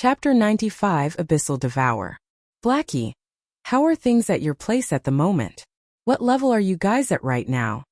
Chapter 95 Abyssal Devour. Blackie, how are things at your place at the moment? What level are you guys at right now?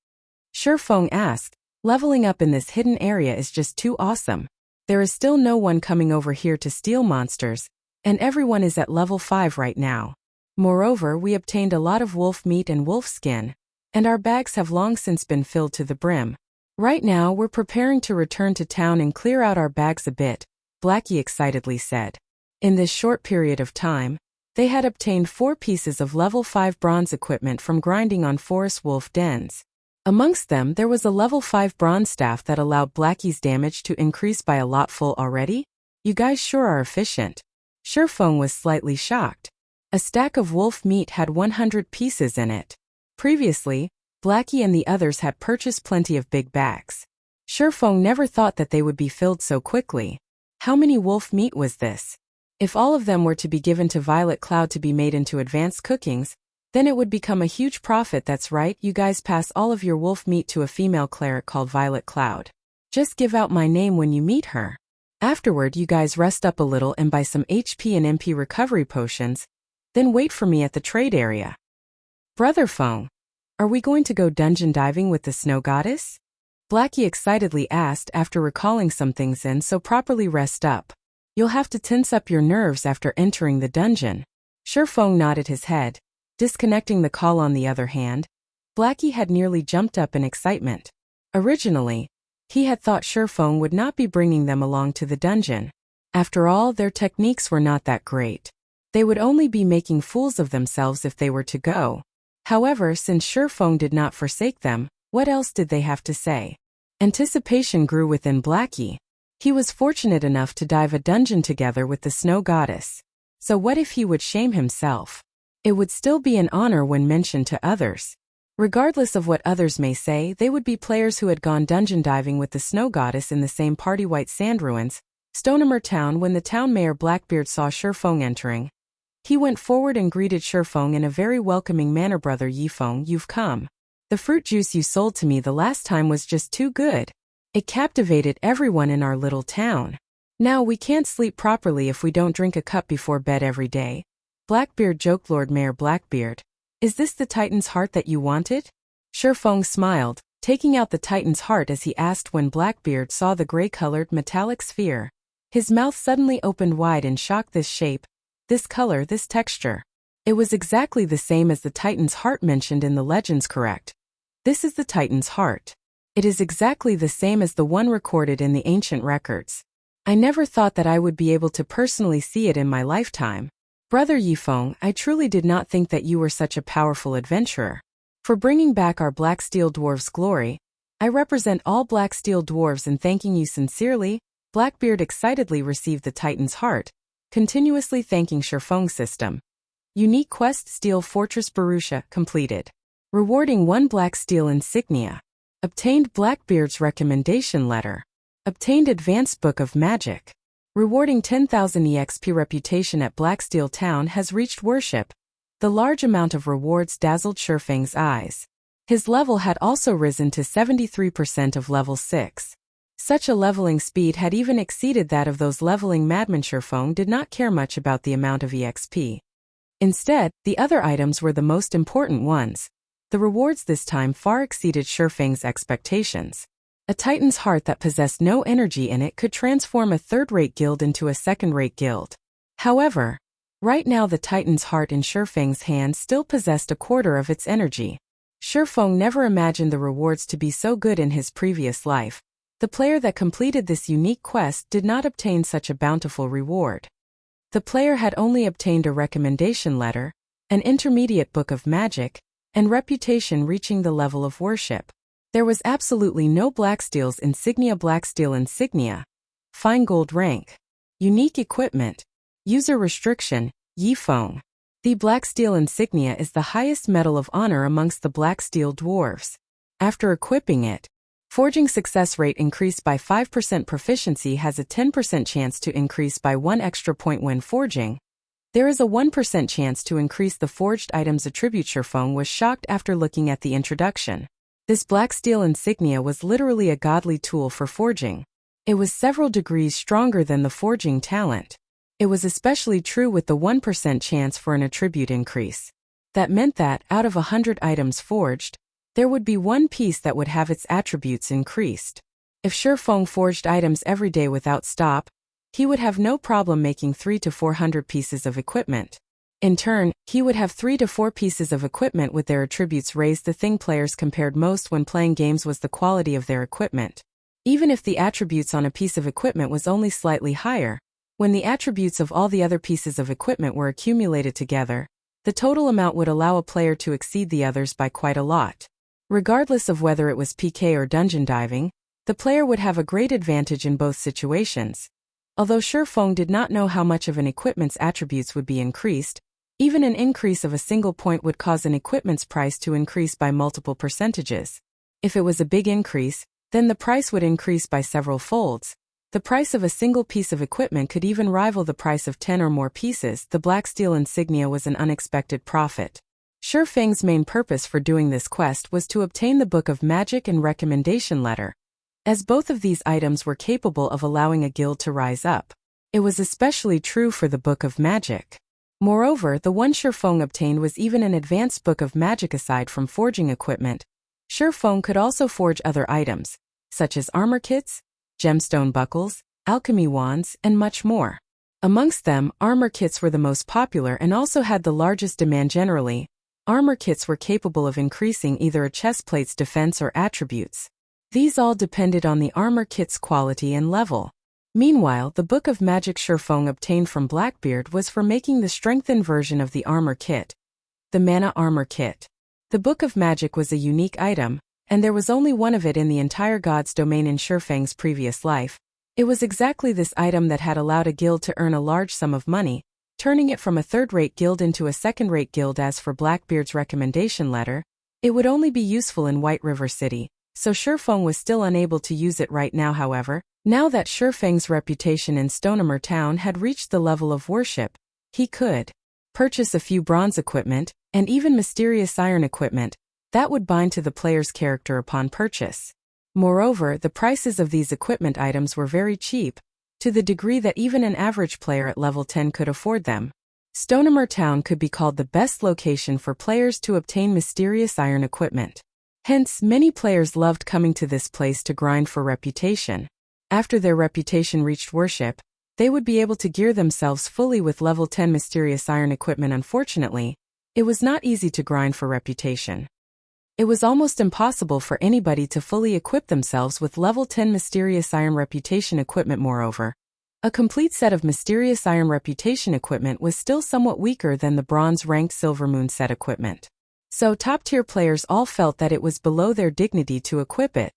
Shifeng asked. Leveling up in this hidden area is just too awesome. There is still no one coming over here to steal monsters, and everyone is at level 5 right now. Moreover, we obtained a lot of wolf meat and wolf skin, and our bags have long since been filled to the brim. Right now we're preparing to return to town and clear out our bags a bit, Blackie excitedly said. In this short period of time, they had obtained 4 pieces of level 5 bronze equipment from grinding on forest wolf dens. Amongst them there was a level 5 bronze staff that allowed Blackie's damage to increase by a lot. Full already? You guys sure are efficient. Shifeng was slightly shocked. A stack of wolf meat had 100 pieces in it. Previously, Blackie and the others had purchased plenty of big bags. Shifeng never thought that they would be filled so quickly. How many wolf meat was this? If all of them were to be given to Violet Cloud to be made into advanced cookings, then it would become a huge profit. That's right, you guys pass all of your wolf meat to a female cleric called Violet Cloud. Just give out my name when you meet her. Afterward you guys rest up a little and buy some HP and MP recovery potions, then wait for me at the trade area. Brother Feng, are we going to go dungeon diving with the snow goddess? Blackie excitedly asked after recalling some things in so properly rest up. You'll have to tense up your nerves after entering the dungeon. Shifeng nodded his head. Disconnecting the call on the other hand, Blackie had nearly jumped up in excitement. Originally, he had thought Shifeng would not be bringing them along to the dungeon. After all, their techniques were not that great. They would only be making fools of themselves if they were to go. However, since Shifeng did not forsake them, what else did they have to say? Anticipation grew within Blackie. He was fortunate enough to dive a dungeon together with the snow goddess. So what if he would shame himself? It would still be an honor when mentioned to others. Regardless of what others may say, they would be players who had gone dungeon diving with the snow goddess in the same party. White Sand Ruins, Stonehammer Town. When the town mayor Blackbeard saw Shifeng entering, he went forward and greeted Shifeng in a very welcoming manner. Brother Yifeng, you've come. The fruit juice you sold to me the last time was just too good. It captivated everyone in our little town. Now we can't sleep properly if we don't drink a cup before bed every day. Blackbeard joked. Lord Mayor Blackbeard, is this the Titan's heart that you wanted? Shifeng smiled, taking out the Titan's heart as he asked. When Blackbeard saw the gray-colored metallic sphere, his mouth suddenly opened wide in shock. This shape, this color, this texture. It was exactly the same as the Titan's heart mentioned in the legends, correct? This is the Titan's heart. It is exactly the same as the one recorded in the ancient records. I never thought that I would be able to personally see it in my lifetime. Brother Yifeng, I truly did not think that you were such a powerful adventurer. For bringing back our Black Steel Dwarves' glory, I represent all Black Steel Dwarves in thanking you sincerely. Blackbeard excitedly received the Titan's heart, continuously thanking Shifeng's system. Unique quest: Steel Fortress Borussia completed. Rewarding 1 Black Steel insignia. Obtained Blackbeard's recommendation letter. Obtained Advanced Book of Magic. Rewarding 10,000 EXP. Reputation at Blacksteel Town has reached worship. The large amount of rewards dazzled Shifeng's eyes. His level had also risen to 73% of level 6. Such a leveling speed had even exceeded that of those leveling madmen. Shifeng did not care much about the amount of EXP. Instead, the other items were the most important ones. The rewards this time far exceeded Shifeng's expectations. A Titan's heart that possessed no energy in it could transform a third-rate guild into a second-rate guild. However, right now the Titan's heart in Shifeng's hand still possessed a quarter of its energy. Shifeng never imagined the rewards to be so good in his previous life. The player that completed this unique quest did not obtain such a bountiful reward. The player had only obtained a recommendation letter, an intermediate book of magic, and reputation reaching the level of worship. There was absolutely no Blacksteel's insignia. Blacksteel insignia. Fine gold rank. Unique equipment. User restriction, Yifeng. The Blacksteel insignia is the highest medal of honor amongst the Blacksteel dwarves. After equipping it, forging success rate increased by 5%. Proficiency has a 10% chance to increase by 1 extra point when forging. There is a 1% chance to increase the forged item's attribute. Shifeng was shocked after looking at the introduction. This Blacksteel insignia was literally a godly tool for forging. It was several degrees stronger than the forging talent. It was especially true with the 1% chance for an attribute increase. That meant that, out of 100 items forged, there would be one piece that would have its attributes increased. If Shifeng forged items every day without stop, he would have no problem making 300 to 400 pieces of equipment. In turn, he would have 3 to 4 pieces of equipment with their attributes raised. The thing players compared most when playing games was the quality of their equipment. Even if the attributes on a piece of equipment was only slightly higher, when the attributes of all the other pieces of equipment were accumulated together, the total amount would allow a player to exceed the others by quite a lot. Regardless of whether it was PK or dungeon diving, the player would have a great advantage in both situations. Although Shifeng did not know how much of an equipment's attributes would be increased, even an increase of a single point would cause an equipment's price to increase by multiple percentages. If it was a big increase, then the price would increase by several folds. The price of a single piece of equipment could even rival the price of 10 or more pieces. The black steel insignia was an unexpected profit. Shifeng's main purpose for doing this quest was to obtain the Book of Magic and Recommendation Letter, as both of these items were capable of allowing a guild to rise up. It was especially true for the Book of Magic. Moreover, the one Shifeng obtained was even an advanced Book of Magic. Aside from forging equipment, Shifeng could also forge other items, such as armor kits, gemstone buckles, alchemy wands, and much more. Amongst them, armor kits were the most popular and also had the largest demand generally. Armor kits were capable of increasing either a chestplate's defense or attributes. These all depended on the armor kit's quality and level. Meanwhile, the Book of Magic Shifeng obtained from Blackbeard was for making the strengthened version of the armor kit, the Mana Armor Kit. The Book of Magic was a unique item, and there was only one of it in the entire God's domain in Shifeng's previous life. It was exactly this item that had allowed a guild to earn a large sum of money, turning it from a third-rate guild into a second-rate guild. As for Blackbeard's recommendation letter, it would only be useful in White River City, so Shifeng was still unable to use it right now. However, now that Shifeng's reputation in Stonehammer Town had reached the level of worship, he could purchase a few bronze equipment, and even mysterious iron equipment, that would bind to the player's character upon purchase. Moreover, the prices of these equipment items were very cheap, to the degree that even an average player at level 10 could afford them. Stonehammer Town could be called the best location for players to obtain mysterious iron equipment. Hence, many players loved coming to this place to grind for reputation. After their reputation reached worship, they would be able to gear themselves fully with level 10 mysterious iron equipment. Unfortunately, it was not easy to grind for reputation. It was almost impossible for anybody to fully equip themselves with level 10 mysterious iron reputation equipment. Moreover, a complete set of mysterious iron reputation equipment was still somewhat weaker than the bronze ranked Silvermoon set equipment. So top-tier players all felt that it was below their dignity to equip it.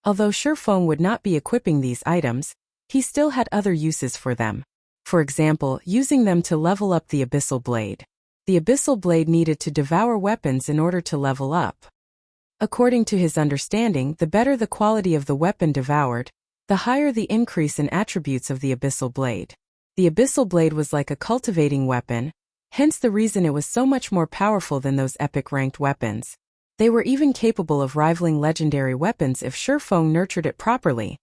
Although Shifeng would not be equipping these items, he still had other uses for them. For example, using them to level up the Abyssal Blade. The Abyssal Blade needed to devour weapons in order to level up. According to his understanding, the better the quality of the weapon devoured, the higher the increase in attributes of the Abyssal Blade. The Abyssal Blade was like a cultivating weapon, hence the reason it was so much more powerful than those epic ranked weapons. They were even capable of rivaling legendary weapons if Shifeng nurtured it properly.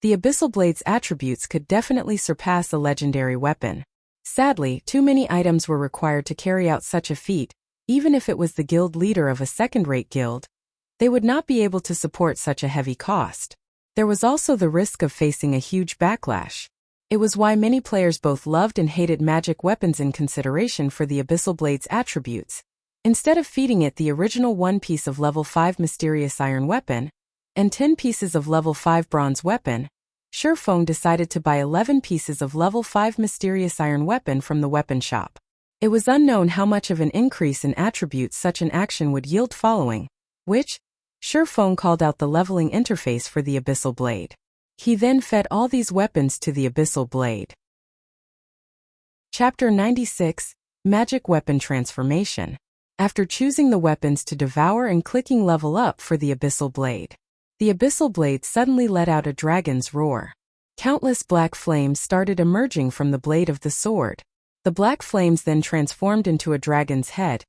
The Abyssal Blade's attributes could definitely surpass a legendary weapon. Sadly, too many items were required to carry out such a feat. Even if it was the guild leader of a second-rate guild, they would not be able to support such a heavy cost. There was also the risk of facing a huge backlash. It was why many players both loved and hated magic weapons in consideration for the Abyssal Blade's attributes. Instead of feeding it the original 1 piece of level 5 mysterious iron weapon, and 10 pieces of level 5 bronze weapon, Shifeng decided to buy 11 pieces of level 5 mysterious iron weapon from the weapon shop. It was unknown how much of an increase in attributes such an action would yield following, which, Shifeng called out the leveling interface for the Abyssal Blade. He then fed all these weapons to the Abyssal Blade. Chapter 96, Magic Weapon Transformation. After choosing the weapons to devour and clicking level up for the Abyssal Blade, the Abyssal Blade suddenly let out a dragon's roar. Countless black flames started emerging from the blade of the sword. The black flames then transformed into a dragon's head,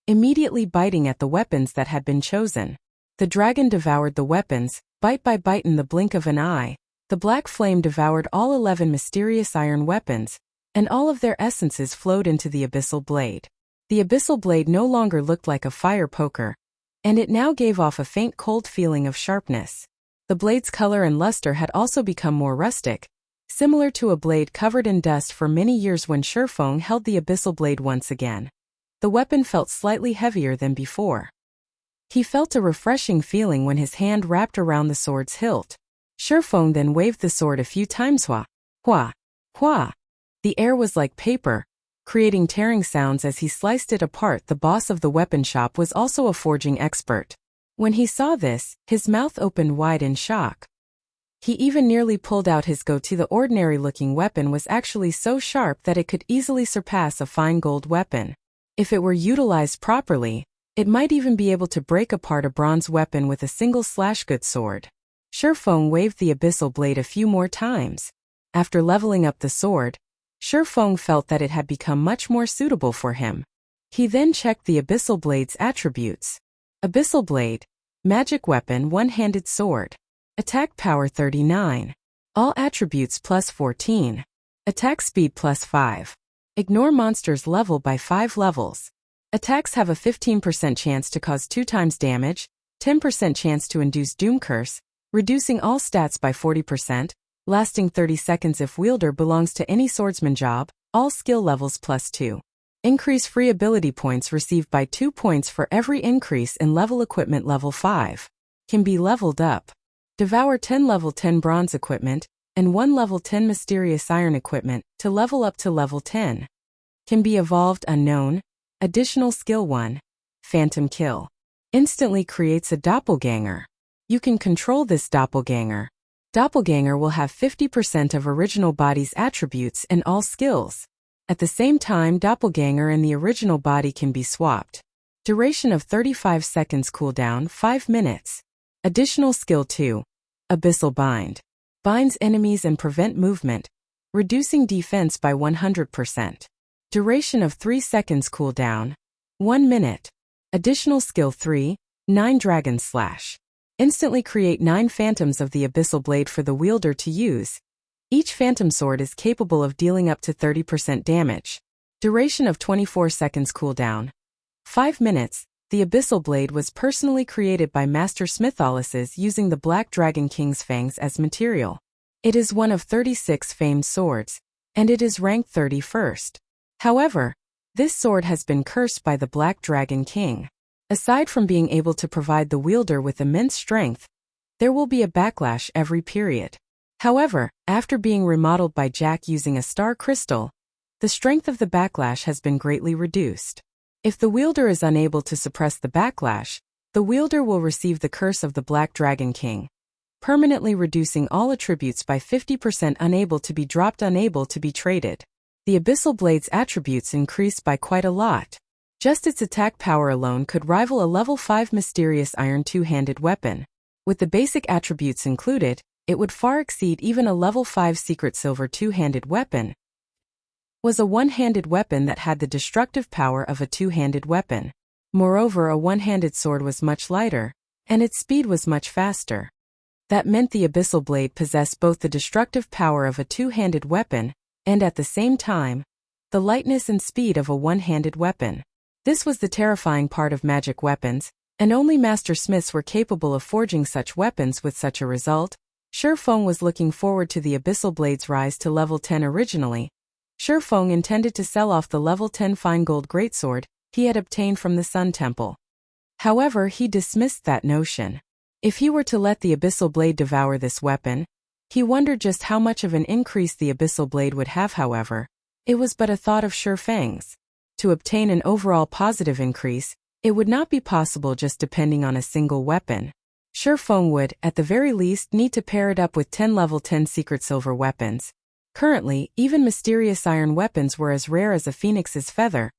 immediately biting at the weapons that had been chosen. The dragon devoured the weapons, bite by bite in the blink of an eye. The black flame devoured all 11 mysterious iron weapons, and all of their essences flowed into the abyssal blade. The abyssal blade no longer looked like a fire poker, and it now gave off a faint cold feeling of sharpness. The blade's color and luster had also become more rustic, similar to a blade covered in dust for many years when Shifeng held the abyssal blade once again. The weapon felt slightly heavier than before. He felt a refreshing feeling when his hand wrapped around the sword's hilt. Shifeng then waved the sword a few times. Hua, hua, hua. The air was like paper, creating tearing sounds as he sliced it apart. The boss of the weapon shop was also a forging expert. When he saw this, his mouth opened wide in shock. He even nearly pulled out his go-to. The ordinary-looking weapon was actually so sharp that it could easily surpass a fine gold weapon. If it were utilized properly, it might even be able to break apart a bronze weapon with a single slash. Good sword. Shifeng waved the abyssal blade a few more times. After leveling up the sword, Shifeng felt that it had become much more suitable for him. He then checked the abyssal blade's attributes. Abyssal blade, magic weapon, one-handed sword. Attack power 39. All attributes plus 14. Attack speed plus 5. Ignore monsters level by 5 levels. Attacks have a 15% chance to cause 2 times damage, 10% chance to induce doom curse, reducing all stats by 40%, lasting 30 seconds if wielder belongs to any swordsman job, all skill levels plus 2. Increase free ability points received by 2 points for every increase in level equipment. Level 5. Can be leveled up. Devour 10 level 10 bronze equipment, and 1 level 10 mysterious iron equipment, to level up to level 10. Can be evolved. Unknown. Additional skill 1. Phantom kill. Instantly creates a doppelganger. You can control this doppelganger. Doppelganger will have 50% of original body's attributes and all skills. At the same time, doppelganger and the original body can be swapped. Duration of 35 seconds. Cooldown 5 minutes. Additional skill 2. Abyssal bind. Binds enemies and prevent movement, reducing defense by 100%. Duration of 3 seconds. Cooldown 1 minute. Additional skill 3. 9 dragon slash. Instantly create 9 phantoms of the abyssal blade for the wielder to use. Each phantom sword is capable of dealing up to 30% damage. Duration of 24 seconds. Cooldown 5 minutes. The abyssal blade was personally created by Master Smithalises using the Black Dragon King's fangs as material. It is one of 36 famed swords, and it is ranked 31st. However, this sword has been cursed by the Black Dragon King. Aside from being able to provide the wielder with immense strength, there will be a backlash every period. However, after being remodeled by Jack using a star crystal, the strength of the backlash has been greatly reduced. If the wielder is unable to suppress the backlash, the wielder will receive the curse of the Black Dragon King, permanently reducing all attributes by 50%. Unable to be dropped, unable to be traded. The abyssal blade's attributes increased by quite a lot. Just its attack power alone could rival a level 5 mysterious iron two-handed weapon. With the basic attributes included, it would far exceed even a level 5 secret silver two-handed weapon. Was a one-handed weapon that had the destructive power of a two-handed weapon. Moreover, a one-handed sword was much lighter, and its speed was much faster. That meant the abyssal blade possessed both the destructive power of a two-handed weapon, and at the same time, the lightness and speed of a one-handed weapon. This was the terrifying part of magic weapons, and only master smiths were capable of forging such weapons with such a result. Shifeng was looking forward to the abyssal blade's rise to level 10 originally. Shifeng intended to sell off the level 10 fine gold greatsword he had obtained from the Sun Temple. However, he dismissed that notion. If he were to let the abyssal blade devour this weapon, he wondered just how much of an increase the abyssal blade would have. However, it was but a thought of Shifeng's. To obtain an overall positive increase, it would not be possible just depending on a single weapon. Shifeng would, at the very least, need to pair it up with 10 level 10 secret silver weapons. Currently, even mysterious iron weapons were as rare as a phoenix's feather,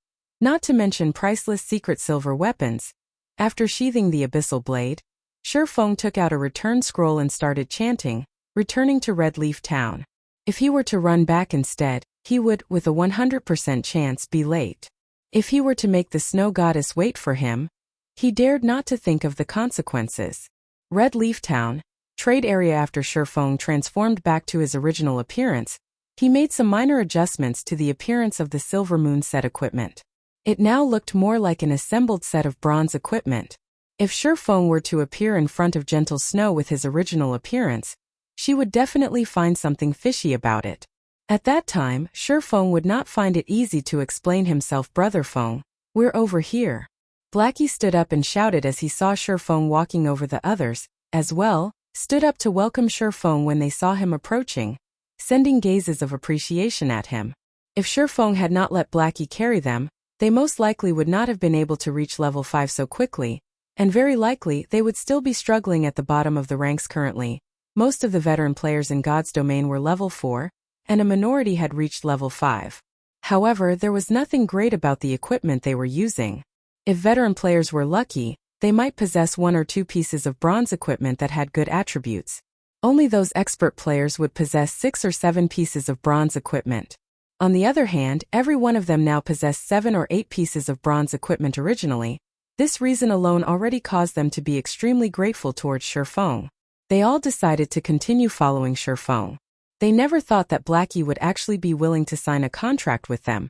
not to mention priceless secret silver weapons. After sheathing the abyssal blade, Shifeng took out a return scroll and started chanting, returning to Red Leaf Town. If he were to run back instead, he would, with a 100% chance, be late. If he were to make the snow goddess wait for him, he dared not to think of the consequences. Red Leaf Town, trade area. After Shifeng transformed back to his original appearance, He made some minor adjustments to the appearance of the Silver Moon set equipment. It now looked more like an assembled set of bronze equipment. If Shifeng were to appear in front of Gentle Snow with his original appearance, she would definitely find something fishy about it. At that time, Shifeng would not find it easy to explain himself. Brother Feng, we're over here. Blackie stood up and shouted as he saw Shifeng walking over. The others, as well, stood up to welcome Shifeng when they saw him approaching, sending gazes of appreciation at him. If Shifeng had not let Blackie carry them, they most likely would not have been able to reach level 5 so quickly, and very likely they would still be struggling at the bottom of the ranks currently. Most of the veteran players in God's domain were level 4, and a minority had reached level 5. However, there was nothing great about the equipment they were using. If veteran players were lucky, they might possess 1 or 2 pieces of bronze equipment that had good attributes. Only those expert players would possess 6 or 7 pieces of bronze equipment. On the other hand, every one of them now possessed 7 or 8 pieces of bronze equipment originally. This reason alone already caused them to be extremely grateful towards Shifeng. They all decided to continue following Shifeng. They never thought that Blackie would actually be willing to sign a contract with them,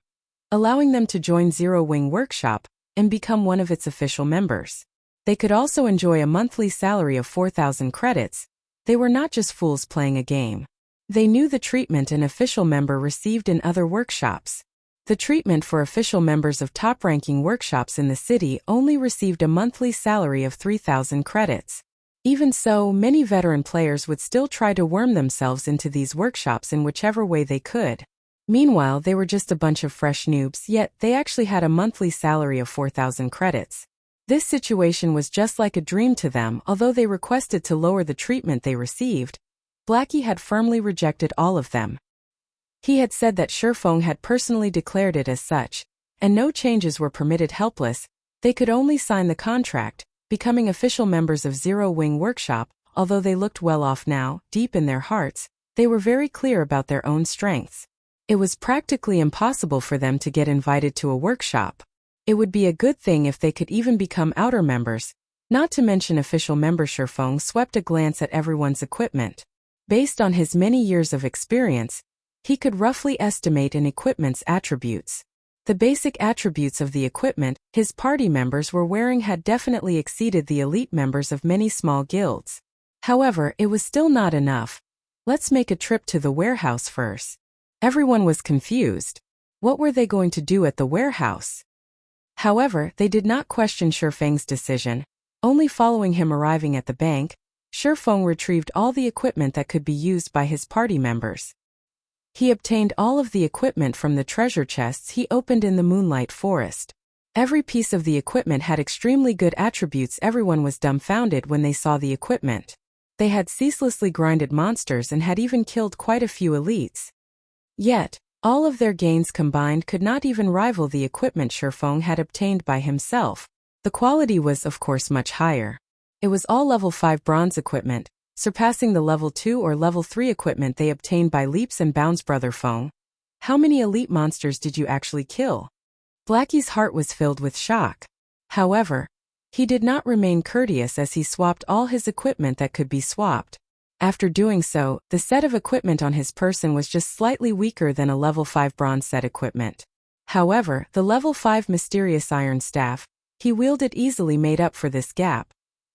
allowing them to join Zero Wing Workshop and become one of its official members. They could also enjoy a monthly salary of 4,000 credits. They were not just fools playing a game. They knew the treatment an official member received in other workshops. The treatment for official members of top-ranking workshops in the city only received a monthly salary of 3,000 credits. Even so, many veteran players would still try to worm themselves into these workshops in whichever way they could. Meanwhile, they were just a bunch of fresh noobs, yet they actually had a monthly salary of 4,000 credits. This situation was just like a dream to them. Although they requested to lower the treatment they received, Blackie had firmly rejected all of them. He had said that Shifeng had personally declared it as such, and no changes were permitted. Helpless, they could only sign the contract, becoming official members of Zero Wing Workshop. Although they looked well off now, deep in their hearts, they were very clear about their own strengths. It was practically impossible for them to get invited to a workshop. It would be a good thing if they could even become outer members, not to mention official member. Shifeng swept a glance at everyone's equipment. Based on his many years of experience, he could roughly estimate an equipment's attributes. The basic attributes of the equipment his party members were wearing had definitely exceeded the elite members of many small guilds. However, it was still not enough. Let's make a trip to the warehouse first. Everyone was confused. What were they going to do at the warehouse? However, they did not question Shifeng's decision. Only following him arriving at the bank, Shifeng retrieved all the equipment that could be used by his party members. He obtained all of the equipment from the treasure chests he opened in the Moonlight Forest. Every piece of the equipment had extremely good attributes. Everyone was dumbfounded when they saw the equipment. They had ceaselessly grinded monsters and had even killed quite a few elites. Yet, all of their gains combined could not even rival the equipment Shifeng had obtained by himself. The quality was, of course, much higher. It was all level 5 bronze equipment, surpassing the level 2 or level 3 equipment they obtained by leaps and bounds. Brother Feng, how many elite monsters did you actually kill? Blackie's heart was filled with shock. However, he did not remain courteous as he swapped all his equipment that could be swapped. After doing so, the set of equipment on his person was just slightly weaker than a level 5 bronze set equipment. However, the level 5 mysterious iron staff he wielded easily made up for this gap.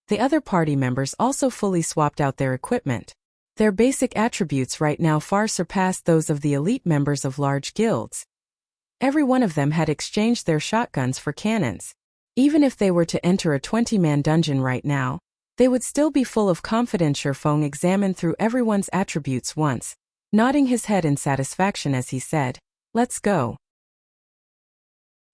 The other party members also fully swapped out their equipment. Their basic attributes right now far surpassed those of the elite members of large guilds. Every one of them had exchanged their shotguns for cannons. Even if they were to enter a 20-man dungeon right now, they would still be full of confidence. Shifeng examined through everyone's attributes once, nodding his head in satisfaction as he said, "Let's go."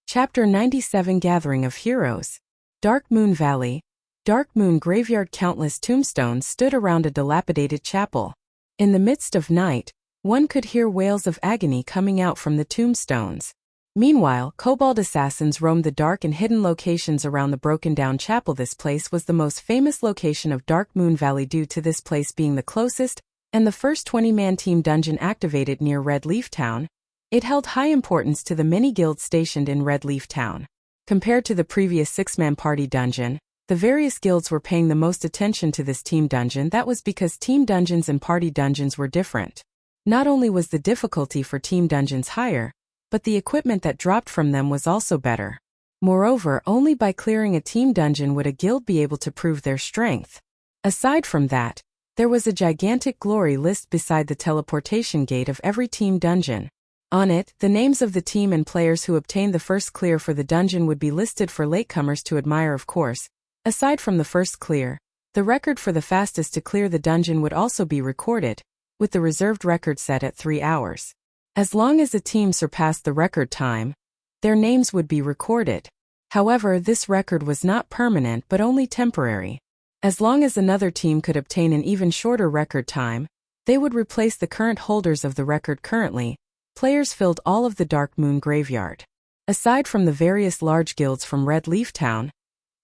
Chapter 97 Gathering of Heroes. Dark Moon Valley. Dark Moon Graveyard. Countless tombstones stood around a dilapidated chapel. In the midst of night, one could hear wails of agony coming out from the tombstones. Meanwhile, kobold assassins roamed the dark and hidden locations around the broken-down chapel. This place was the most famous location of Dark Moon Valley due to this place being the closest and the first 20-man team dungeon activated near Red Leaf Town. It held high importance to the many guilds stationed in Red Leaf Town. Compared to the previous 6-man party dungeon, the various guilds were paying the most attention to this team dungeon. That was because team dungeons and party dungeons were different. Not only was the difficulty for team dungeons higher, but the equipment that dropped from them was also better. Moreover, only by clearing a team dungeon would a guild be able to prove their strength. Aside from that, there was a gigantic glory list beside the teleportation gate of every team dungeon. On it, the names of the team and players who obtained the first clear for the dungeon would be listed for latecomers to admire, of course. Aside from the first clear, the record for the fastest to clear the dungeon would also be recorded, with the reserved record set at 3 hours. As long as a team surpassed the record time, their names would be recorded. However, this record was not permanent but only temporary. As long as another team could obtain an even shorter record time, they would replace the current holders of the record. Currently, players filled all of the Dark Moon Graveyard. Aside from the various large guilds from Red Leaf Town,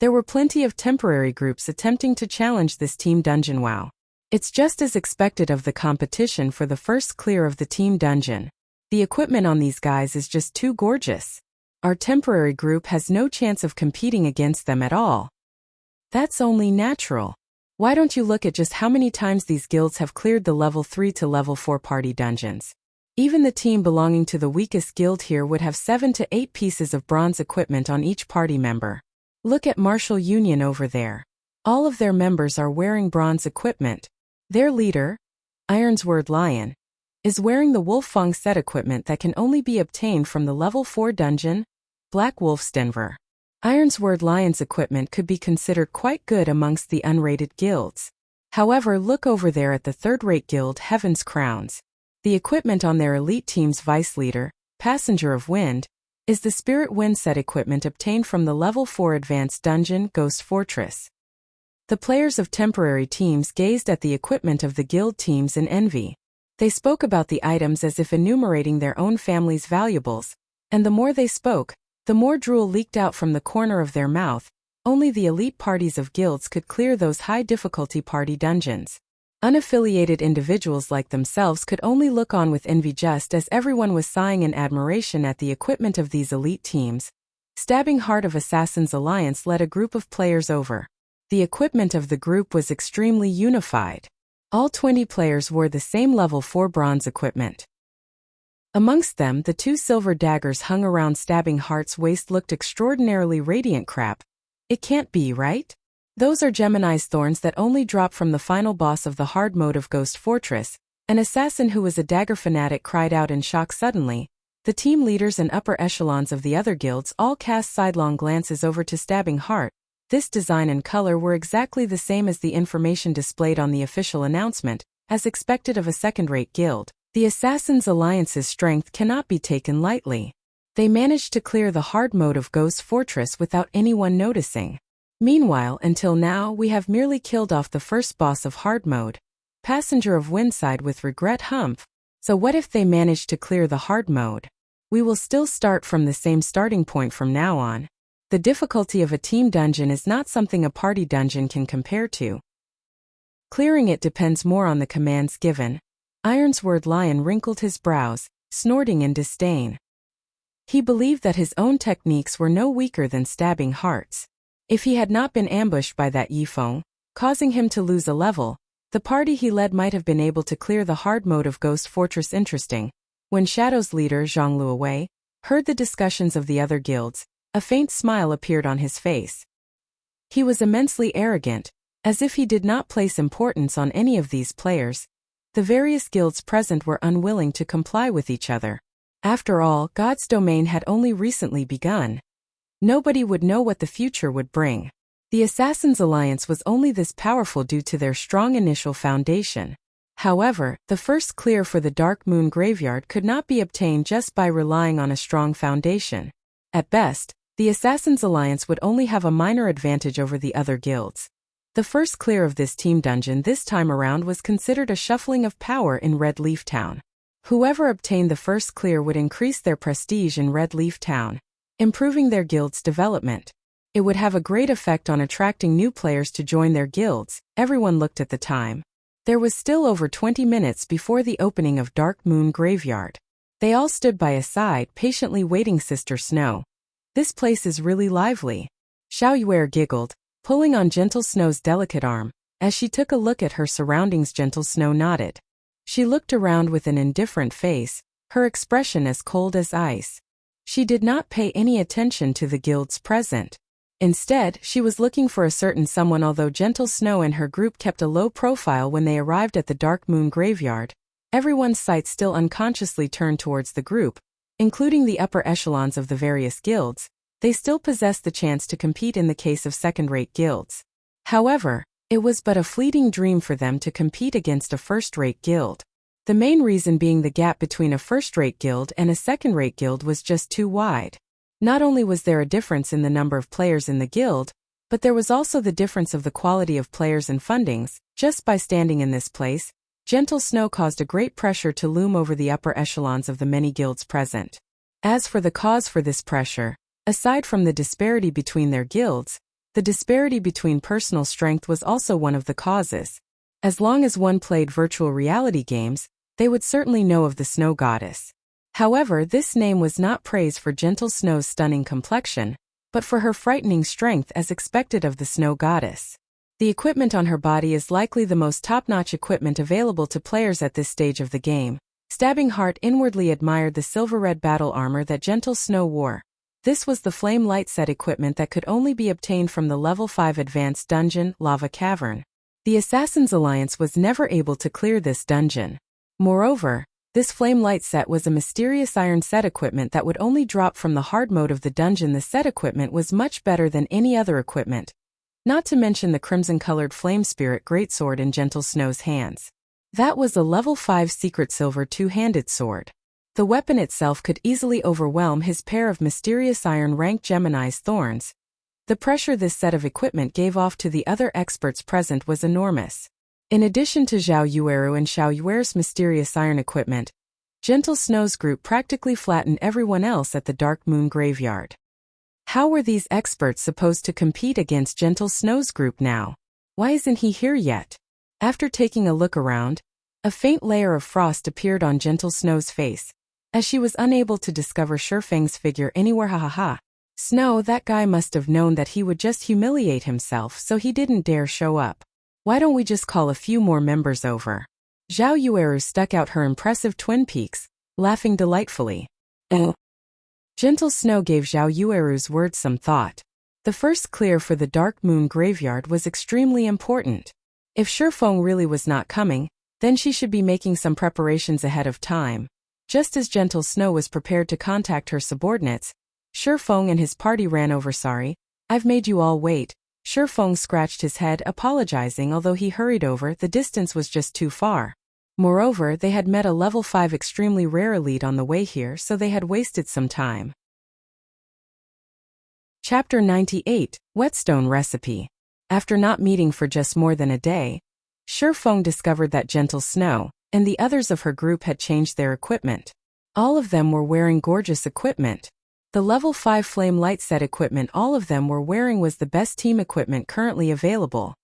there were plenty of temporary groups attempting to challenge this team dungeon. Wow. It's just as expected of the competition for the first clear of the team dungeon. The equipment on these guys is just too gorgeous. Our temporary group has no chance of competing against them at all. That's only natural. Why don't you look at just how many times these guilds have cleared the level 3 to level 4 party dungeons? Even the team belonging to the weakest guild here would have 7 to 8 pieces of bronze equipment on each party member. Look at Martial Union over there. All of their members are wearing bronze equipment. Their leader, Ironsword Lion, is wearing the Wolf Fang set equipment that can only be obtained from the level 4 dungeon, Black Wolf's Denver. Ironsword Lion's equipment could be considered quite good amongst the unrated guilds. However, look over there at the third-rate guild, Heaven's Crowns. The equipment on their elite team's vice leader, Passenger of Wind, is the Spirit Wind set equipment obtained from the level 4 advanced dungeon, Ghost Fortress. The players of temporary teams gazed at the equipment of the guild teams in envy. They spoke about the items as if enumerating their own family's valuables, and the more they spoke, the more drool leaked out from the corner of their mouth. Only the elite parties of guilds could clear those high-difficulty party dungeons. Unaffiliated individuals like themselves could only look on with envy just as everyone was sighing in admiration at the equipment of these elite teams. Stabbing Heart of Assassins Alliance led a group of players over. The equipment of the group was extremely unified. All 20 players wore the same level 4 bronze equipment. Amongst them, the 2 silver daggers hung around Stabbing Heart's waist looked extraordinarily radiant. Crap. It can't be, right? Those are Gemini's thorns that only drop from the final boss of the hard mode of Ghost Fortress. An assassin who was a dagger fanatic cried out in shock suddenly. The team leaders and upper echelons of the other guilds all cast sidelong glances over to Stabbing Heart. This design and color were exactly the same as the information displayed on the official announcement, as expected of a second-rate guild. The Assassins' Alliance's strength cannot be taken lightly. They managed to clear the hard mode of Ghost Fortress without anyone noticing. Meanwhile, until now, we have merely killed off the first boss of hard mode. Passenger of Wind sighed with regret. Humph. So what if they manage to clear the hard mode? We will still start from the same starting point from now on. The difficulty of a team dungeon is not something a party dungeon can compare to. Clearing it depends more on the commands given. Ironsword Lion wrinkled his brows, snorting in disdain. He believed that his own techniques were no weaker than Stabbing Heart's. If he had not been ambushed by that Yifeng, causing him to lose a level, the party he led might have been able to clear the hard mode of Ghost Fortress. Interesting. When Shadow's leader, Zhang Luowei, heard the discussions of the other guilds, a faint smile appeared on his face. He was immensely arrogant, as if he did not place importance on any of these players. The various guilds present were unwilling to comply with each other. After all, God's domain had only recently begun. Nobody would know what the future would bring. The Assassins' Alliance was only this powerful due to their strong initial foundation. However, the first clear for the Dark Moon Graveyard could not be obtained just by relying on a strong foundation. At best, the Assassins' Alliance would only have a minor advantage over the other guilds. The first clear of this team dungeon this time around was considered a shuffling of power in Red Leaf Town. Whoever obtained the first clear would increase their prestige in Red Leaf Town, improving their guild's development. It would have a great effect on attracting new players to join their guilds. Everyone looked at the time. There was still over 20 minutes before the opening of Dark Moon Graveyard. They all stood by a side, patiently waiting. Sister Snow. This place is really lively. Xiao Yuer giggled, pulling on Gentle Snow's delicate arm. As she took a look at her surroundings, Gentle Snow nodded. She looked around with an indifferent face, her expression as cold as ice. She did not pay any attention to the guilds present. Instead, she was looking for a certain someone. Although Gentle Snow and her group kept a low profile when they arrived at the Dark Moon graveyard, everyone's sights still unconsciously turned towards the group, including the upper echelons of the various guilds. They still possessed the chance to compete in the case of second-rate guilds. However, it was but a fleeting dream for them to compete against a first-rate guild. The main reason being the gap between a first-rate guild and a second-rate guild was just too wide. Not only was there a difference in the number of players in the guild, but there was also the difference of the quality of players and fundings. Just by standing in this place, Gentle Snow caused a great pressure to loom over the upper echelons of the many guilds present. As for the cause for this pressure, aside from the disparity between their guilds, the disparity between personal strength was also one of the causes. As long as one played virtual reality games, they would certainly know of the Snow Goddess. However, this name was not praise for Gentle Snow's stunning complexion, but for her frightening strength as expected of the Snow Goddess. The equipment on her body is likely the most top-notch equipment available to players at this stage of the game. Stabbing Heart inwardly admired the silver-red battle armor that Gentle Snow wore. This was the flame light set equipment that could only be obtained from the level 5 advanced dungeon, Lava Cavern. The Assassin's Alliance was never able to clear this dungeon. Moreover, this flame light set was a mysterious iron set equipment that would only drop from the hard mode of the dungeon. The set equipment was much better than any other equipment, not to mention the crimson-colored Flame Spirit greatsword in Gentle Snow's hands. That was a level 5 secret silver two-handed sword. The weapon itself could easily overwhelm his pair of mysterious iron-rank Gemini's thorns. The pressure this set of equipment gave off to the other experts present was enormous. In addition to Zhao Yueru and Xiao Yuer's mysterious iron equipment, Gentle Snow's group practically flattened everyone else at the Dark Moon graveyard. How were these experts supposed to compete against Gentle Snow's group now? Why isn't he here yet? After taking a look around, a faint layer of frost appeared on Gentle Snow's face, as she was unable to discover Shifeng's figure anywhere. Ha. Snow, that guy must have known that he would just humiliate himself, so he didn't dare show up. Why don't we just call a few more members over? Zhao Yueru stuck out her impressive twin peaks, laughing delightfully. Gentle Snow gave Zhao Yueru's words some thought. The first clear for the Dark Moon graveyard was extremely important. If Shifeng really was not coming, then she should be making some preparations ahead of time. Just as Gentle Snow was prepared to contact her subordinates, Shifeng and his party ran over. Sorry, I've made you all wait. Shifeng scratched his head, apologizing. Although he hurried over, the distance was just too far. Moreover, they had met a level 5 extremely rare elite on the way here, so they had wasted some time. Chapter 98, Whetstone Recipe. After not meeting for just more than a day, Shifeng discovered that Gentle Snow and the others of her group had changed their equipment. All of them were wearing gorgeous equipment. The level 5 flame light set equipment all of them were wearing was the best team equipment currently available.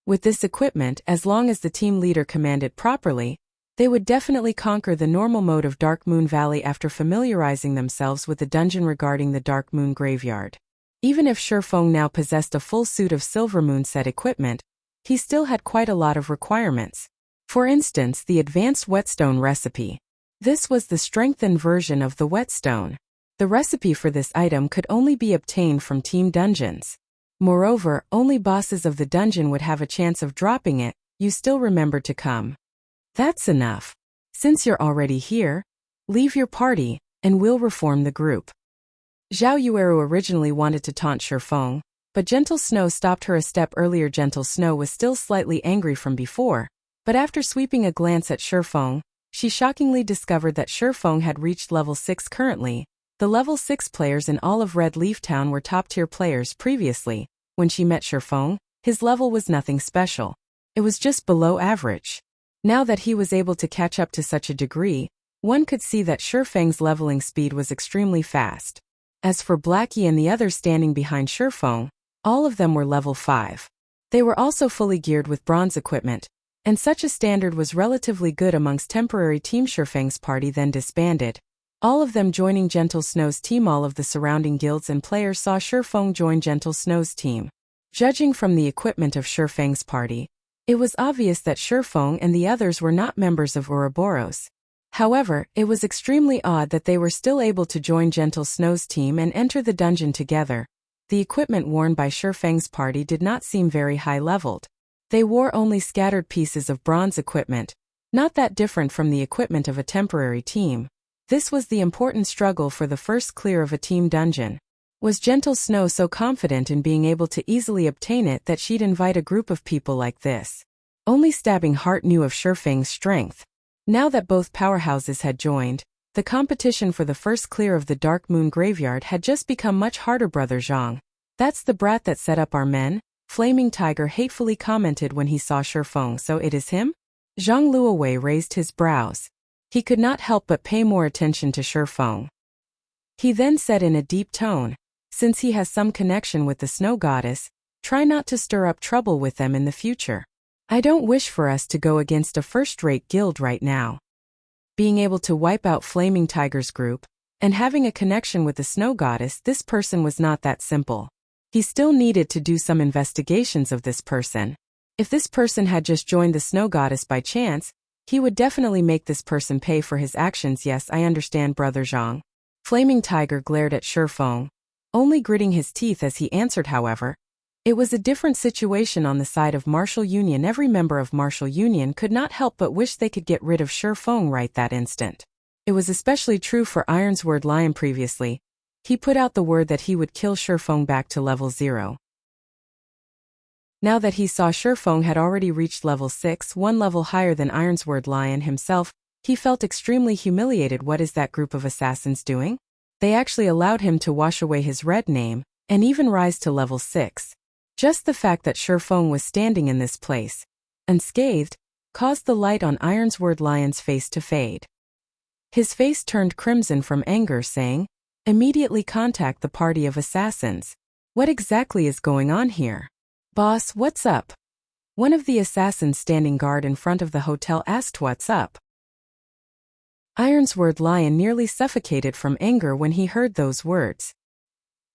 With this equipment, as long as the team leader commanded properly, they would definitely conquer the normal mode of Dark Moon Valley after familiarizing themselves with the dungeon regarding the Dark Moon graveyard. Even if Shifeng now possessed a full suit of Silver Moon set equipment, he still had quite a lot of requirements. For instance, the advanced whetstone recipe. This was the strengthened version of the whetstone. The recipe for this item could only be obtained from team dungeons. Moreover, only bosses of the dungeon would have a chance of dropping it. You still remember to come. That's enough. Since you're already here, leave your party, and we'll reform the group. Zhao Yueru originally wanted to taunt Shifeng, but Gentle Snow stopped her a step earlier. Gentle Snow was still slightly angry from before, but after sweeping a glance at Shifeng, she shockingly discovered that Shifeng had reached level 6 currently. The level 6 players in all of Red Leaf Town were top-tier players previously. When she met Shifeng, his level was nothing special. It was just below average. Now that he was able to catch up to such a degree, one could see that Shifeng's leveling speed was extremely fast. As for Blackie and the others standing behind Shifeng, all of them were level 5. They were also fully geared with bronze equipment, and such a standard was relatively good amongst temporary Team Shifeng's party then disbanded. All of them joining Gentle Snow's team. All of the surrounding guilds and players saw Shifeng join Gentle Snow's team. Judging from the equipment of Shifeng's party, It was obvious that Shifeng and the others were not members of Ouroboros. However, it was extremely odd that they were still able to join Gentle Snow's team and enter the dungeon together. The equipment worn by Shifeng's party did not seem very high-leveled. They wore only scattered pieces of bronze equipment, not that different from the equipment of a temporary team. This was the important struggle for the first clear of a team dungeon. Was Gentle Snow so confident in being able to easily obtain it that she'd invite a group of people like this? Only Stabbing Heart knew of Shifeng's strength. Now that both powerhouses had joined, the competition for the first clear of the Dark Moon Graveyard had just become much harder. Brother Zhang. That's the brat that set up our men? Flaming Tiger hatefully commented when he saw Shifeng. So it is him? Zhang Luowei raised his brows. He could not help but pay more attention to Shifeng. He then said in a deep tone, since he has some connection with the Snow Goddess, try not to stir up trouble with them in the future. I don't wish for us to go against a first-rate guild right now. Being able to wipe out Flaming Tiger's group, and having a connection with the Snow Goddess, this person was not that simple. He still needed to do some investigations of this person. If this person had just joined the Snow Goddess by chance, he would definitely make this person pay for his actions. Yes, I understand, Brother Zhang. Flaming Tiger glared at Shifeng, only gritting his teeth as he answered. However, it was a different situation on the side of Martial Union. Every member of Martial Union could not help but wish they could get rid of Shifeng right that instant. It was especially true for Ironsword Lion previously. He put out the word that he would kill Shifeng back to level 0. Now that he saw Shifeng had already reached level 6, one level higher than Ironsword Lion himself, he felt extremely humiliated. What is that group of assassins doing? They actually allowed him to wash away his red name, and even rise to level 6. Just the fact that Shifeng was standing in this place, unscathed, caused the light on Ironsword Lion's face to fade. His face turned crimson from anger, saying, immediately contact the party of assassins. What exactly is going on here? Boss, what's up? One of the assassins standing guard in front of the hotel asked. What's up? Ironsword Lion nearly suffocated from anger when he heard those words.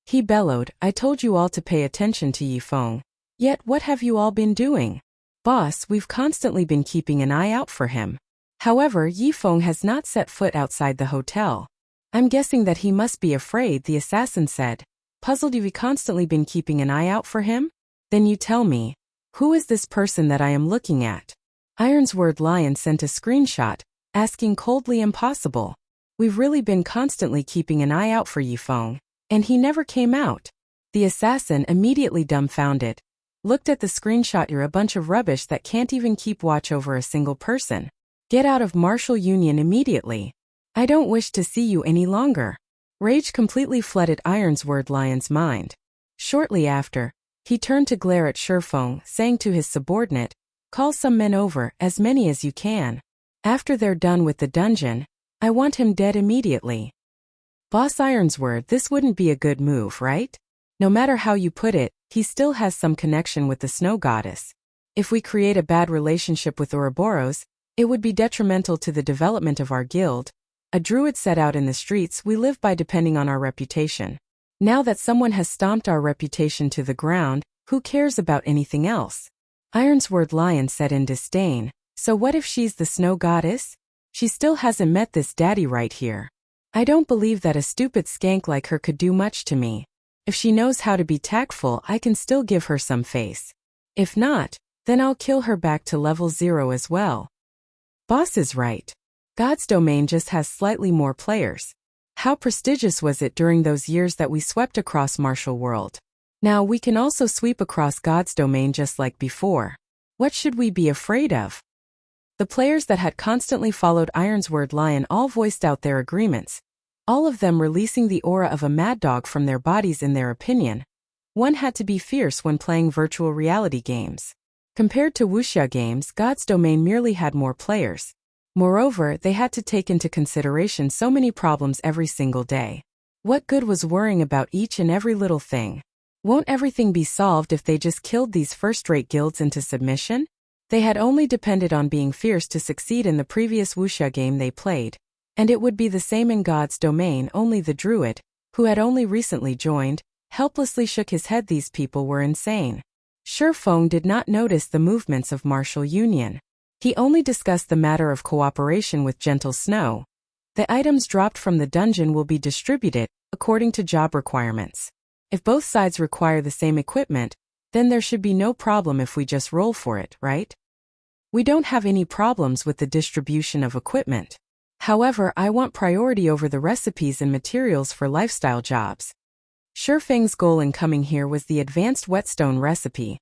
He bellowed, I told you all to pay attention to Yifeng. Yet what have you all been doing? Boss, we've constantly been keeping an eye out for him. However, Yifeng has not set foot outside the hotel. I'm guessing that he must be afraid, the assassin said. Puzzled. You've constantly been keeping an eye out for him? Then you tell me, who is this person that I am looking at? Ironsword Lion sent a screenshot, asking coldly. Impossible. We've really been constantly keeping an eye out for Yifeng. And he never came out. The assassin, immediately dumbfounded, looked at the screenshot. You're a bunch of rubbish that can't even keep watch over a single person. Get out of Martial Union immediately. I don't wish to see you any longer. Rage completely flooded Ironsword Lion's mind. Shortly after, he turned to glare at Shifeng, saying to his subordinate, call some men over, as many as you can. After they're done with the dungeon, I want him dead immediately. Boss Ironsword, this wouldn't be a good move, right? No matter how you put it, he still has some connection with the Snow Goddess. If we create a bad relationship with Ouroboros, it would be detrimental to the development of our guild. A druid set out in the streets, we live by depending on our reputation. Now that someone has stomped our reputation to the ground, who cares about anything else? Ironsword Lion said in disdain, so what if she's the Snow Goddess? She still hasn't met this daddy right here. I don't believe that a stupid skank like her could do much to me. If she knows how to be tactful, I can still give her some face. If not, then I'll kill her back to level 0 as well. Boss is right. God's Domain just has slightly more players. How prestigious was it during those years that we swept across Martial World? Now we can also sweep across God's Domain just like before. What should we be afraid of? The players that had constantly followed Ironsword Lion all voiced out their agreements, all of them releasing the aura of a mad dog from their bodies. In their opinion, one had to be fierce when playing virtual reality games. Compared to Wuxia games, God's Domain merely had more players. Moreover, they had to take into consideration so many problems every single day. What good was worrying about each and every little thing? Won't everything be solved if they just killed these first-rate guilds into submission? They had only depended on being fierce to succeed in the previous Wuxia game they played. And it would be the same in God's Domain. Only the druid, who had only recently joined, helplessly shook his head. These people were insane. Feng did not notice the movements of Martial Union. He only discussed the matter of cooperation with Gentle Snow. The items dropped from the dungeon will be distributed according to job requirements. If both sides require the same equipment, then there should be no problem if we just roll for it, right? We don't have any problems with the distribution of equipment. However, I want priority over the recipes and materials for lifestyle jobs. Feng's goal in coming here was the advanced whetstone recipe.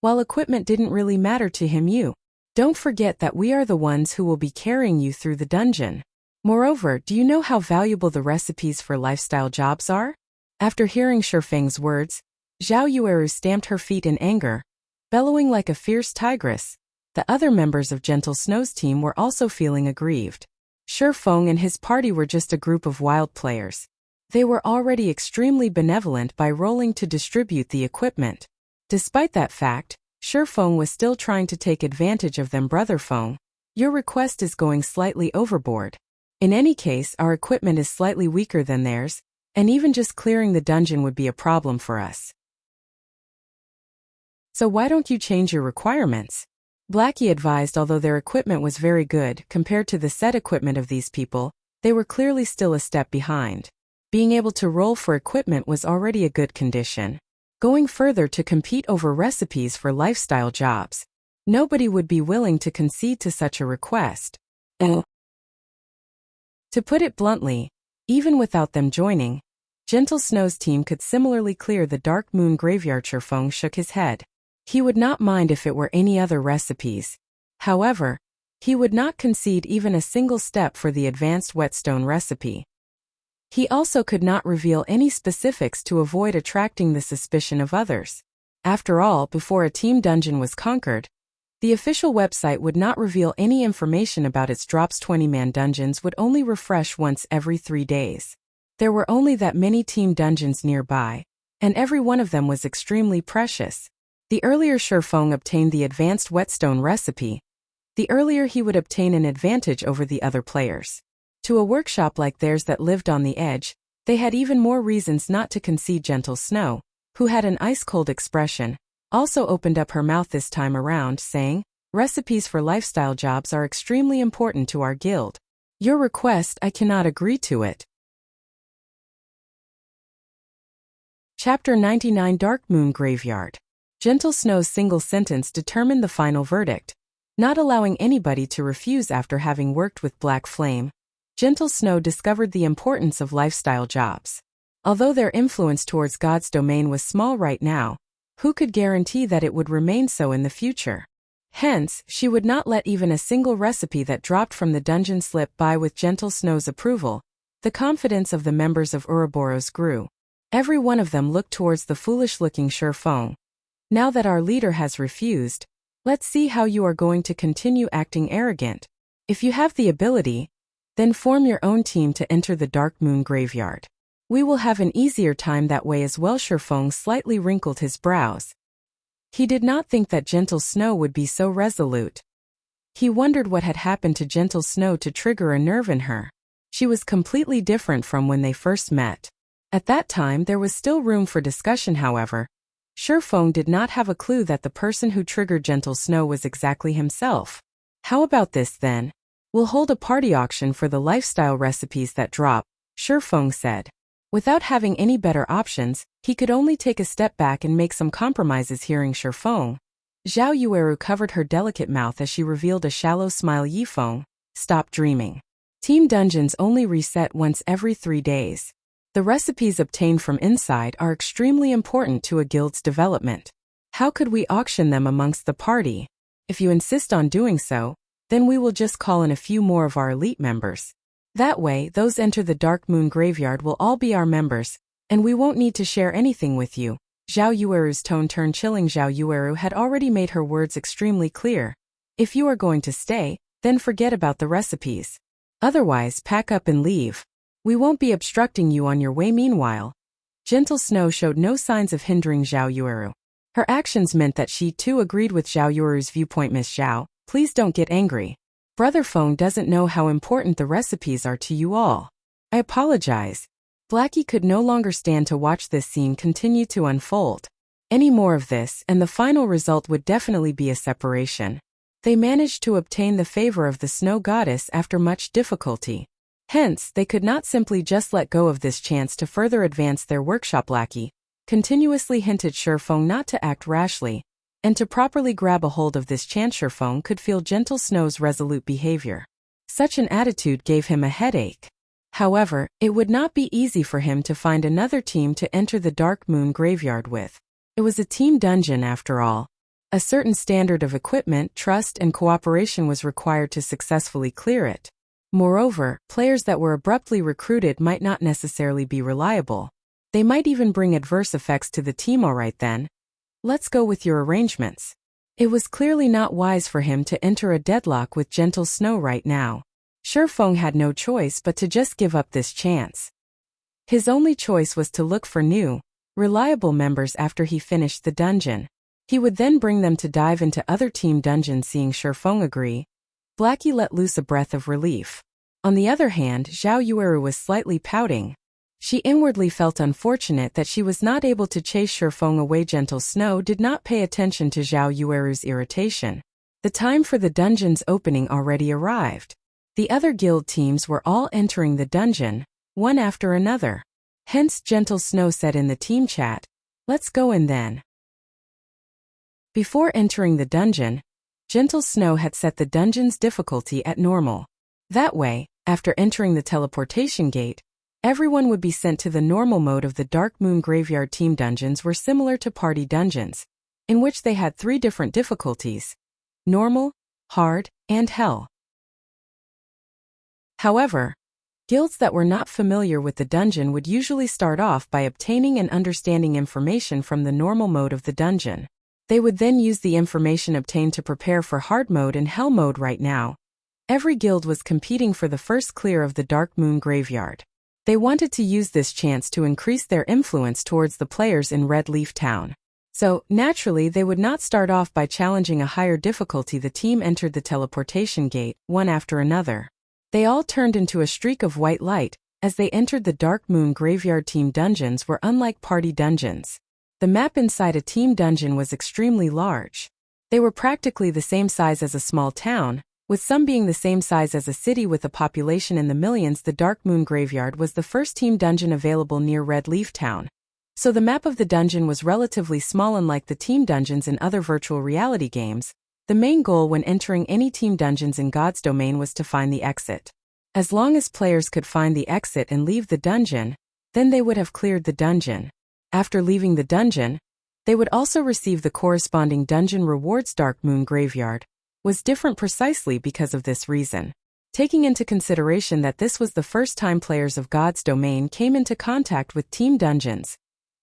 While equipment didn't really matter to him, don't forget that we are the ones who will be carrying you through the dungeon. Moreover, do you know how valuable the recipes for lifestyle jobs are? After hearing Feng's words, Zhao Yueru stamped her feet in anger, bellowing like a fierce tigress. The other members of Gentle Snow's team were also feeling aggrieved. Feng and his party were just a group of wild players. They were already extremely benevolent by rolling to distribute the equipment. Despite that fact, Feng was still trying to take advantage of them. Brother Feng, your request is going slightly overboard. In any case, our equipment is slightly weaker than theirs, and even just clearing the dungeon would be a problem for us. So why don't you change your requirements? Blackie advised. Although their equipment was very good compared to the set equipment of these people, they were clearly still a step behind. Being able to roll for equipment was already a good condition. Going further to compete over recipes for lifestyle jobs, nobody would be willing to concede to such a request. To put it bluntly, even without them joining, Gentle Snow's team could similarly clear the Dark Moon Graveyard. Feng shook his head. He would not mind if it were any other recipes. However, he would not concede even a single step for the advanced whetstone recipe. He also could not reveal any specifics to avoid attracting the suspicion of others. After all, before a team dungeon was conquered, the official website would not reveal any information about its drops. 20-man dungeons would only refresh once every 3 days. There were only that many team dungeons nearby, and every one of them was extremely precious. The earlier Feng obtained the advanced whetstone recipe, the earlier he would obtain an advantage over the other players. To a workshop like theirs that lived on the edge, they had even more reasons not to concede. Gentle Snow, who had an ice-cold expression, also opened up her mouth this time around, saying, "Recipes for lifestyle jobs are extremely important to our guild. Your request, I cannot agree to it." Chapter 99 Dark Moon Graveyard. Gentle Snow's single sentence determined the final verdict, not allowing anybody to refuse. After having worked with Black Flame, Gentle Snow discovered the importance of lifestyle jobs. Although their influence towards God's domain was small right now, who could guarantee that it would remain so in the future? Hence, she would not let even a single recipe that dropped from the dungeon slip by. With Gentle Snow's approval, the confidence of the members of Ouroboros grew. Every one of them looked towards the foolish-looking Feng. Now that our leader has refused, let's see how you are going to continue acting arrogant. If you have the ability, then form your own team to enter the Dark Moon Graveyard. We will have an easier time that way as well. Feng slightly wrinkled his brows. He did not think that Gentle Snow would be so resolute. He wondered what had happened to Gentle Snow to trigger a nerve in her. She was completely different from when they first met. At that time there was still room for discussion. However, Feng did not have a clue that the person who triggered Gentle Snow was exactly himself. How about this then? We'll hold a party auction for the lifestyle recipes that drop, Feng said. Without having any better options, he could only take a step back and make some compromises. Hearing Feng, Zhao Yueru covered her delicate mouth as she revealed a shallow smile. Feng, stop dreaming. Team dungeons only reset once every 3 days. The recipes obtained from inside are extremely important to a guild's development. How could we auction them amongst the party? If you insist on doing so, then we will just call in a few more of our elite members. That way, those enter the Dark Moon Graveyard will all be our members, and we won't need to share anything with you. Zhao Yueru's tone turned chilling. Zhao Yueru had already made her words extremely clear. If you are going to stay, then forget about the recipes. Otherwise, pack up and leave. We won't be obstructing you on your way. Meanwhile, Gentle Snow showed no signs of hindering Zhao Yueru. Her actions meant that she too agreed with Zhao Yueru's viewpoint. Miss Zhao, please don't get angry. Brother Feng doesn't know how important the recipes are to you all. I apologize. Blackie could no longer stand to watch this scene continue to unfold. Any more of this, and the final result would definitely be a separation. They managed to obtain the favor of the snow goddess after much difficulty. Hence, they could not simply just let go of this chance to further advance their workshop. Lackey continuously hinted Shifeng not to act rashly, and to properly grab a hold of this chance. Shifeng could feel Gentle Snow's resolute behavior. Such an attitude gave him a headache. However, it would not be easy for him to find another team to enter the Dark Moon Graveyard with. It was a team dungeon after all. A certain standard of equipment, trust, and cooperation was required to successfully clear it. Moreover, players that were abruptly recruited might not necessarily be reliable. They might even bring adverse effects to the team. Alright then. Let's go with your arrangements. It was clearly not wise for him to enter a deadlock with Gentle Snow right now. Shifeng had no choice but to just give up this chance. His only choice was to look for new, reliable members after he finished the dungeon. He would then bring them to dive into other team dungeons. Seeing Shifeng agree, Blackie let loose a breath of relief. On the other hand, Zhao Yueru was slightly pouting. She inwardly felt unfortunate that she was not able to chase Shifeng away. Gentle Snow did not pay attention to Zhao Yueru's irritation. The time for the dungeon's opening already arrived. The other guild teams were all entering the dungeon, one after another. Hence Gentle Snow said in the team chat, "Let's go in then." Before entering the dungeon, Gentle Snow had set the dungeon's difficulty at normal. That way, after entering the teleportation gate, everyone would be sent to the normal mode of the Dark Moon Graveyard. Team dungeons were similar to party dungeons, in which they had 3 different difficulties: normal, hard, and hell. However, guilds that were not familiar with the dungeon would usually start off by obtaining and understanding information from the normal mode of the dungeon. They would then use the information obtained to prepare for hard mode and hell mode. Right now, every guild was competing for the first clear of the Dark Moon Graveyard. They wanted to use this chance to increase their influence towards the players in Red Leaf Town. So, naturally, they would not start off by challenging a higher difficulty. The team entered the teleportation gate, one after another. They all turned into a streak of white light as they entered the Dark Moon Graveyard. Team dungeons were unlike party dungeons. The map inside a team dungeon was extremely large. They were practically the same size as a small town, with some being the same size as a city with a population in the millions. The Dark Moon Graveyard was the first team dungeon available near Red Leaf Town. So the map of the dungeon was relatively small. Unlike the team dungeons in other virtual reality games, the main goal when entering any team dungeons in God's domain was to find the exit. As long as players could find the exit and leave the dungeon, then they would have cleared the dungeon. After leaving the dungeon, they would also receive the corresponding dungeon rewards. Dark Moon Graveyard was different precisely because of this reason. Taking into consideration that this was the first time players of God's domain came into contact with team dungeons,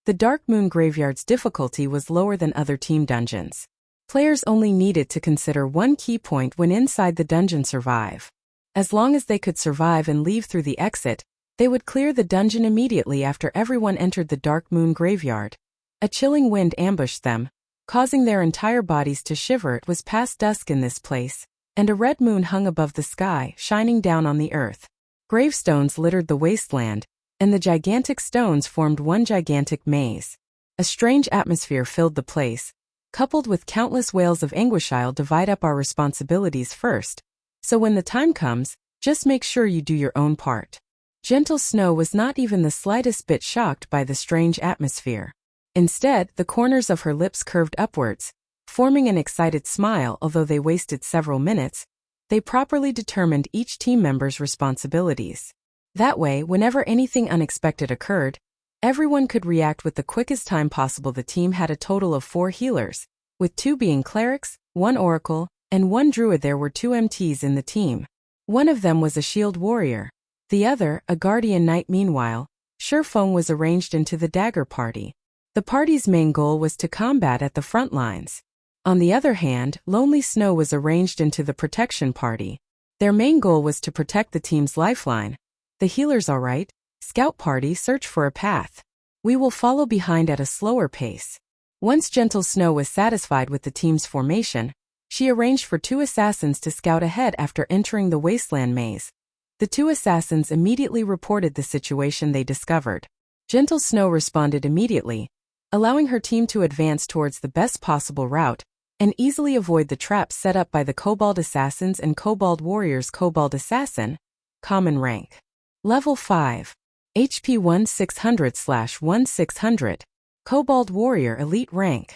the Dark Moon Graveyard's difficulty was lower than other team dungeons. Players only needed to consider one key point when inside the dungeon: survive. As long as they could survive and leave through the exit, they would clear the dungeon immediately. After everyone entered the Dark Moon Graveyard, a chilling wind ambushed them, causing their entire bodies to shiver. It was past dusk in this place, and a red moon hung above the sky, shining down on the earth. Gravestones littered the wasteland, and the gigantic stones formed one gigantic maze. A strange atmosphere filled the place, coupled with countless wails of anguish. "I'll divide up our responsibilities first, so when the time comes, just make sure you do your own part." Gentle Snow was not even the slightest bit shocked by the strange atmosphere. Instead, the corners of her lips curved upwards, forming an excited smile. Although they wasted several minutes, they properly determined each team member's responsibilities. That way, whenever anything unexpected occurred, everyone could react with the quickest time possible. The team had a total of 4 healers, with 2 being clerics, 1 oracle, and 1 druid. There were 2 MTs in the team. One of them was a shield warrior, the other, a guardian knight. Meanwhile, Shifeng was arranged into the dagger party. The party's main goal was to combat at the front lines. On the other hand, Lonely Snow was arranged into the protection party. Their main goal was to protect the team's lifeline. The healers: alright, scout party, search for a path. We will follow behind at a slower pace. Once Gentle Snow was satisfied with the team's formation, she arranged for 2 assassins to scout ahead. After entering the wasteland maze, the 2 assassins immediately reported the situation they discovered. Gentle Snow responded immediately, allowing her team to advance towards the best possible route and easily avoid the traps set up by the Kobold Assassins and Kobold Warriors. Kobold Assassin, Common Rank. Level 5. HP 1600/1600. Kobold Warrior Elite Rank.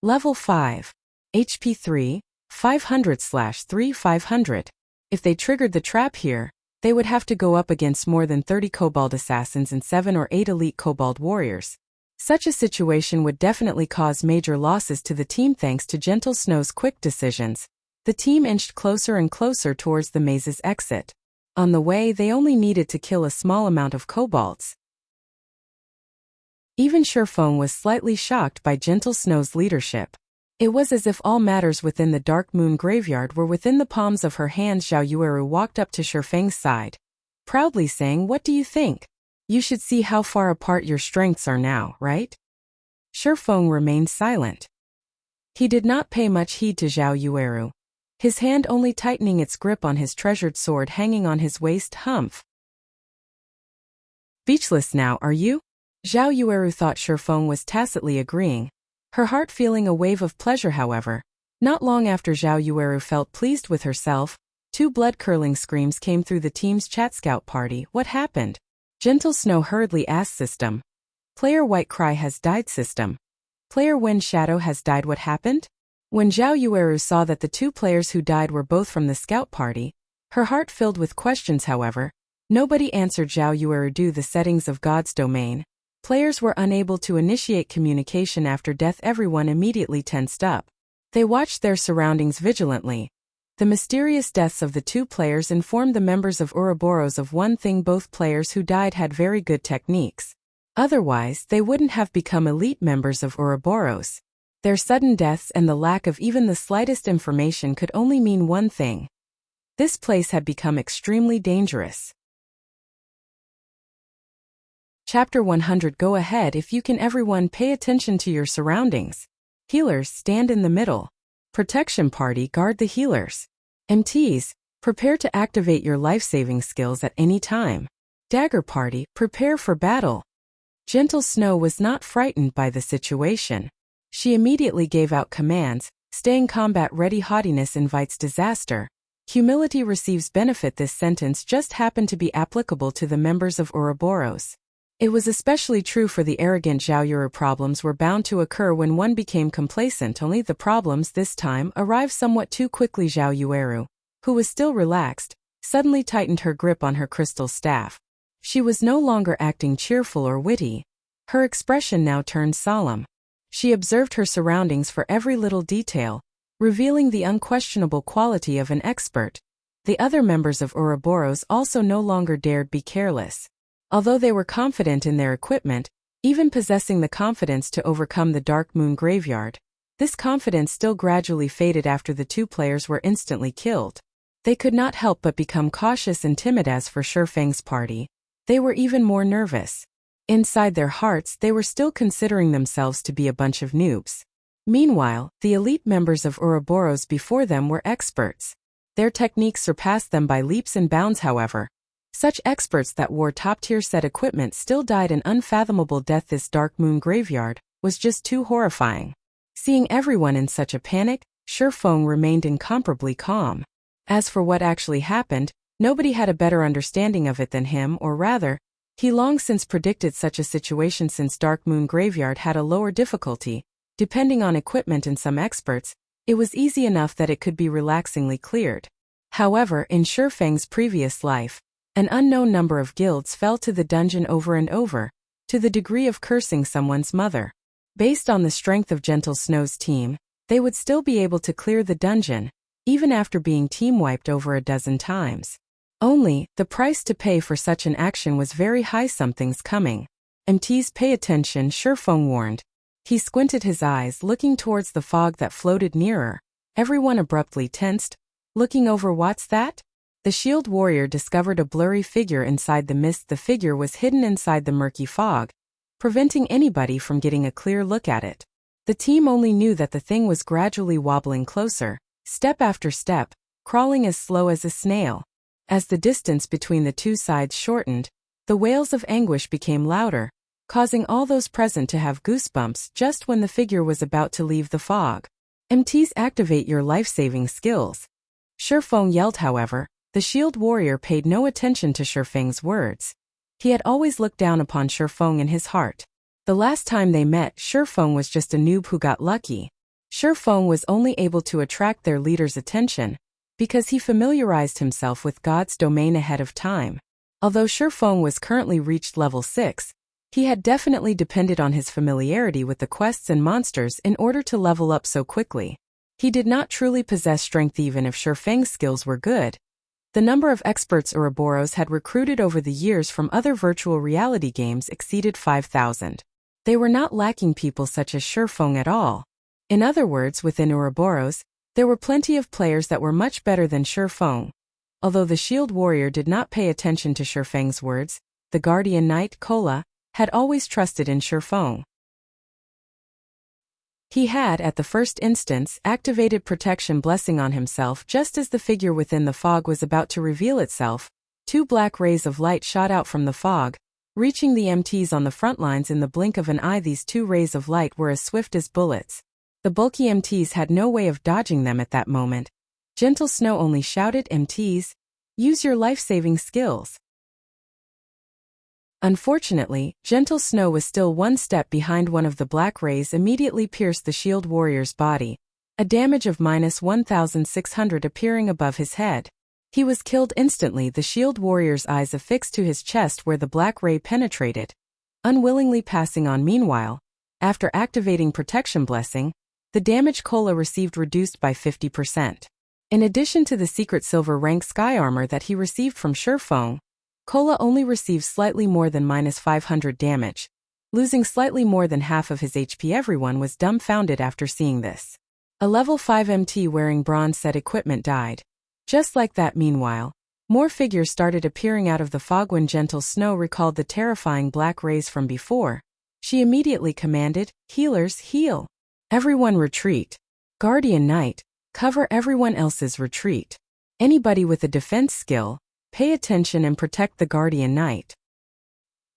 Level 5. HP 3, 500/3500. If they triggered the trap here, they would have to go up against more than 30 Kobold Assassins and 7 or 8 elite Kobold Warriors. Such a situation would definitely cause major losses to the team. Thanks to Gentle Snow's quick decisions, the team inched closer and closer towards the maze's exit. On the way, they only needed to kill a small amount of kobolds. Even Sherfeng was slightly shocked by Gentle Snow's leadership. It was as if all matters within the Dark Moon Graveyard were within the palms of her hands. Zhao Yueru walked up to Sherfeng's side, proudly saying, "What do you think? You should see how far apart your strengths are now, right?" Sherfeng remained silent. He did not pay much heed to Zhao Yueru, his hand only tightening its grip on his treasured sword hanging on his waist. Humph. Speechless now, are you? Zhao Yueru thought Sherfeng was tacitly agreeing, her heart feeling a wave of pleasure. However, not long after Zhao Yueru felt pleased with herself, 2 blood-curdling screams came through the team's chat scout party. What happened? Gentle Snow hurriedly asked. System. Player White Cry has died. System. Player Wind Shadow has died. What happened? When Zhao Yueru saw that the 2 players who died were both from the scout party, her heart filled with questions. However, nobody answered Zhao Yueru due to the settings of God's domain. Players were unable to initiate communication after death. Everyone immediately tensed up. They watched their surroundings vigilantly. The mysterious deaths of the 2 players informed the members of Ouroboros of one thing: both players who died had very good techniques. Otherwise, they wouldn't have become elite members of Ouroboros. Their sudden deaths and the lack of even the slightest information could only mean one thing. This place had become extremely dangerous. Chapter 100. Go ahead if you can. Everyone pay attention to your surroundings. Healers, stand in the middle. Protection party, guard the healers. MTs, prepare to activate your life-saving skills at any time. Dagger party, prepare for battle. Gentle Snow was not frightened by the situation. She immediately gave out commands, staying combat ready. Haughtiness invites disaster. Humility receives benefit. This sentence just happened to be applicable to the members of Ouroboros. It was especially true for the arrogant Zhao Yueru. Problems were bound to occur when one became complacent, only the problems this time arrived somewhat too quickly. Zhao Yueru, who was still relaxed, suddenly tightened her grip on her crystal staff. She was no longer acting cheerful or witty. Her expression now turned solemn. She observed her surroundings for every little detail, revealing the unquestionable quality of an expert. The other members of Ouroboros also no longer dared be careless. Although they were confident in their equipment, even possessing the confidence to overcome the Dark Moon Graveyard, this confidence still gradually faded after the 2 players were instantly killed. They could not help but become cautious and timid. As for Sherfeng's party, they were even more nervous. Inside their hearts, they were still considering themselves to be a bunch of noobs. Meanwhile, the elite members of Ouroboros before them were experts. Their techniques surpassed them by leaps and bounds. However, such experts that wore top-tier set equipment still died an unfathomable death. This Dark Moon Graveyard was just too horrifying. Seeing everyone in such a panic, Sherfeng remained incomparably calm. As for what actually happened, nobody had a better understanding of it than him, or rather, he long since predicted such a situation. Since Dark Moon Graveyard had a lower difficulty, depending on equipment and some experts, it was easy enough that it could be relaxingly cleared. However, in Sherfeng's previous life, an unknown number of guilds fell to the dungeon over and over, to the degree of cursing someone's mother. Based on the strength of Gentle Snow's team, they would still be able to clear the dungeon, even after being team-wiped over a dozen times. Only, the price to pay for such an action was very high. Something's coming. MTs, pay attention, Sherfeng warned. He squinted his eyes, looking towards the fog that floated nearer. Everyone abruptly tensed, looking over. What's that? The shield warrior discovered a blurry figure inside the mist. The figure was hidden inside the murky fog, preventing anybody from getting a clear look at it. The team only knew that the thing was gradually wobbling closer, step after step, crawling as slow as a snail. As the distance between the 2 sides shortened, the wails of anguish became louder, causing all those present to have goosebumps just when the figure was about to leave the fog. MTs, activate your life-saving skills. Shifeng yelled. However, the shield warrior paid no attention to Shifeng's words. He had always looked down upon Shifeng in his heart. The last time they met, Shifeng was just a noob who got lucky. Shifeng was only able to attract their leader's attention because he familiarized himself with God's domain ahead of time. Although Shifeng was currently reached level 6, he had definitely depended on his familiarity with the quests and monsters in order to level up so quickly. He did not truly possess strength even if Shifeng's skills were good. The number of experts Ouroboros had recruited over the years from other virtual reality games exceeded 5,000. They were not lacking people such as Shifeng at all. In other words, within Ouroboros, there were plenty of players that were much better than Shifeng. Although the shield warrior did not pay attention to Shifeng's words, the guardian knight, Kola, had always trusted in Shifeng. He had, at the first instance, activated protection blessing on himself just as the figure within the fog was about to reveal itself. 2 black rays of light shot out from the fog, reaching the MTs on the front lines in the blink of an eye. These 2 rays of light were as swift as bullets. The bulky MTs had no way of dodging them at that moment. Gentle Snow only shouted, "MTs, use your life-saving skills." Unfortunately, Gentle Snow was still one step behind. One of the black rays immediately pierced the shield warrior's body, a damage of -1,600 appearing above his head. He was killed instantly, the shield warrior's eyes affixed to his chest where the black ray penetrated, unwillingly passing on. Meanwhile, after activating protection blessing, the damage Kola received reduced by 50%. In addition to the secret silver rank sky armor that he received from Shifeng, Kola only received slightly more than -500 damage, losing slightly more than half of his HP. Everyone was dumbfounded after seeing this. A level 5 MT wearing bronze set equipment died. Just like that. Meanwhile, more figures started appearing out of the fog. When Gentle Snow recalled the terrifying black rays from before, she immediately commanded, "Healers, heal. Everyone retreat. Guardian Knight, cover everyone else's retreat. Anybody with a defense skill, pay attention and protect the Guardian Knight."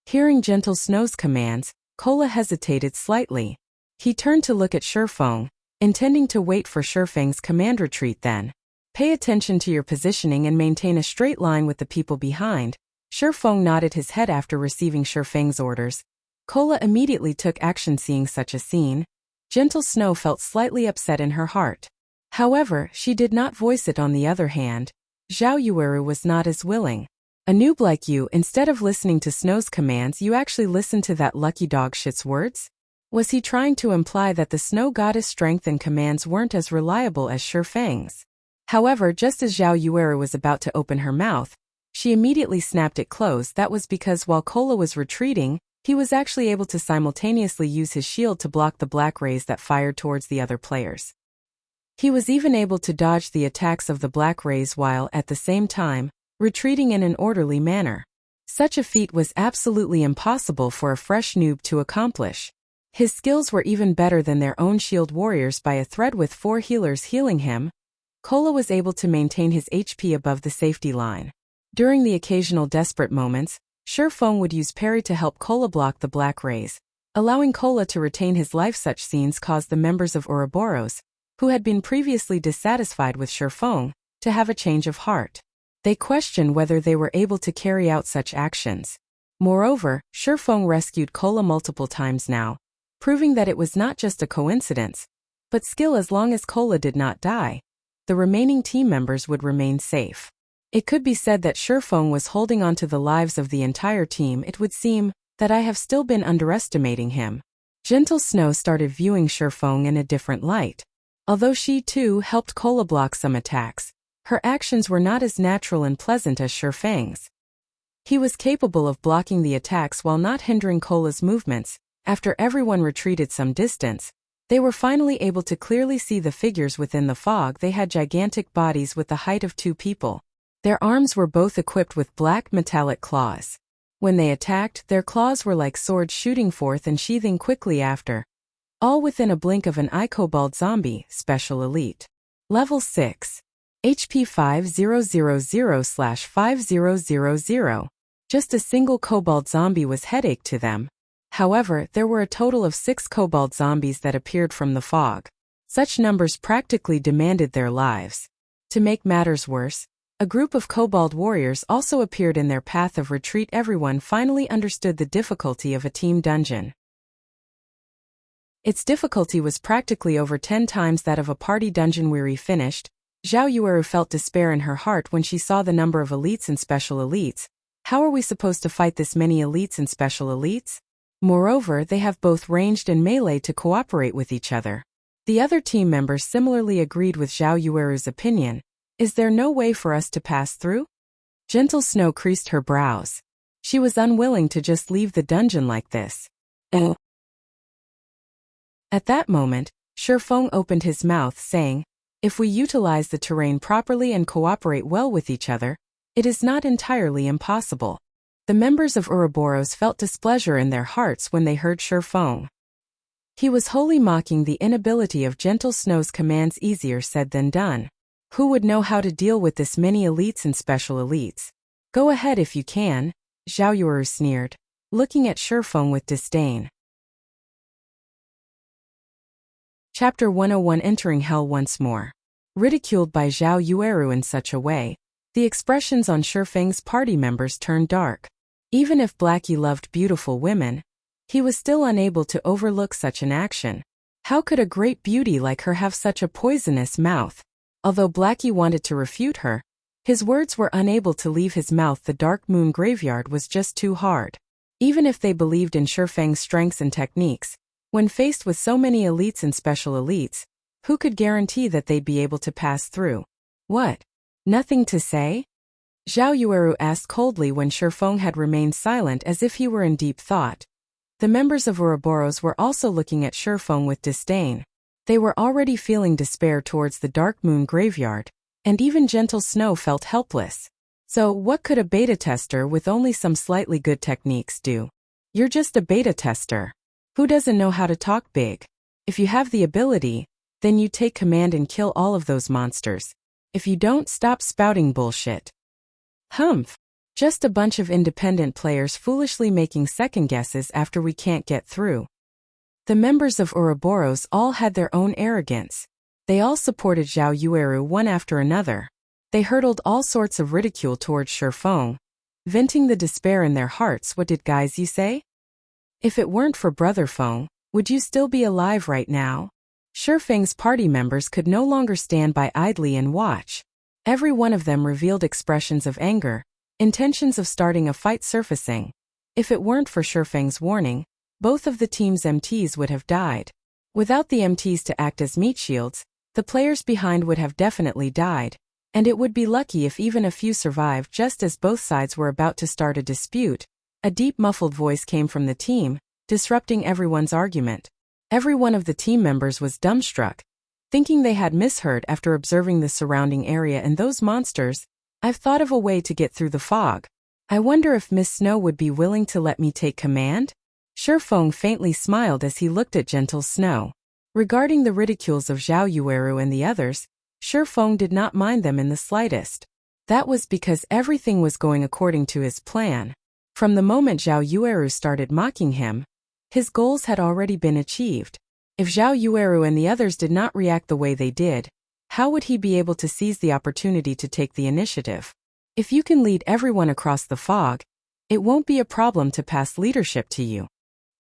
Hearing Gentle Snow's commands, Kola hesitated slightly. He turned to look at Shifeng, intending to wait for Shifeng's command. "Retreat then. Pay attention to your positioning and maintain a straight line with the people behind." Shifeng nodded his head after receiving Shifeng's orders. Kola immediately took action. Seeing such a scene, Gentle Snow felt slightly upset in her heart. However, she did not voice it. On the other hand, Zhao Yueru was not as willing. "A noob like you, instead of listening to Snow's commands, you actually listened to that lucky dog shit's words?" Was he trying to imply that the Snow Goddess' strength and commands weren't as reliable as Shifeng's? However, just as Zhao Yueru was about to open her mouth, she immediately snapped it closed. That was because while Kola was retreating, he was actually able to simultaneously use his shield to block the black rays that fired towards the other players. He was even able to dodge the attacks of the black rays while, at the same time, retreating in an orderly manner. Such a feat was absolutely impossible for a fresh noob to accomplish. His skills were even better than their own shield warriors. By a thread with 4 healers healing him, Kola was able to maintain his HP above the safety line. During the occasional desperate moments, Shifeng would use parry to help Kola block the black rays, allowing Kola to retain his life. Such scenes caused the members of Ouroboros, who had been previously dissatisfied with Shifeng, to have a change of heart. They questioned whether they were able to carry out such actions. Moreover, Shifeng rescued Kola multiple times now, proving that it was not just a coincidence, but skill. As long as Kola did not die, the remaining team members would remain safe. It could be said that Shifeng was holding on to the lives of the entire team. It would seem that I have still been underestimating him. Gentle Snow started viewing Shifeng in a different light. Although she too helped Kola block some attacks, her actions were not as natural and pleasant as Shifeng's. He was capable of blocking the attacks while not hindering Kola's movements. After everyone retreated some distance, they were finally able to clearly see the figures within the fog. They had gigantic bodies with the height of 2 people. Their arms were both equipped with black metallic claws. When they attacked, their claws were like swords shooting forth and sheathing quickly after. All within a blink of an eye. Kobold Zombie, Special Elite. Level 6. HP 5000/5000. Just a single Kobold Zombie was headache to them. However, there were a total of 6 kobold zombies that appeared from the fog. Such numbers practically demanded their lives. To make matters worse, a group of kobold warriors also appeared in their path of retreat. Everyone finally understood the difficulty of a team dungeon. Its difficulty was practically over 10 times that of a party dungeon. Weary finished, Zhao Yueru felt despair in her heart when she saw the number of elites and special elites. How are we supposed to fight this many elites and special elites? Moreover, they have both ranged and melee to cooperate with each other. The other team members similarly agreed with Zhao Yueru's opinion. Is there no way for us to pass through? Gentle Snow creased her brows. She was unwilling to just leave the dungeon like this. At that moment, Shifeng opened his mouth, saying, if we utilize the terrain properly and cooperate well with each other, it is not entirely impossible. The members of Ouroboros felt displeasure in their hearts when they heard Shifeng. He was wholly mocking the inability of Gentle Snow's commands. Easier said than done. Who would know how to deal with this many elites and special elites? Go ahead if you can, Zhao Yueru sneered, looking at Shifeng with disdain. Chapter 101 Entering Hell once more. Ridiculed by Zhao Yueru in such a way, the expressions on Shifeng's party members turned dark. Even if Blackie loved beautiful women, he was still unable to overlook such an action. How could a great beauty like her have such a poisonous mouth? Although Blackie wanted to refute her, his words were unable to leave his mouth. The Dark Moon Graveyard was just too hard. Even if they believed in Shifeng's strengths and techniques, when faced with so many elites and special elites, who could guarantee that they'd be able to pass through? What? Nothing to say? Zhao Yueru asked coldly when Shifeng had remained silent as if he were in deep thought. The members of Ouroboros were also looking at Shifeng with disdain. They were already feeling despair towards the Dark Moon Graveyard, and even Gentle Snow felt helpless. So what could a beta tester with only some slightly good techniques do? You're just a beta tester. Who doesn't know how to talk big? If you have the ability, then you take command and kill all of those monsters. If you don't, stop spouting bullshit. Humph. Just a bunch of independent players foolishly making second guesses after we can't get through. The members of Ouroboros all had their own arrogance. They all supported Zhao Yueru one after another. They hurled all sorts of ridicule towards Shifeng, venting the despair in their hearts. What did guys you say? If it weren't for Brother Feng, would you still be alive right now? Shifeng's party members could no longer stand by idly and watch. Every one of them revealed expressions of anger, intentions of starting a fight surfacing. If it weren't for Shifeng's warning, both of the team's MTs would have died. Without the MTs to act as meat shields, the players behind would have definitely died, and it would be lucky if even a few survived. Just as both sides were about to start a dispute, a deep muffled voice came from the team, disrupting everyone's argument. Every one of the team members was dumbstruck, thinking they had misheard after observing the surrounding area and those monsters. I've thought of a way to get through the fog. I wonder if Miss Snow would be willing to let me take command? Shifeng faintly smiled as he looked at Gentle Snow. Regarding the ridicules of Zhao Yueru and the others, Shifeng did not mind them in the slightest. That was because everything was going according to his plan. From the moment Zhao Yueru started mocking him, his goals had already been achieved. If Zhao Yueru and the others did not react the way they did, how would he be able to seize the opportunity to take the initiative? If you can lead everyone across the fog, it won't be a problem to pass leadership to you.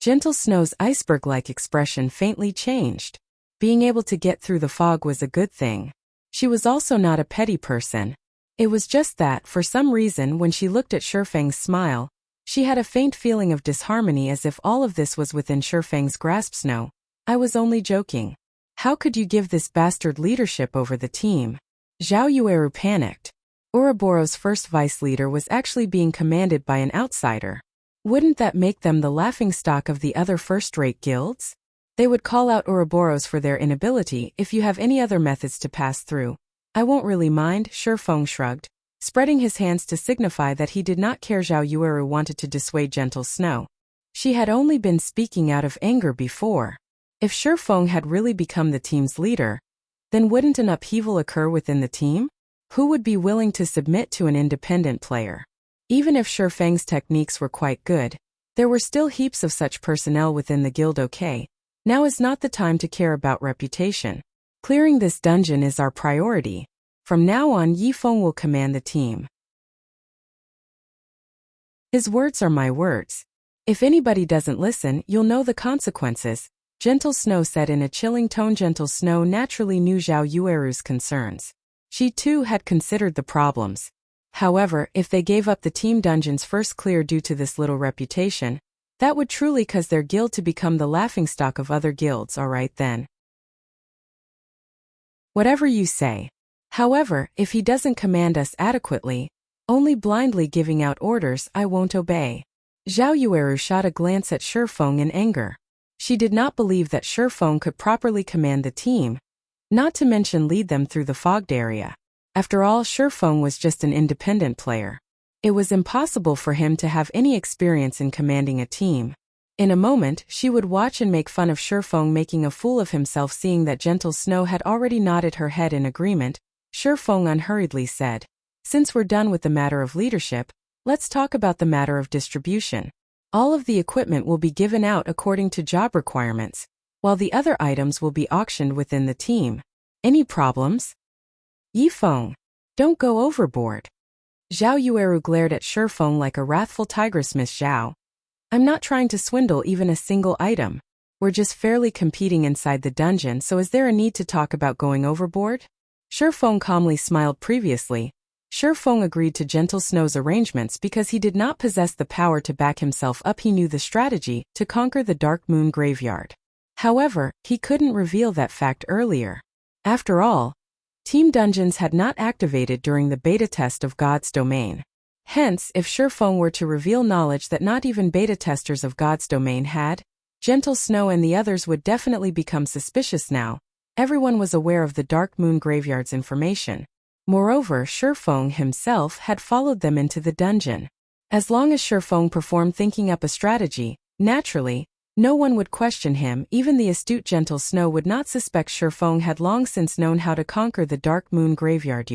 Gentle Snow's iceberg-like expression faintly changed. Being able to get through the fog was a good thing. She was also not a petty person. It was just that, for some reason, when she looked at Shifeng's smile, she had a faint feeling of disharmony, as if all of this was within Shifeng's grasp. Snow, I was only joking. How could you give this bastard leadership over the team? Zhao Yueru panicked. Ouroboros' first vice leader was actually being commanded by an outsider. Wouldn't that make them the laughingstock of the other first-rate guilds? They would call out Ouroboros for their inability. If you have any other methods to pass through, I won't really mind, Shifeng shrugged, spreading his hands to signify that he did not care. Zhao Yueru wanted to dissuade Gentle Snow. She had only been speaking out of anger before. If Shifeng had really become the team's leader, then wouldn't an upheaval occur within the team? Who would be willing to submit to an independent player? Even if Shifeng's techniques were quite good, There were still heaps of such personnel within the guild. Okay, now is not the time to care about reputation. Clearing this dungeon is our priority. From now on, Yifeng will command the team. His words are my words. If anybody doesn't listen, you'll know the consequences, Gentle Snow said in a chilling tone. Gentle Snow naturally knew Zhao Yueru's concerns. She too had considered the problems. However, if they gave up the team dungeons first clear due to this little reputation, that would truly cause their guild to become the laughingstock of other guilds. Alright then. Whatever you say. However, if he doesn't command us adequately, only blindly giving out orders, I won't obey. Zhao Yueru shot a glance at Shifeng in anger. She did not believe that Shifeng could properly command the team, not to mention lead them through the fogged area. After all, Shifeng was just an independent player. It was impossible for him to have any experience in commanding a team. In a moment, she would watch and make fun of Shifeng making a fool of himself. Seeing that Gentle Snow had already nodded her head in agreement, Shifeng unhurriedly said, "Since we're done with the matter of leadership, let's talk about the matter of distribution. All of the equipment will be given out according to job requirements, while the other items will be auctioned within the team. Any problems?" Yifeng, don't go overboard. Zhao Yueru glared at Shifeng like a wrathful tigress. Miss Zhao, I'm not trying to swindle even a single item. We're just fairly competing inside the dungeon, so is there a need to talk about going overboard? Shifeng calmly smiled. Previously, Shifeng agreed to Gentle Snow's arrangements because he did not possess the power to back himself up. He knew the strategy to conquer the Dark Moon Graveyard. However, he couldn't reveal that fact earlier. After all, Team Dungeons had not activated during the beta test of God's Domain. Hence, if Shifeng were to reveal knowledge that not even beta testers of God's Domain had, Gentle Snow and the others would definitely become suspicious. Now, everyone was aware of the Dark Moon Graveyard's information. Moreover, Shifeng himself had followed them into the dungeon. As long as Shifeng performed thinking up a strategy, naturally, no one would question him. Even the astute Gentle Snow would not suspect. Shifeng had long since known how to conquer the Dark Moon Graveyard.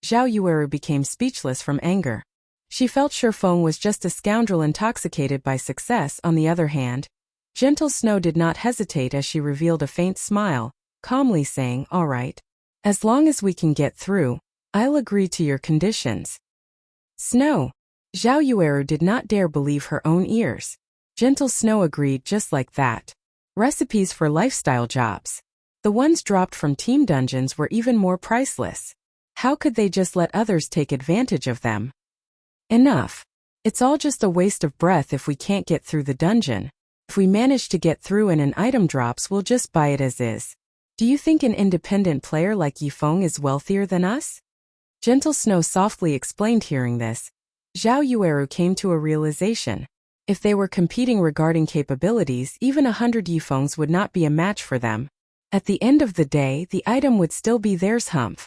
Zhao Yueru became speechless from anger. She felt Shifeng was just a scoundrel intoxicated by success. On the other hand, Gentle Snow did not hesitate as she revealed a faint smile, calmly saying, "All right. As long as we can get through, I'll agree to your conditions." Snow. Zhao Yueru did not dare believe her own ears. Gentle Snow agreed just like that. Recipes for lifestyle jobs. The ones dropped from Team Dungeons were even more priceless. How could they just let others take advantage of them? Enough. It's all just a waste of breath if we can't get through the dungeon. If we manage to get through and an item drops, we'll just buy it as is. Do you think an independent player like Yifeng is wealthier than us? Gentle Snow softly explained. Hearing this, Zhao Yueru came to a realization. If they were competing regarding capabilities, even 100 Yifengs would not be a match for them. At the end of the day, the item would still be theirs. Humph.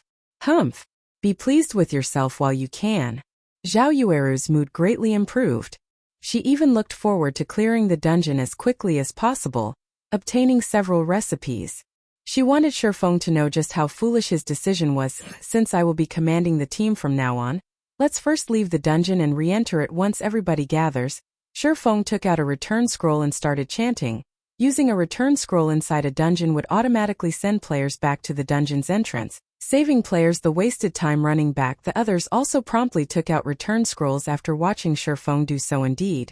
Be pleased with yourself while you can. Zhao Yueru's mood greatly improved. She even looked forward to clearing the dungeon as quickly as possible, obtaining several recipes. She wanted Shifeng to know just how foolish his decision was. Since I will be commanding the team from now on, let's first leave the dungeon and re-enter it once everybody gathers. Shifeng took out a return scroll and started chanting. Using a return scroll inside a dungeon would automatically send players back to the dungeon's entrance, saving players the wasted time running back. The others also promptly took out return scrolls after watching Shifeng do so. Indeed,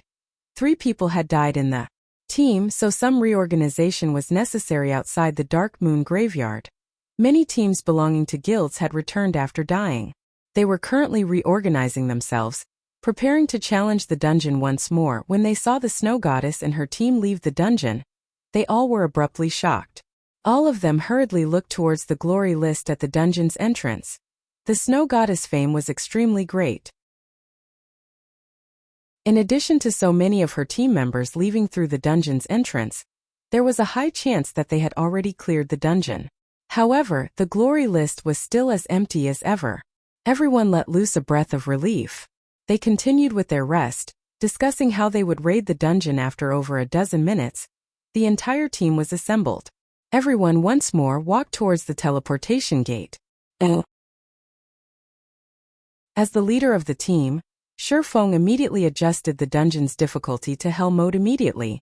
3 people had died in the team, so some reorganization was necessary outside the Dark Moon Graveyard. Many teams belonging to guilds had returned after dying. They were currently reorganizing themselves, preparing to challenge the dungeon once more. When they saw the Snow Goddess and her team leave the dungeon, they all were abruptly shocked. All of them hurriedly looked towards the glory list at the dungeon's entrance. The Snow Goddess' fame was extremely great. In addition to so many of her team members leaving through the dungeon's entrance, there was a high chance that they had already cleared the dungeon. However, the glory list was still as empty as ever. Everyone let loose a breath of relief. They continued with their rest, discussing how they would raid the dungeon. After over a dozen minutes, the entire team was assembled. Everyone once more walked towards the teleportation gate. As the leader of the team, Feng immediately adjusted the dungeon's difficulty to hell mode immediately.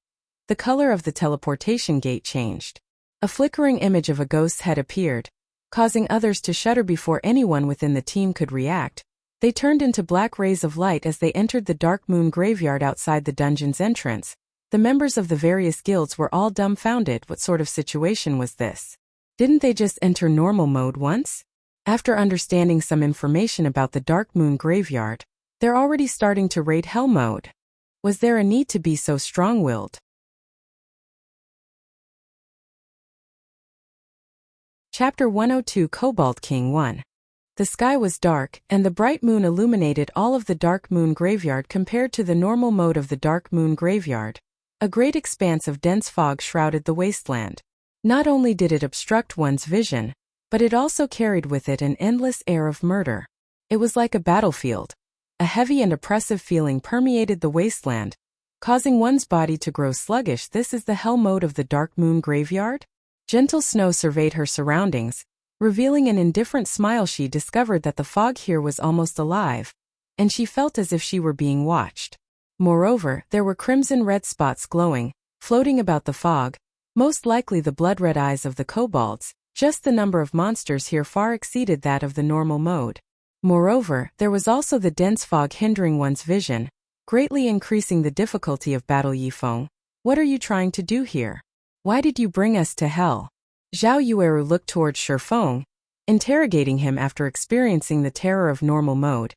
The color of the teleportation gate changed. A flickering image of a ghost's head appeared, causing others to shudder before anyone within the team could react. They turned into black rays of light as they entered the dark moon graveyard outside the dungeon's entrance. The members of the various guilds were all dumbfounded. What sort of situation was this? Didn't they just enter normal mode once? After understanding some information about the dark moon graveyard, they're already starting to raid hell mode. Was there a need to be so strong-willed? Chapter 102 Cobalt King 1. The sky was dark, and the bright moon illuminated all of the dark moon graveyard compared to the normal mode of the dark moon graveyard. A great expanse of dense fog shrouded the wasteland. Not only did it obstruct one's vision, but it also carried with it an endless air of murder. It was like a battlefield. A heavy and oppressive feeling permeated the wasteland, causing one's body to grow sluggish. This is the hell mode of the dark moon graveyard? Gentle Snow surveyed her surroundings, revealing an indifferent smile. She discovered that the fog here was almost alive, and she felt as if she were being watched. Moreover, there were crimson-red spots glowing, floating about the fog, most likely the blood-red eyes of the kobolds. Just the number of monsters here far exceeded that of the normal mode. Moreover, there was also the dense fog hindering one's vision, greatly increasing the difficulty of battle. Yifeng, what are you trying to do here? Why did you bring us to hell? Zhao Yueru looked towards Feng, interrogating him after experiencing the terror of normal mode.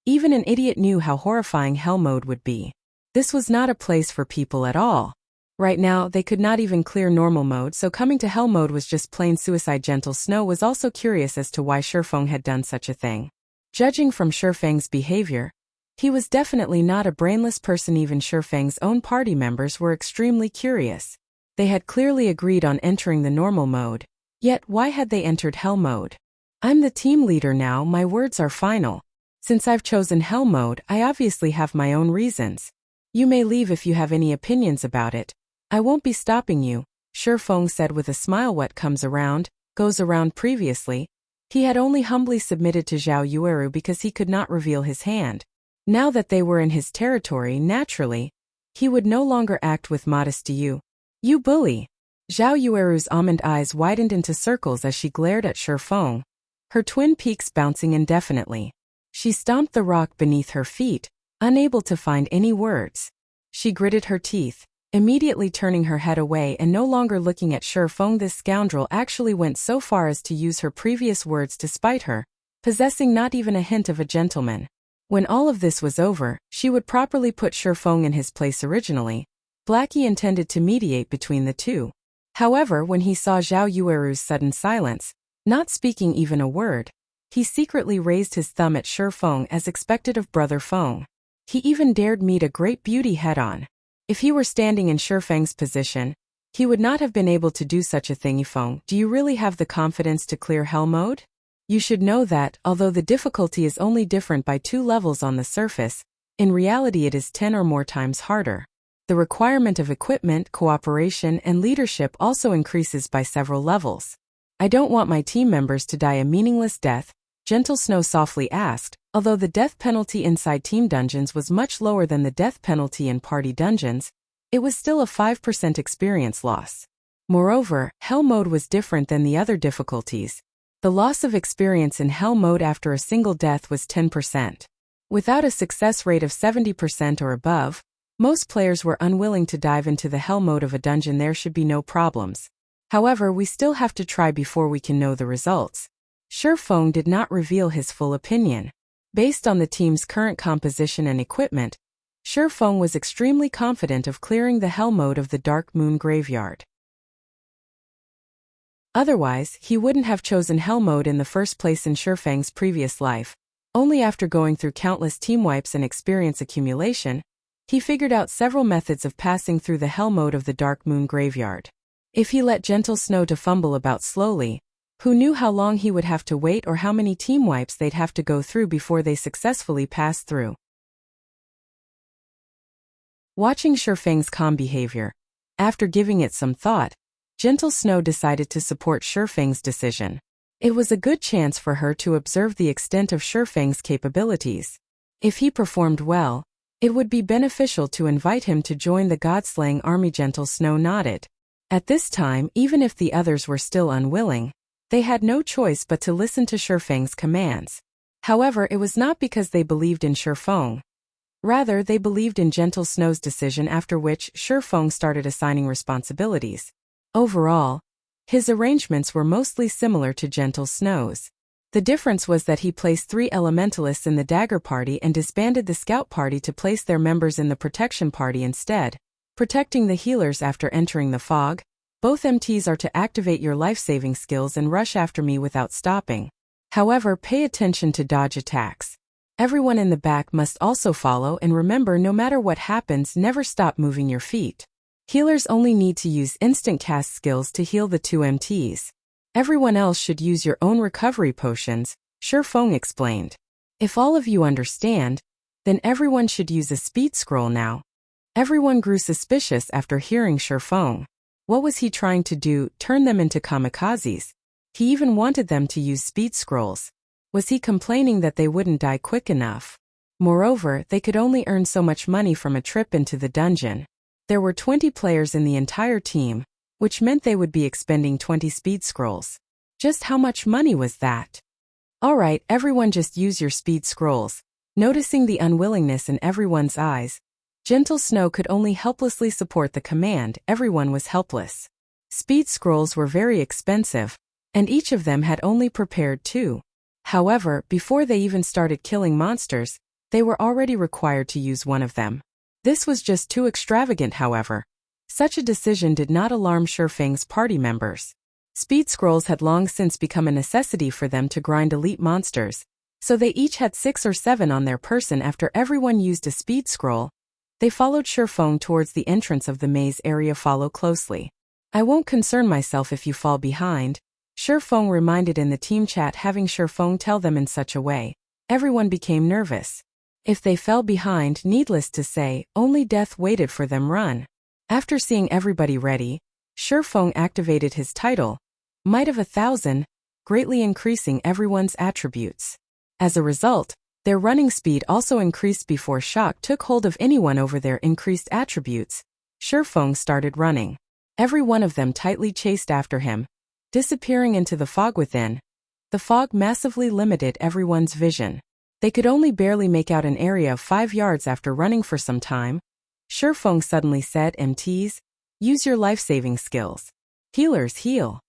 Even an idiot knew how horrifying hell mode would be. This was not a place for people at all. Right now, they could not even clear normal mode, so coming to hell mode was just plain suicide. Gentle Snow was also curious as to why Feng had done such a thing. Judging from Feng's behavior, he was definitely not a brainless person. Even Feng's own party members were extremely curious. They had clearly agreed on entering the normal mode. Yet, why had they entered hell mode? I'm the team leader now, my words are final. Since I've chosen hell mode, I obviously have my own reasons. You may leave if you have any opinions about it. I won't be stopping you, Feng said with a smile. What comes around, goes around. Previously, he had only humbly submitted to Zhao Yueru because he could not reveal his hand. Now that they were in his territory, naturally, he would no longer act with modesty. You bully. Zhao Yueru's almond eyes widened into circles as she glared at Feng, her twin peaks bouncing indefinitely. She stomped the rock beneath her feet, unable to find any words. She gritted her teeth, immediately turning her head away and no longer looking at Feng. This scoundrel actually went so far as to use her previous words to spite her, possessing not even a hint of a gentleman. When all of this was over, she would properly put Feng in his place. Originally, Blackie intended to mediate between the two. However, when he saw Zhao Yueru's sudden silence, not speaking even a word, he secretly raised his thumb at Feng as expected of Brother Feng. He even dared meet a great beauty head-on. If he were standing in Feng's position, he would not have been able to do such a thing. Yifeng, do you really have the confidence to clear hell mode? You should know that, although the difficulty is only different by 2 levels on the surface, in reality it is 10 or more times harder. The requirement of equipment, cooperation, and leadership also increases by several levels. I don't want my team members to die a meaningless death, Gentle Snow softly asked. Although the death penalty inside team dungeons was much lower than the death penalty in party dungeons, it was still a 5% experience loss. Moreover, hell mode was different than the other difficulties. The loss of experience in hell mode after a single death was 10%. Without a success rate of 70% or above, most players were unwilling to dive into the hell mode of a dungeon. There should be no problems. However, we still have to try before we can know the results. Feng did not reveal his full opinion. Based on the team's current composition and equipment, Feng was extremely confident of clearing the hell mode of the Dark Moon Graveyard. Otherwise, he wouldn't have chosen hell mode in the first place in Feng's previous life. Only after going through countless team wipes and experience accumulation, he figured out several methods of passing through the hell mode of the Dark Moon Graveyard. If he let Gentle Snow to fumble about slowly, who knew how long he would have to wait or how many team wipes they'd have to go through before they successfully passed through. Watching Feng's calm behavior, after giving it some thought, Gentle Snow decided to support Feng's decision. It was a good chance for her to observe the extent of Feng's capabilities. If he performed well, it would be beneficial to invite him to join the god-slaying army. Gentle Snow nodded. At this time, even if the others were still unwilling, they had no choice but to listen to Shifeng's commands. However, it was not because they believed in Shifeng. Rather, they believed in Gentle Snow's decision, after which Shifeng started assigning responsibilities. Overall, his arrangements were mostly similar to Gentle Snow's. The difference was that he placed 3 elementalists in the dagger party and disbanded the scout party to place their members in the protection party instead, protecting the healers after entering the fog. Both MTs are to activate your life-saving skills and rush after me without stopping. However, pay attention to dodge attacks. Everyone in the back must also follow, and remember, no matter what happens, never stop moving your feet. Healers only need to use instant cast skills to heal the 2 MTs. Everyone else should use your own recovery potions, Shifeng explained. If all of you understand, then everyone should use a speed scroll now. Everyone grew suspicious after hearing Shifeng. What was he trying to do, turn them into kamikazes? He even wanted them to use speed scrolls. Was he complaining that they wouldn't die quick enough? Moreover, they could only earn so much money from a trip into the dungeon. There were 20 players in the entire team, which meant they would be expending 20 speed scrolls. Just how much money was that? Alright, everyone, just use your speed scrolls. Noticing the unwillingness in everyone's eyes, Gentle Snow could only helplessly support the command. Everyone was helpless. Speed scrolls were very expensive, and each of them had only prepared 2. However, before they even started killing monsters, they were already required to use one of them. This was just too extravagant, however. Such a decision did not alarm Shifeng's party members. Speed scrolls had long since become a necessity for them to grind elite monsters, so they each had 6 or 7 on their person. After everyone used a speed scroll, they followed Shifeng towards the entrance of the maze area. Follow closely. I won't concern myself if you fall behind, Shifeng reminded in the team chat. Having Shifeng tell them in such a way, everyone became nervous. If they fell behind, needless to say, only death waited for them. Run. After seeing everybody ready, Shifeng activated his title, Might of 1,000, greatly increasing everyone's attributes. As a result, their running speed also increased. Before shock took hold of anyone over their increased attributes, Shifeng started running. Every one of them tightly chased after him, disappearing into the fog within. The fog massively limited everyone's vision. They could only barely make out an area of 5 yards after running for some time. Shifeng suddenly said, MTs, use your life-saving skills. Healers, heal.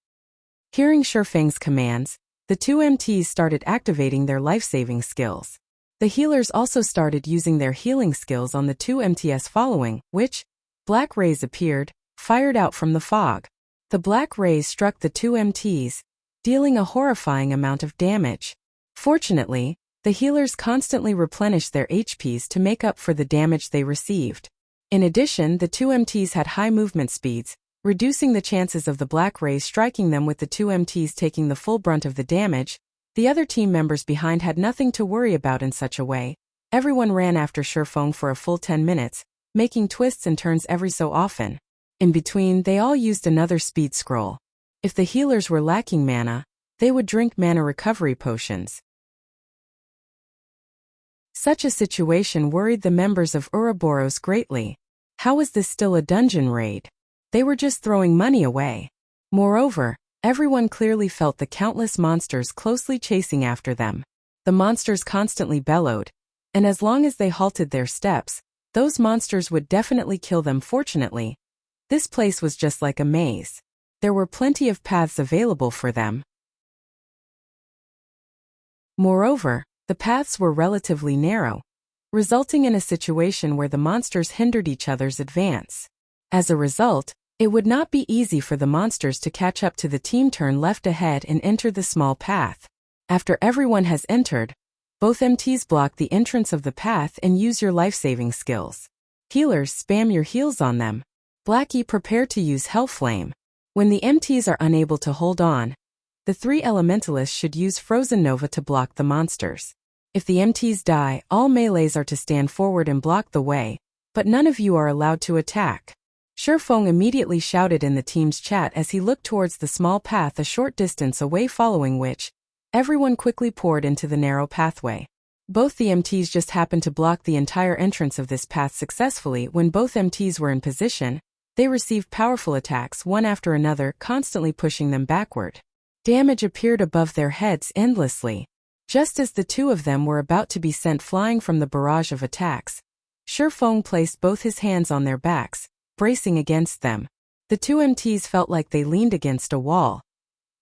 Hearing Shifeng's commands, the 2 MTs started activating their life-saving skills. The healers also started using their healing skills on the 2 MTs following, which, black rays appeared, fired out from the fog. The black rays struck the 2 MTs, dealing a horrifying amount of damage. Fortunately, the healers constantly replenished their HPs to make up for the damage they received. In addition, the 2 MTs had high movement speeds, reducing the chances of the black rays striking them. With the 2 MTs taking the full brunt of the damage, the other team members behind had nothing to worry about. In such a way, everyone ran after Shifeng for a full 10 minutes, making twists and turns every so often. In between, they all used another speed scroll. If the healers were lacking mana, they would drink mana recovery potions. Such a situation worried the members of Ouroboros greatly. How was this still a dungeon raid? They were just throwing money away. Moreover, everyone clearly felt the countless monsters closely chasing after them. The monsters constantly bellowed, and as long as they halted their steps, those monsters would definitely kill them. Fortunately, this place was just like a maze. There were plenty of paths available for them. Moreover, the paths were relatively narrow, resulting in a situation where the monsters hindered each other's advance. As a result, it would not be easy for the monsters to catch up to the team. Turn left ahead and enter the small path. After everyone has entered, both MTs block the entrance of the path and use your life-saving skills. Healers, spam your heals on them. Blackie, prepare to use Hellflame. When the MTs are unable to hold on, the 3 elementalists should use Frozen Nova to block the monsters. If the MTs die, all melees are to stand forward and block the way, but none of you are allowed to attack. Shifeng immediately shouted in the team's chat as he looked towards the small path a short distance away, following which, everyone quickly poured into the narrow pathway. Both the MTs just happened to block the entire entrance of this path successfully. When both MTs were in position, they received powerful attacks one after another, constantly pushing them backward. Damage appeared above their heads endlessly. Just as the two of them were about to be sent flying from the barrage of attacks, Shifeng placed both his hands on their backs, bracing against them. The two MTs felt like they leaned against a wall,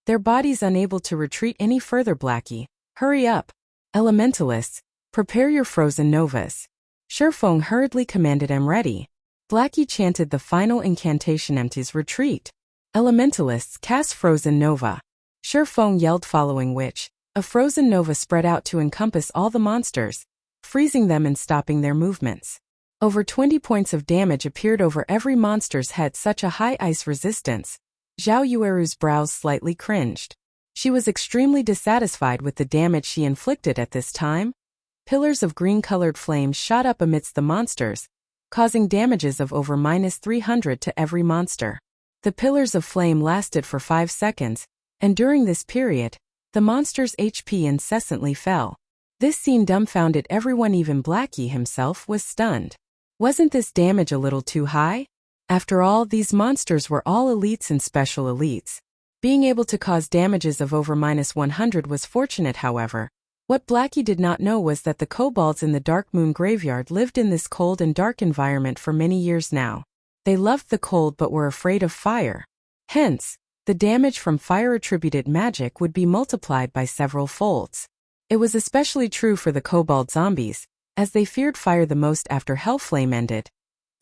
their bodies unable to retreat any further. Blackie, hurry up. Elementalists, prepare your frozen novas. Shifeng hurriedly commanded. I'm ready. Blackie chanted the final incantation. MTs retreat. Elementalists, cast frozen nova. Shifeng yelled, following which, a frozen nova spread out to encompass all the monsters, freezing them and stopping their movements. Over 20 points of damage appeared over every monster's head. Such a high ice resistance. Zhao Yueru's brows slightly cringed. She was extremely dissatisfied with the damage she inflicted at this time. Pillars of green-colored flames shot up amidst the monsters, causing damages of over -300 to every monster. The pillars of flame lasted for 5 seconds, and during this period, the monster's HP incessantly fell. This scene dumbfounded everyone. Even Blackie himself was stunned. Wasn't this damage a little too high? After all, these monsters were all elites and special elites. Being able to cause damages of over -100 was fortunate. However, what Blackie did not know was that the kobolds in the Dark Moon Graveyard lived in this cold and dark environment for many years now. They loved the cold but were afraid of fire. Hence, the damage from fire-attributed magic would be multiplied by several folds. It was especially true for the kobold zombies, as they feared fire the most after Hellflame ended.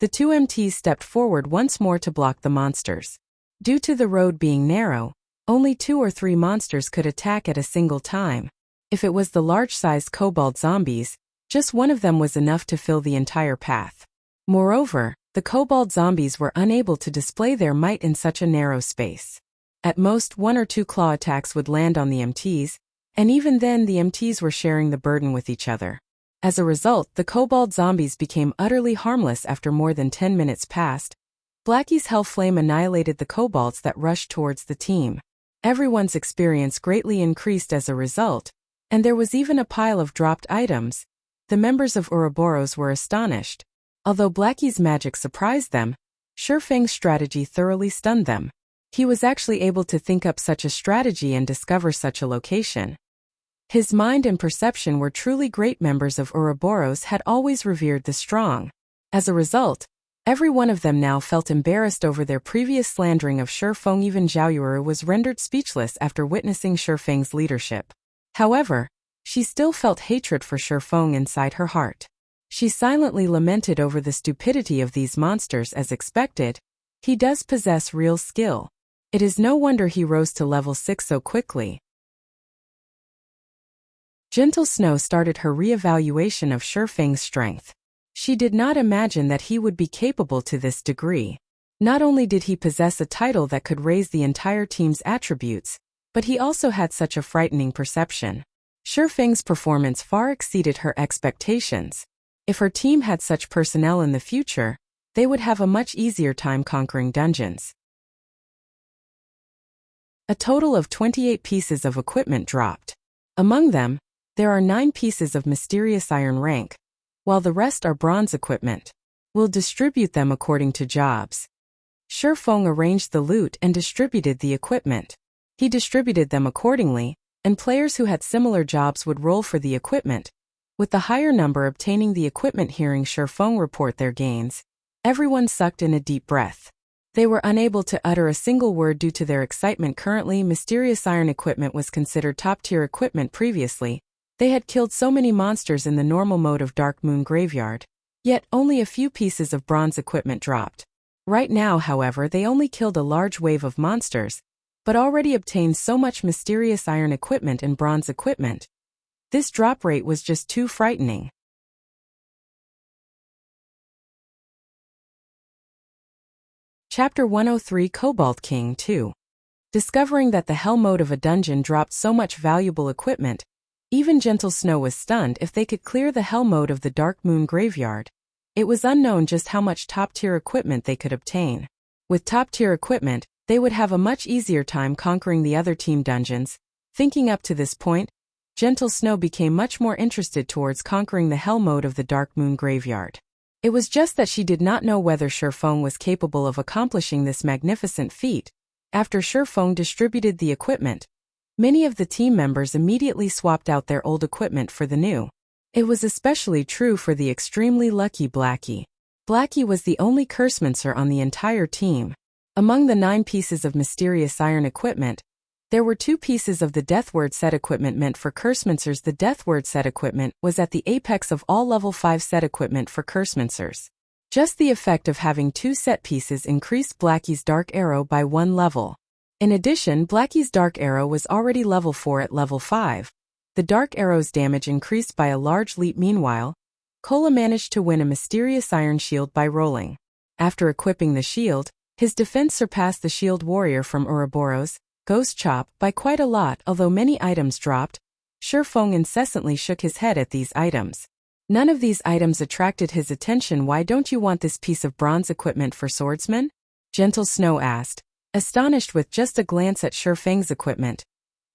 The two MTs stepped forward once more to block the monsters. Due to the road being narrow, only 2 or 3 monsters could attack at a single time. If it was the large-sized kobold zombies, just one of them was enough to fill the entire path. Moreover, the kobold zombies were unable to display their might in such a narrow space. At most, 1 or 2 claw attacks would land on the MTs, and even then the MTs were sharing the burden with each other. As a result, the kobold zombies became utterly harmless after more than 10 minutes passed. Blackie's Hellflame annihilated the kobolds that rushed towards the team. Everyone's experience greatly increased as a result, and there was even a pile of dropped items. The members of Ouroboros were astonished. Although Blackie's magic surprised them, Shifeng's strategy thoroughly stunned them. He was actually able to think up such a strategy and discover such a location. His mind and perception were truly great. Members of Ouroboros had always revered the strong. As a result, every one of them now felt embarrassed over their previous slandering of Shifeng. Even Zhao Yuru was rendered speechless after witnessing Shifeng's leadership. However, she still felt hatred for Shifeng inside her heart. She silently lamented over the stupidity of these monsters. As expected, he does possess real skill. It is no wonder he rose to level 6 so quickly. Gentle Snow started her re-evaluation of Shifeng's strength. She did not imagine that he would be capable to this degree. Not only did he possess a title that could raise the entire team's attributes, but he also had such a frightening perception. Shifeng's performance far exceeded her expectations. If her team had such personnel in the future, they would have a much easier time conquering dungeons. A total of 28 pieces of equipment dropped. Among them, there are 9 pieces of mysterious iron rank, while the rest are bronze equipment. We'll distribute them according to jobs. Shifeng arranged the loot and distributed the equipment. He distributed them accordingly, and players who had similar jobs would roll for the equipment, with the higher number obtaining the equipment. Hearing Shifeng report their gains, everyone sucked in a deep breath. They were unable to utter a single word due to their excitement. Currently, mysterious iron equipment was considered top-tier equipment. Previously, they had killed so many monsters in the normal mode of Dark Moon Graveyard, yet only a few pieces of bronze equipment dropped. Right now, however, they only killed a large wave of monsters, but already obtained so much mysterious iron equipment and bronze equipment. This drop rate was just too frightening. Chapter 103 Cobalt King 2. Discovering that the hell mode of a dungeon dropped so much valuable equipment, even Gentle Snow was stunned. If they could clear the hell mode of the Dark Moon Graveyard, it was unknown just how much top-tier equipment they could obtain. With top-tier equipment, they would have a much easier time conquering the other team dungeons. Thinking up to this point, Gentle Snow became much more interested towards conquering the hell mode of the Dark Moon Graveyard. It was just that she did not know whether Shifeng was capable of accomplishing this magnificent feat. After Shifeng distributed the equipment, many of the team members immediately swapped out their old equipment for the new. It was especially true for the extremely lucky Blackie. Blackie was the only Cursemancer on the entire team. Among the 9 pieces of mysterious iron equipment, there were 2 pieces of the Deathword set equipment meant for Cursemancers. The Deathword set equipment was at the apex of all level 5 set equipment for Cursemancers. Just the effect of having 2 set pieces increased Blackie's Dark Arrow by 1 level. In addition, Blackie's Dark Arrow was already level 4 at level 5. The Dark Arrow's damage increased by a large leap. Meanwhile, Kola managed to win a mysterious iron shield by rolling. After equipping the shield, his defense surpassed the shield warrior from Ouroboros, Ghost Chop, by quite a lot. Although many items dropped, Shifeng incessantly shook his head at these items. None of these items attracted his attention. Why don't you want this piece of bronze equipment for swordsman? Gentle Snow asked, astonished with just a glance at Shifeng's equipment.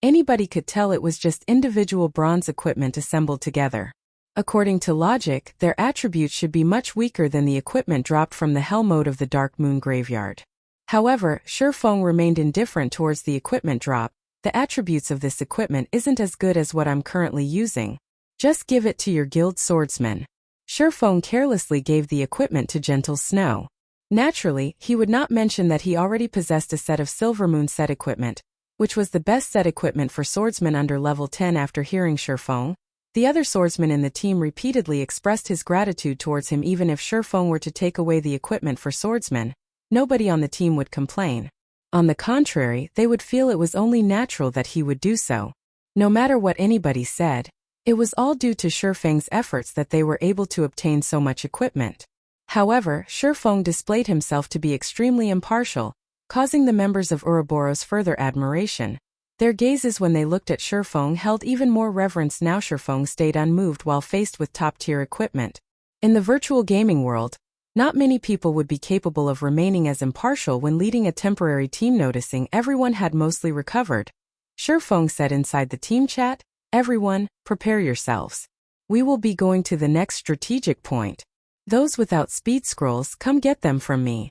Anybody could tell it was just individual bronze equipment assembled together. According to logic, their attributes should be much weaker than the equipment dropped from the hell mode of the Dark Moon Graveyard. However, Shifeng remained indifferent towards the equipment drop. The attributes of this equipment isn't as good as what I'm currently using. Just give it to your guild swordsman. Shifeng carelessly gave the equipment to Gentle Snow. Naturally, he would not mention that he already possessed a set of Silvermoon set equipment, which was the best set equipment for swordsmen under level 10. After hearing Shifeng, the other swordsman in the team repeatedly expressed his gratitude towards him. Even if Shifeng were to take away the equipment for swordsmen, nobody on the team would complain. On the contrary, they would feel it was only natural that he would do so. No matter what anybody said, it was all due to Shifeng's efforts that they were able to obtain so much equipment. However, Shifeng displayed himself to be extremely impartial, causing the members of Ouroboros further admiration. Their gazes when they looked at Shifeng held even more reverence. Now Shifeng stayed unmoved while faced with top-tier equipment. In the virtual gaming world, not many people would be capable of remaining as impartial when leading a temporary team. Noticing everyone had mostly recovered, Shifeng said inside the team chat, "Everyone, prepare yourselves. We will be going to the next strategic point. Those without speed scrolls, come get them from me."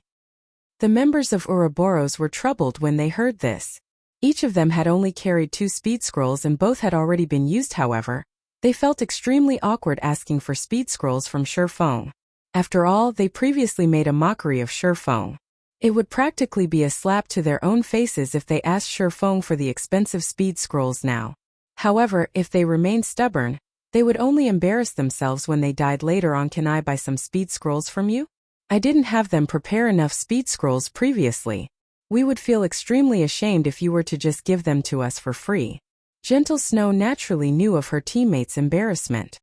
The members of Ouroboros were troubled when they heard this. Each of them had only carried 2 speed scrolls and both had already been used. However, they felt extremely awkward asking for speed scrolls from Shifeng. After all, they previously made a mockery of Shifeng. It would practically be a slap to their own faces if they asked Shifeng for the expensive speed scrolls now. However, if they remained stubborn, they would only embarrass themselves when they died later on. "Can I buy some speed scrolls from you? I didn't have them prepare enough speed scrolls previously. We would feel extremely ashamed if you were to just give them to us for free." Gentle Snow naturally knew of her teammates' embarrassment.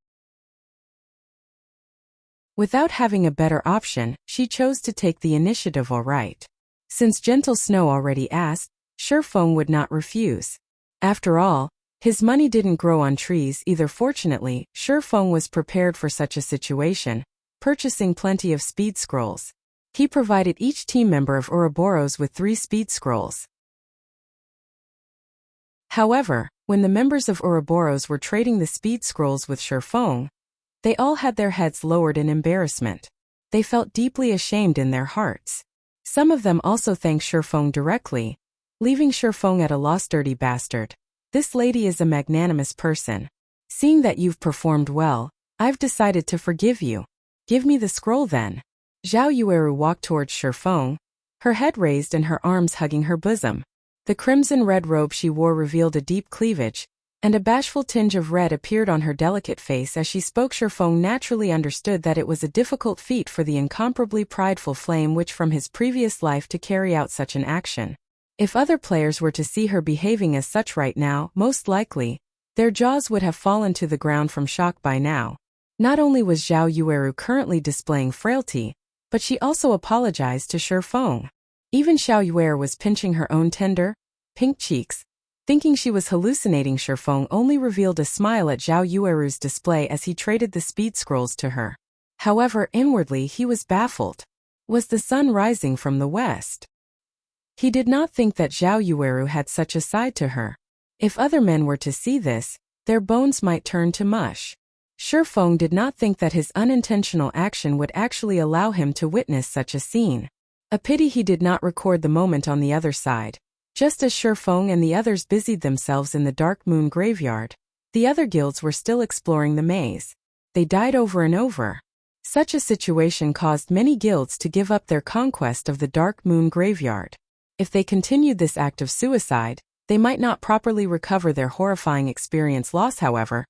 Without having a better option, she chose to take the initiative. All right. Since Gentle Snow already asked, Shifeng would not refuse. After all, his money didn't grow on trees either. Fortunately, Shifeng was prepared for such a situation, purchasing plenty of speed scrolls. He provided each team member of Ouroboros with 3 speed scrolls. However, when the members of Ouroboros were trading the speed scrolls with Shifeng, they all had their heads lowered in embarrassment. They felt deeply ashamed in their hearts. Some of them also thanked Shifeng directly, leaving Shifeng at a loss. "Dirty bastard. This lady is a magnanimous person. Seeing that you've performed well, I've decided to forgive you. Give me the scroll then." Zhao Yueru walked towards Shifeng, her head raised and her arms hugging her bosom. The crimson-red robe she wore revealed a deep cleavage, and a bashful tinge of red appeared on her delicate face as she spoke. Shifeng naturally understood that it was a difficult feat for the incomparably prideful Flame Witch from his previous life to carry out such an action. If other players were to see her behaving as such right now, most likely, their jaws would have fallen to the ground from shock by now. Not only was Zhao Yueru currently displaying frailty, but she also apologized to Shifeng. Even Xiao Yuer was pinching her own tender, pink cheeks. Thinking she was hallucinating, Shifeng only revealed a smile at Zhao Yueru's display as he traded the speed scrolls to her. However, inwardly he was baffled. Was the sun rising from the west? He did not think that Zhao Yueru had such a side to her. If other men were to see this, their bones might turn to mush. Shifeng did not think that his unintentional action would actually allow him to witness such a scene. A pity he did not record the moment on the other side. Just as Shifeng and the others busied themselves in the Dark Moon graveyard, the other guilds were still exploring the maze. They died over and over. Such a situation caused many guilds to give up their conquest of the Dark Moon graveyard. If they continued this act of suicide, they might not properly recover their horrifying experience loss. However,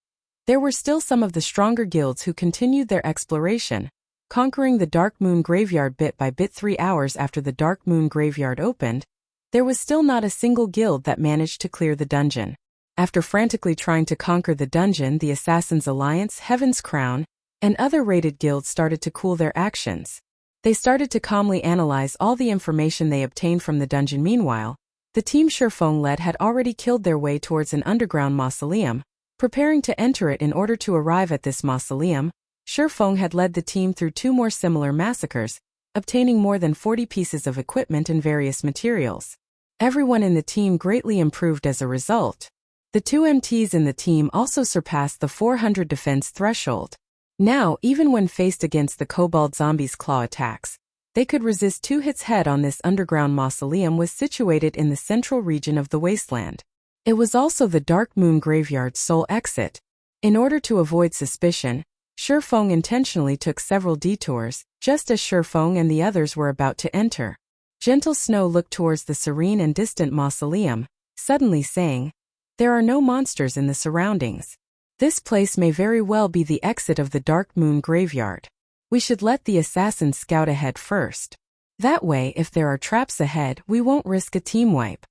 there were still some of the stronger guilds who continued their exploration, conquering the Dark Moon graveyard bit by bit. 3 hours after the Dark Moon graveyard opened, there was still not a single guild that managed to clear the dungeon. After frantically trying to conquer the dungeon, the Assassins' Alliance, Heaven's Crown, and other raided guilds started to cool their actions. They started to calmly analyze all the information they obtained from the dungeon. Meanwhile, the team Shifeng led had already killed their way towards an underground mausoleum, preparing to enter it. In order to arrive at this mausoleum, Shifeng had led the team through 2 more similar massacres, obtaining more than 40 pieces of equipment and various materials. Everyone in the team greatly improved as a result. The 2 MTs in the team also surpassed the 400 defense threshold. Now, even when faced against the kobold zombies' claw attacks, they could resist 2 hits head on. This underground mausoleum was situated in the central region of the wasteland. It was also the Dark Moon graveyard's sole exit. In order to avoid suspicion, Shifeng intentionally took several detours, just as Shifeng and the others were about to enter. Gentle Snow looked towards the serene and distant mausoleum, suddenly saying, "There are no monsters in the surroundings. This place may very well be the exit of the Dark Moon graveyard. We should let the assassins scout ahead first. That way, if there are traps ahead, we won't risk a team wipe."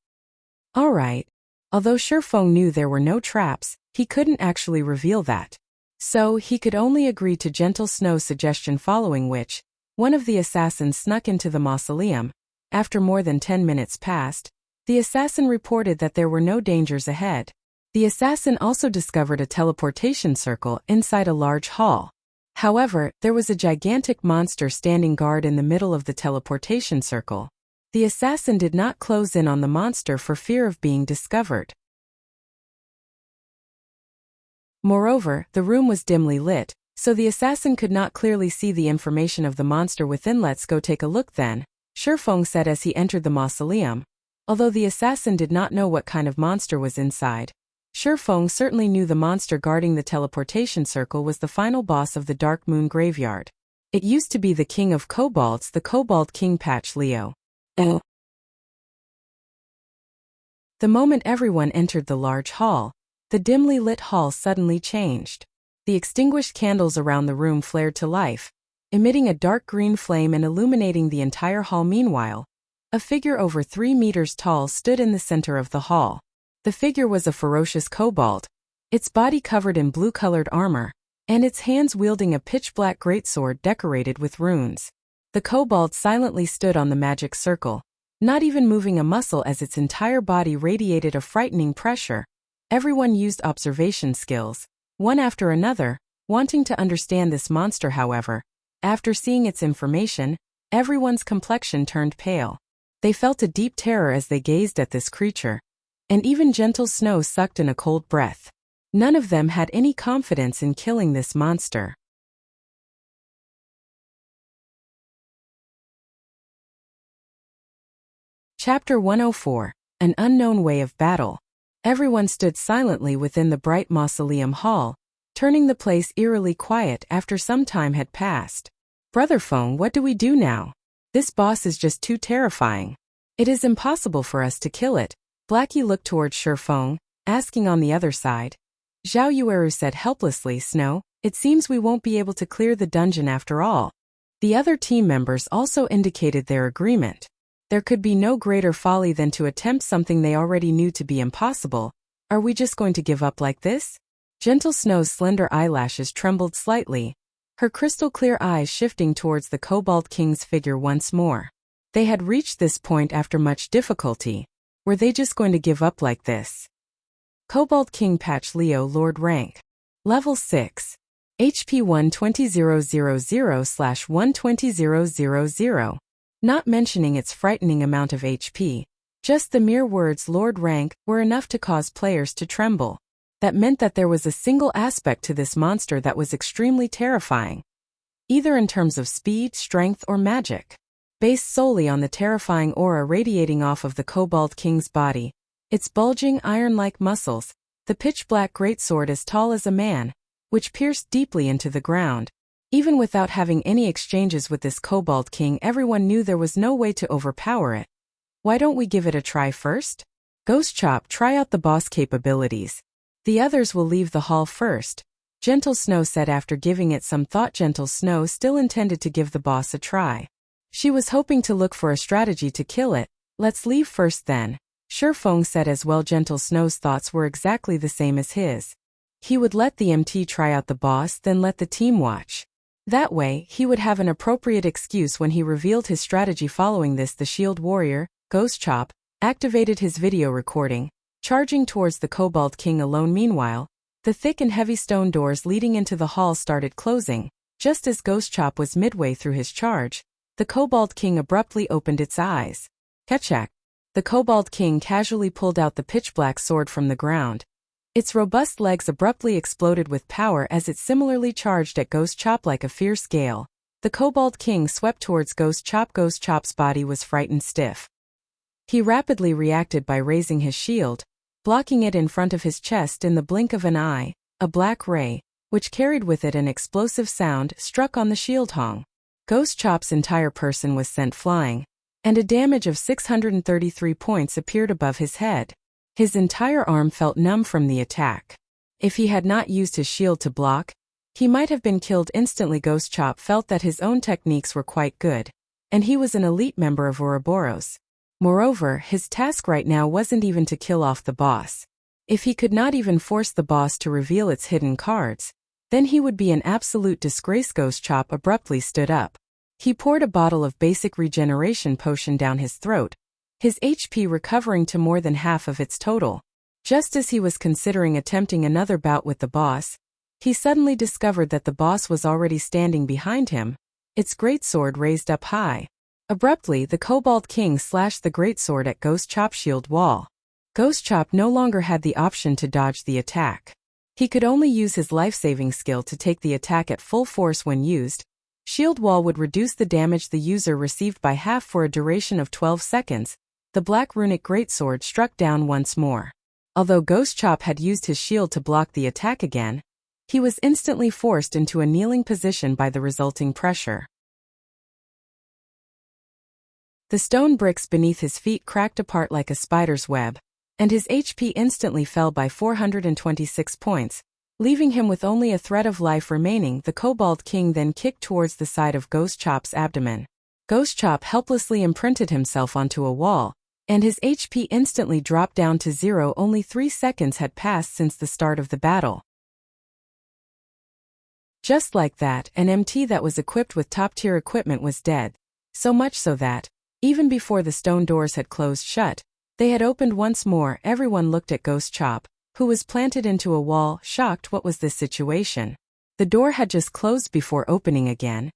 Alright. Although Shifeng knew there were no traps, he couldn't actually reveal that. So, he could only agree to Gentle Snow's suggestion, following which, one of the assassins snuck into the mausoleum. After more than 10 minutes passed, the assassin reported that there were no dangers ahead. The assassin also discovered a teleportation circle inside a large hall. However, there was a gigantic monster standing guard in the middle of the teleportation circle. The assassin did not close in on the monster for fear of being discovered. Moreover, the room was dimly lit, so the assassin could not clearly see the information of the monster within. "Let's go take a look then," Shifeng said as he entered the mausoleum. Although the assassin did not know what kind of monster was inside, Shifeng certainly knew the monster guarding the teleportation circle was the final boss of the Dark Moon graveyard. It used to be the king of kobolds, the Kobold King Patch Leo. The moment everyone entered the large hall, the dimly lit hall suddenly changed. The extinguished candles around the room flared to life, emitting a dark green flame and illuminating the entire hall. Meanwhile, a figure over 3 meters tall stood in the center of the hall. The figure was a ferocious kobold, its body covered in blue-colored armor, and its hands wielding a pitch-black greatsword decorated with runes. The kobold silently stood on the magic circle, not even moving a muscle as its entire body radiated a frightening pressure. Everyone used observation skills, one after another, wanting to understand this monster. However, after seeing its information, everyone's complexion turned pale. They felt a deep terror as they gazed at this creature. And even Gentle Snow sucked in a cold breath. None of them had any confidence in killing this monster. Chapter 104. An Unknown Way of Battle. Everyone stood silently within the bright mausoleum hall, turning the place eerily quiet after some time had passed. "Brother Feng, what do we do now? This boss is just too terrifying. It is impossible for us to kill it." Blackie looked towards Shifeng, asking on the other side. Zhao Yueru said helplessly, "Snow, it seems we won't be able to clear the dungeon after all." The other team members also indicated their agreement. There could be no greater folly than to attempt something they already knew to be impossible. Are we just going to give up like this? Gentle Snow's slender eyelashes trembled slightly, her crystal-clear eyes shifting towards the Kobold King's figure once more. They had reached this point after much difficulty. Were they just going to give up like this? Kobold King Patch Leo Lord Rank. Level 6. HP 120,000/120,000. Not mentioning its frightening amount of HP, just the mere words Lord Rank were enough to cause players to tremble. That meant that there was a single aspect to this monster that was extremely terrifying, either in terms of speed, strength, or magic. Based solely on the terrifying aura radiating off of the Kobold King's body, its bulging iron-like muscles, the pitch-black greatsword as tall as a man, which pierced deeply into the ground. Even without having any exchanges with this Kobold King, everyone knew there was no way to overpower it. Why don't we give it a try first? Ghost Chop, try out the boss capabilities. The others will leave the hall first, Gentle Snow said after giving it some thought. Gentle Snow still intended to give the boss a try. She was hoping to look for a strategy to kill it. Let's leave first then, Sure Feng said as well. Gentle Snow's thoughts were exactly the same as his. He would let the MT try out the boss, then let the team watch. That way, he would have an appropriate excuse when he revealed his strategy. Following this, the Shield Warrior, Ghost Chop, activated his video recording, charging towards the Kobold King alone. Meanwhile, the thick and heavy stone doors leading into the hall started closing. Just as Ghost Chop was midway through his charge, the Kobold King abruptly opened its eyes. Ketchak. The Kobold King casually pulled out the pitch-black sword from the ground. Its robust legs abruptly exploded with power as it similarly charged at Ghost Chop like a fierce gale. The Kobold King swept towards Ghost Chop. Ghost Chop's body was frightened stiff. He rapidly reacted by raising his shield, blocking it in front of his chest. In the blink of an eye, a black ray, which carried with it an explosive sound, struck on the shield hong. Ghost Chop's entire person was sent flying, and a damage of 633 points appeared above his head. His entire arm felt numb from the attack. If he had not used his shield to block, he might have been killed instantly. Ghost Chop felt that his own techniques were quite good, and he was an elite member of Ouroboros. Moreover, his task right now wasn't even to kill off the boss. If he could not even force the boss to reveal its hidden cards, then he would be an absolute disgrace. Ghost Chop abruptly stood up. He poured a bottle of basic regeneration potion down his throat, his HP recovering to more than half of its total. Just as he was considering attempting another bout with the boss, he suddenly discovered that the boss was already standing behind him, its greatsword raised up high. Abruptly, the Kobold King slashed the greatsword at Ghost Chop's shield wall. Ghost Chop no longer had the option to dodge the attack. He could only use his life-saving skill to take the attack at full force. When used, shield wall would reduce the damage the user received by half for a duration of 12 seconds. The black runic greatsword struck down once more. Although Ghost Chop had used his shield to block the attack again, he was instantly forced into a kneeling position by the resulting pressure. The stone bricks beneath his feet cracked apart like a spider's web, and his HP instantly fell by 426 points, leaving him with only a thread of life remaining. The Kobold King then kicked towards the side of Ghost Chop's abdomen. Ghost Chop helplessly imprinted himself onto a wall, and his HP instantly dropped down to 0. Only 3 seconds had passed since the start of the battle. Just like that, an MT that was equipped with top-tier equipment was dead, so much so that, even before the stone doors had closed shut, they had opened once more. Everyone looked at Ghost Chop, who was planted into a wall, shocked. What was this situation? The door had just closed before opening again,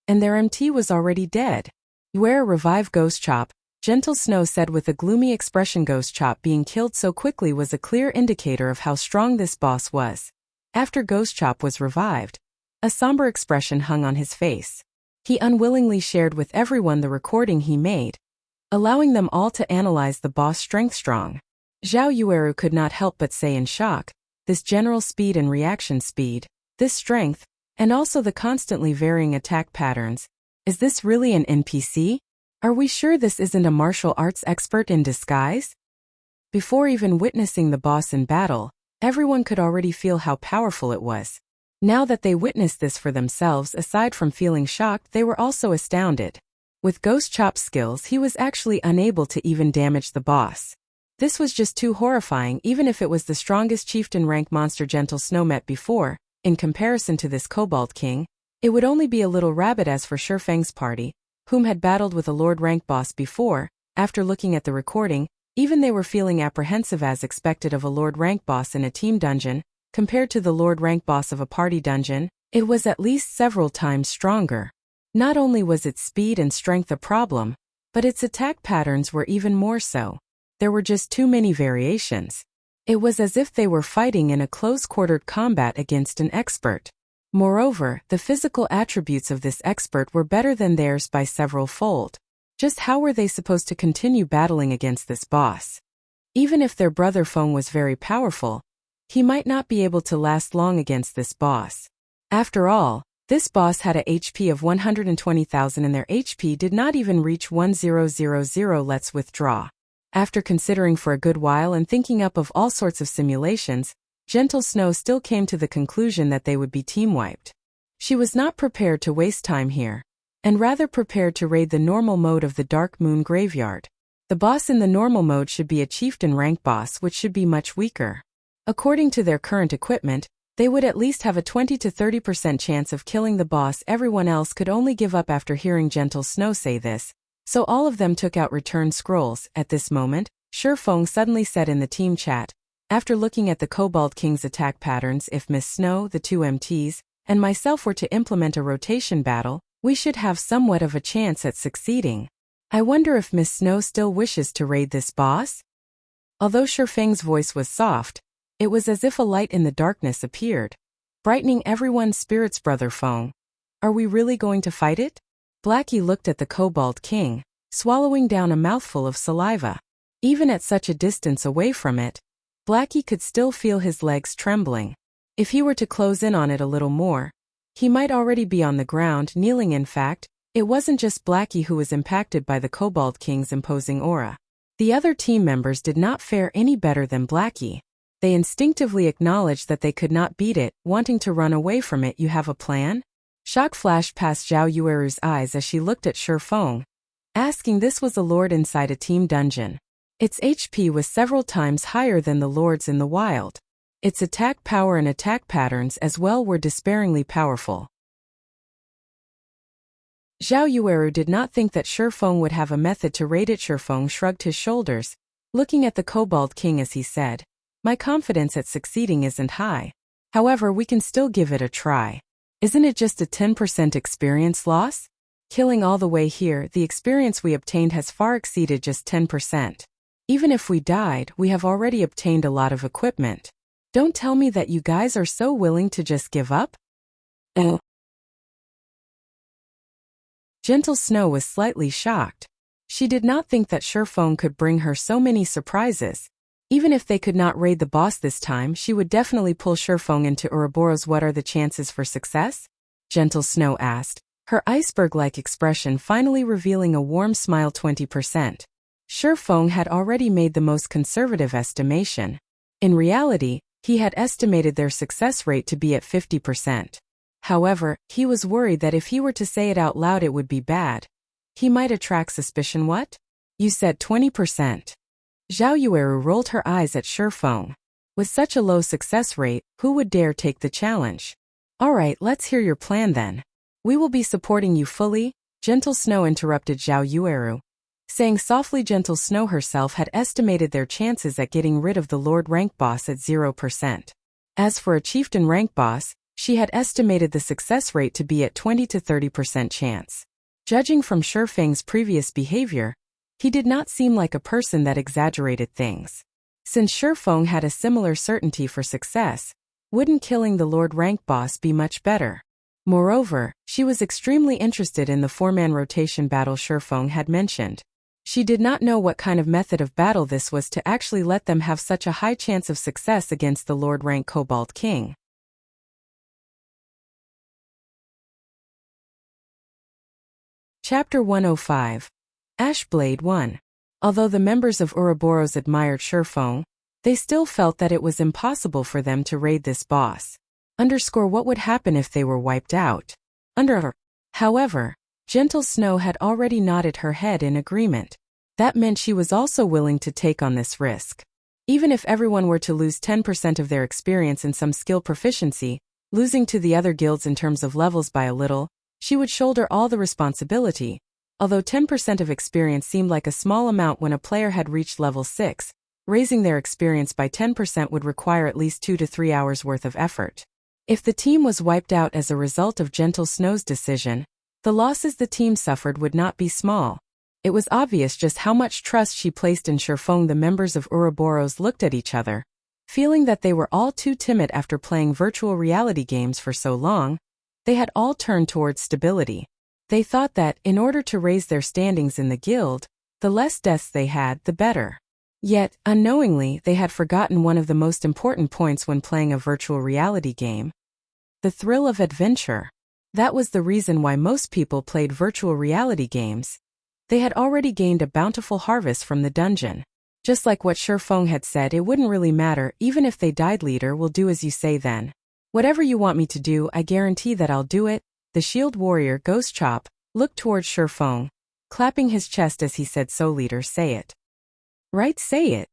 and their MT was already dead. "Where revive Ghost Chop," Gentle Snow said with a gloomy expression. Ghost Chop being killed so quickly was a clear indicator of how strong this boss was. After Ghost Chop was revived, a somber expression hung on his face. He unwillingly shared with everyone the recording he made, allowing them all to analyze the boss' strength. Strong. Zhao Yueru could not help but say in shock, this general speed and reaction speed, this strength, and also the constantly varying attack patterns. Is this really an NPC? Are we sure this isn't a martial arts expert in disguise? Before even witnessing the boss in battle, everyone could already feel how powerful it was. Now that they witnessed this for themselves, aside from feeling shocked, they were also astounded. With Ghost Chop's skills, he was actually unable to even damage the boss. This was just too horrifying. Even if it was the strongest chieftain rank monster Gentle Snow met before, in comparison to this Kobold King, it would only be a little rabbit. As for Shifeng's party, whom had battled with a Lord rank boss before, after looking at the recording, even they were feeling apprehensive as expected of a Lord rank boss in a team dungeon. Compared to the Lord rank boss of a party dungeon, it was at least several times stronger. Not only was its speed and strength a problem, but its attack patterns were even more so. There were just too many variations. It was as if they were fighting in a close-quartered combat against an expert. Moreover, the physical attributes of this expert were better than theirs by several fold. Just how were they supposed to continue battling against this boss? Even if their brother Feng was very powerful, he might not be able to last long against this boss. After all, this boss had a HP of 120,000 and their HP did not even reach 1000. Let's withdraw. After considering for a good while and thinking up of all sorts of simulations, Gentle Snow still came to the conclusion that they would be team-wiped. She was not prepared to waste time here, and rather prepared to raid the normal mode of the Dark Moon Graveyard. The boss in the normal mode should be a chieftain rank boss, which should be much weaker. According to their current equipment, they would at least have a 20 to 30% chance of killing the boss. Everyone else could only give up after hearing Gentle Snow say this, so all of them took out return scrolls. At this moment, Feng suddenly said in the team chat, after looking at the Kobold King's attack patterns, if Miss Snow, the two MTs, and myself were to implement a rotation battle, we should have somewhat of a chance at succeeding. I wonder if Miss Snow still wishes to raid this boss? Although Feng's voice was soft, it was as if a light in the darkness appeared, brightening everyone's spirits. Brother Feng, are we really going to fight it? Blackie looked at the Kobold King, swallowing down a mouthful of saliva. Even at such a distance away from it, Blackie could still feel his legs trembling. If he were to close in on it a little more, he might already be on the ground, kneeling. In fact, it wasn't just Blackie who was impacted by the Kobold King's imposing aura. The other team members did not fare any better than Blackie. They instinctively acknowledged that they could not beat it, wanting to run away from it. You have a plan? Shock flashed past Zhao Yueru's eyes as she looked at Feng, asking. This was a lord inside a team dungeon. Its HP was several times higher than the lords in the wild. Its attack power and attack patterns as well were despairingly powerful. Zhao Yueru did not think that Feng would have a method to raid it. Feng shrugged his shoulders, looking at the Kobold King as he said, my confidence at succeeding isn't high. However, we can still give it a try. Isn't it just a 10% experience loss? Killing all the way here, the experience we obtained has far exceeded just 10%. Even if we died, we have already obtained a lot of equipment. Don't tell me that you guys are so willing to just give up? Gentle Snow was slightly shocked. She did not think that Feng could bring her so many surprises. Even if they could not raid the boss this time, she would definitely pull Feng into Ouroboros. What are the chances for success? Gentle Snow asked, her iceberg-like expression finally revealing a warm smile. 20%. Feng had already made the most conservative estimation. In reality, he had estimated their success rate to be at 50%. However, he was worried that if he were to say it out loud it would be bad. He might attract suspicion. What? You said 20%. Zhao Yueru rolled her eyes at Feng. With such a low success rate, who would dare take the challenge? Alright, let's hear your plan then. We will be supporting you fully. Gentle Snow interrupted Zhao Yueru, saying softly. Gentle Snow herself had estimated their chances at getting rid of the Lord rank boss at 0%. As for a chieftain rank boss, she had estimated the success rate to be at 20 to 30% chance. Judging from Feng's previous behavior, he did not seem like a person that exaggerated things. Since Feng had a similar certainty for success, wouldn't killing the Lord rank boss be much better? Moreover, she was extremely interested in the 4-man rotation battle Feng had mentioned. She did not know what kind of method of battle this was to actually let them have such a high chance of success against the Lord rank Kobold King. Chapter 105. Ashblade 1. Although the members of Ouroboros admired Feng, they still felt that it was impossible for them to raid this boss. What would happen if they were wiped out? However, Gentle Snow had already nodded her head in agreement. That meant she was also willing to take on this risk. Even if everyone were to lose 10% of their experience in some skill proficiency, losing to the other guilds in terms of levels by a little, she would shoulder all the responsibility. Although 10% of experience seemed like a small amount when a player had reached level 6, raising their experience by 10% would require at least 2 to 3 hours worth of effort. If the team was wiped out as a result of Gentle Snow's decision, the losses the team suffered would not be small. It was obvious just how much trust she placed in Feng. The members of Ouroboros looked at each other, Feeling that they were all too timid after playing virtual reality games for so long, they had all turned towards stability. They thought that, in order to raise their standings in the guild, the less deaths they had, the better. Yet, unknowingly, they had forgotten one of the most important points when playing a virtual reality game: the thrill of adventure. That was the reason why most people played virtual reality games. They had already gained a bountiful harvest from the dungeon. Just like what Shifeng had said, it wouldn't really matter, even if they died. Leader will do as you say then. Whatever you want me to do, I guarantee that I'll do it. The shield warrior Ghost Chop looked towards Shifeng, clapping his chest as he said, so leader, say it. Right, say it.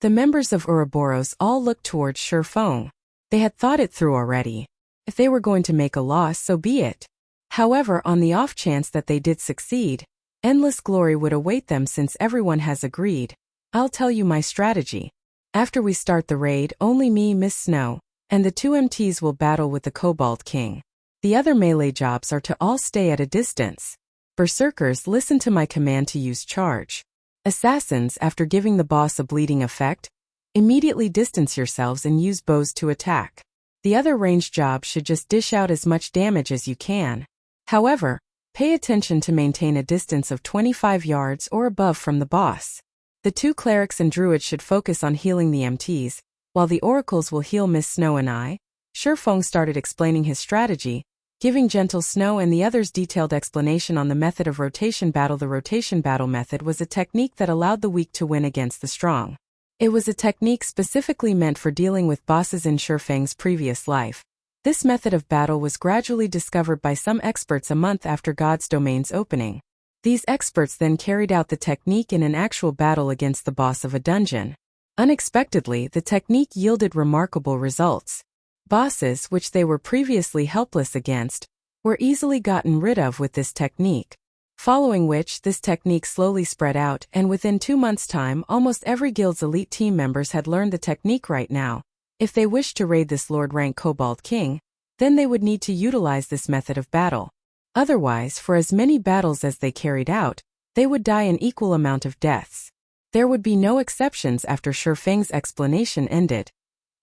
The members of Ouroboros all looked towards Shifeng. They had thought it through already. If they were going to make a loss, so be it. However, on the off chance that they did succeed, endless glory would await them since everyone has agreed. I'll tell you my strategy. After we start the raid, only me, Miss Snow, and the two MTs will battle with the Kobold King. The other melee jobs are to all stay at a distance. Berserkers, listen to my command to use charge. Assassins, after giving the boss a bleeding effect, immediately distance yourselves and use bows to attack. The other ranged jobs should just dish out as much damage as you can. However, pay attention to maintain a distance of 25 yards or above from the boss. The two clerics and druids should focus on healing the MTs, while the oracles will heal Miss Snow and I. Shifeng started explaining his strategy, giving Gentle Snow and the others detailed explanation on the method of rotation battle. The rotation battle method was a technique that allowed the weak to win against the strong. It was a technique specifically meant for dealing with bosses in Shifeng's previous life. This method of battle was gradually discovered by some experts a month after God's Domain's opening. These experts then carried out the technique in an actual battle against the boss of a dungeon. Unexpectedly, the technique yielded remarkable results. Bosses, which they were previously helpless against, were easily gotten rid of with this technique. Following which, this technique slowly spread out, and within 2 months' time, almost every guild's elite team members had learned the technique. Right now, if they wished to raid this Lord-rank Kobold King, then they would need to utilize this method of battle. Otherwise, for as many battles as they carried out, they would die an equal amount of deaths. There would be no exceptions after Shifeng's explanation ended.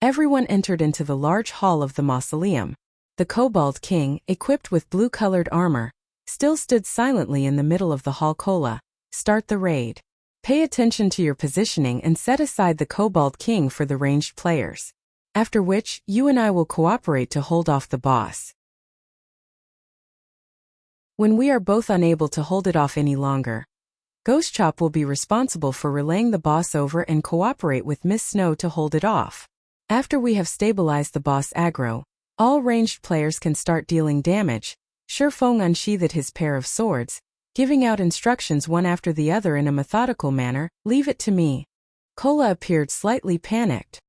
Everyone entered into the large hall of the mausoleum. The Kobold King, equipped with blue-colored armor, still stood silently in the middle of the hall. Kola, start the raid. Pay attention to your positioning and set aside the Kobold King for the ranged players. After which, you and I will cooperate to hold off the boss. When we are both unable to hold it off any longer, Ghost Chop will be responsible for relaying the boss over and cooperate with Miss Snow to hold it off. After we have stabilized the boss aggro, all ranged players can start dealing damage. Shifeng unsheathed his pair of swords, giving out instructions one after the other in a methodical manner. Leave it to me. Kola appeared slightly panicked.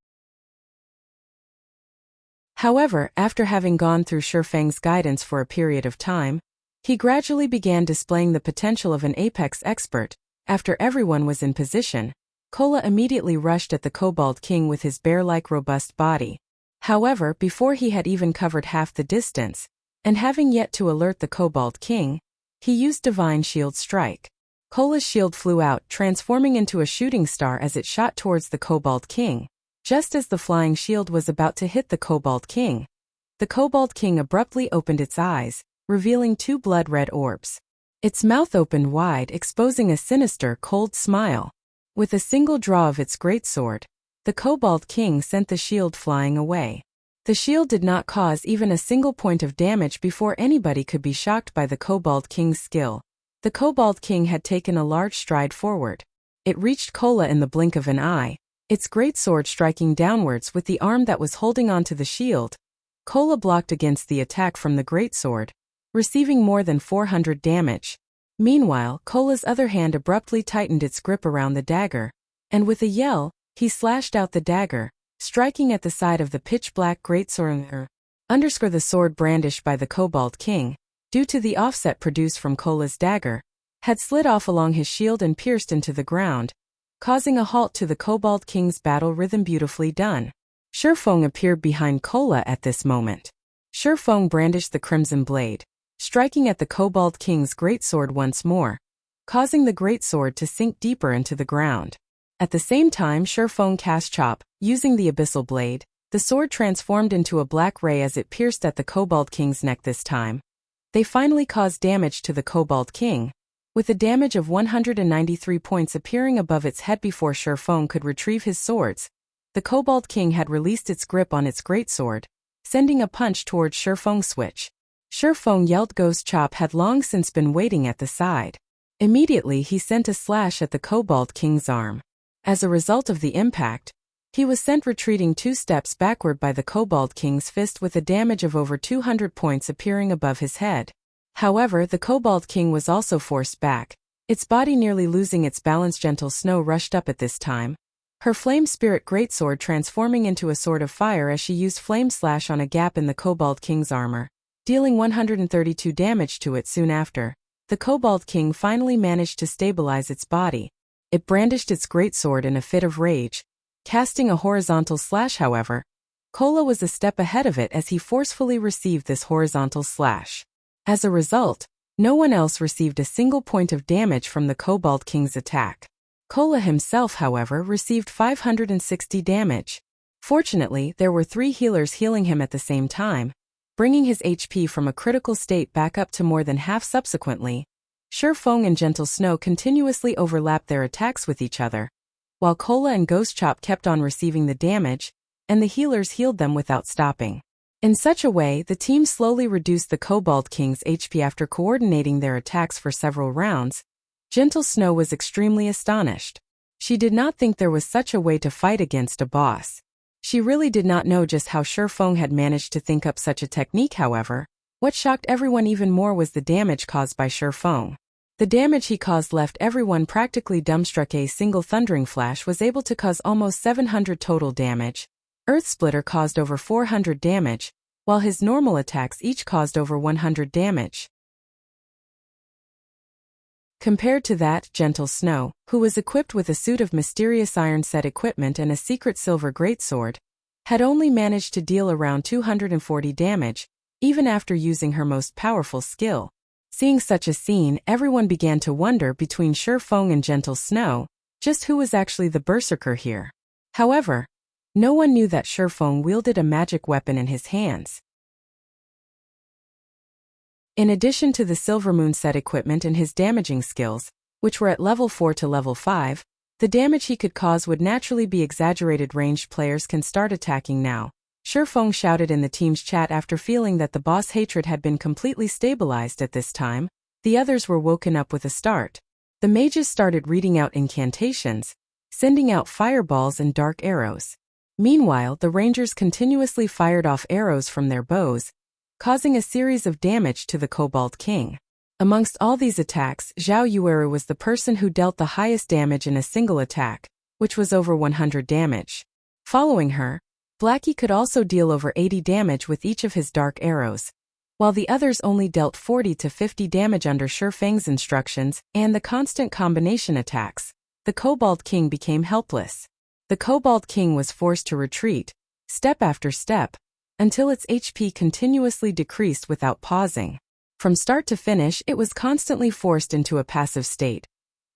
However, after having gone through Shifeng's guidance for a period of time, he gradually began displaying the potential of an apex expert. After everyone was in position, Kola immediately rushed at the Kobold King with his bear-like robust body. However, before he had even covered half the distance, and having yet to alert the Kobold King, he used Divine Shield Strike. Kola's shield flew out, transforming into a shooting star as it shot towards the Kobold King. Just as the flying shield was about to hit the Kobold King, the Kobold King abruptly opened its eyes, revealing 2 blood-red orbs. Its mouth opened wide, exposing a sinister, cold smile. With a single draw of its greatsword, the Kobold King sent the shield flying away. The shield did not cause even a single point of damage before anybody could be shocked by the Kobold King's skill. The Kobold King had taken a large stride forward. It reached Kola in the blink of an eye, its greatsword striking downwards with the arm that was holding onto the shield. Kola blocked against the attack from the greatsword, receiving more than 400 damage. Meanwhile, Kola's other hand abruptly tightened its grip around the dagger, and with a yell, he slashed out the dagger, striking at the side of the pitch-black greatsword. The sword brandished by the Kobold King, due to the offset produced from Kola's dagger, had slid off along his shield and pierced into the ground, causing a halt to the Kobold King's battle rhythm. Beautifully done. Shifeng appeared behind Kola at this moment. Shifeng brandished the crimson blade, striking at the Kobold King's greatsword once more, causing the greatsword to sink deeper into the ground. At the same time, Shifeng cast Chop, using the Abyssal Blade. The sword transformed into a black ray as it pierced at the Kobold King's neck this time. They finally caused damage to the Kobold King, with a damage of 193 points appearing above its head before Shifeng could retrieve his swords. The Kobold King had released its grip on its greatsword, sending a punch towards Shifeng's switch. Shifeng yelled. Ghost Chop had long since been waiting at the side. Immediately he sent a slash at the Kobold King's arm. As a result of the impact, he was sent retreating 2 steps backward by the Kobold King's fist with a damage of over 200 points appearing above his head. However, the Kobold King was also forced back, its body nearly losing its balance. Gentle Snow rushed up at this time, her Flame Spirit greatsword transforming into a sword of fire as she used Flame Slash on a gap in the Kobold King's armor, dealing 132 damage to it. Soon after, the Kobold King finally managed to stabilize its body. It brandished its greatsword in a fit of rage, casting a horizontal slash. However, Kola was a step ahead of it as he forcefully received this horizontal slash. As a result, no one else received a single point of damage from the Kobold King's attack. Kola himself, however, received 560 damage. Fortunately, there were 3 healers healing him at the same time, bringing his HP from a critical state back up to more than half. Subsequently, Shifeng and Gentle Snow continuously overlapped their attacks with each other, while Kola and Ghost Chop kept on receiving the damage, and the healers healed them without stopping. In such a way, the team slowly reduced the Kobold King's HP after coordinating their attacks for several rounds. Gentle Snow was extremely astonished. She did not think there was such a way to fight against a boss. She really did not know just how Shifeng had managed to think up such a technique. However, what shocked everyone even more was the damage caused by Shifeng. The damage he caused left everyone practically dumbstruck. A single Thundering Flash was able to cause almost 700 total damage. Earth Splitter caused over 400 damage, while his normal attacks each caused over 100 damage. Compared to that, Gentle Snow, who was equipped with a suit of mysterious iron set equipment and a secret silver greatsword, had only managed to deal around 240 damage, even after using her most powerful skill. Seeing such a scene, everyone began to wonder between Shifeng and Gentle Snow, just who was actually the berserker here. However, no one knew that Shifeng wielded a magic weapon in his hands. In addition to the Silver Moon set equipment and his damaging skills, which were at level 4 to level 5, the damage he could cause would naturally be exaggerated. Ranged players can start attacking now, Shifeng shouted in the team's chat after feeling that the boss hatred had been completely stabilized at this time. The others were woken up with a start. The mages started reading out incantations, sending out fireballs and dark arrows. Meanwhile, the rangers continuously fired off arrows from their bows, causing a series of damage to the Kobold King. Amongst all these attacks, Zhao Yueru was the person who dealt the highest damage in a single attack, which was over 100 damage. Following her, Blackie could also deal over 80 damage with each of his dark arrows, while the others only dealt 40 to 50 damage under Shifeng's instructions and the constant combination attacks. The Kobold King became helpless. The Kobold King was forced to retreat, step after step, until its HP continuously decreased without pausing. From start to finish, it was constantly forced into a passive state,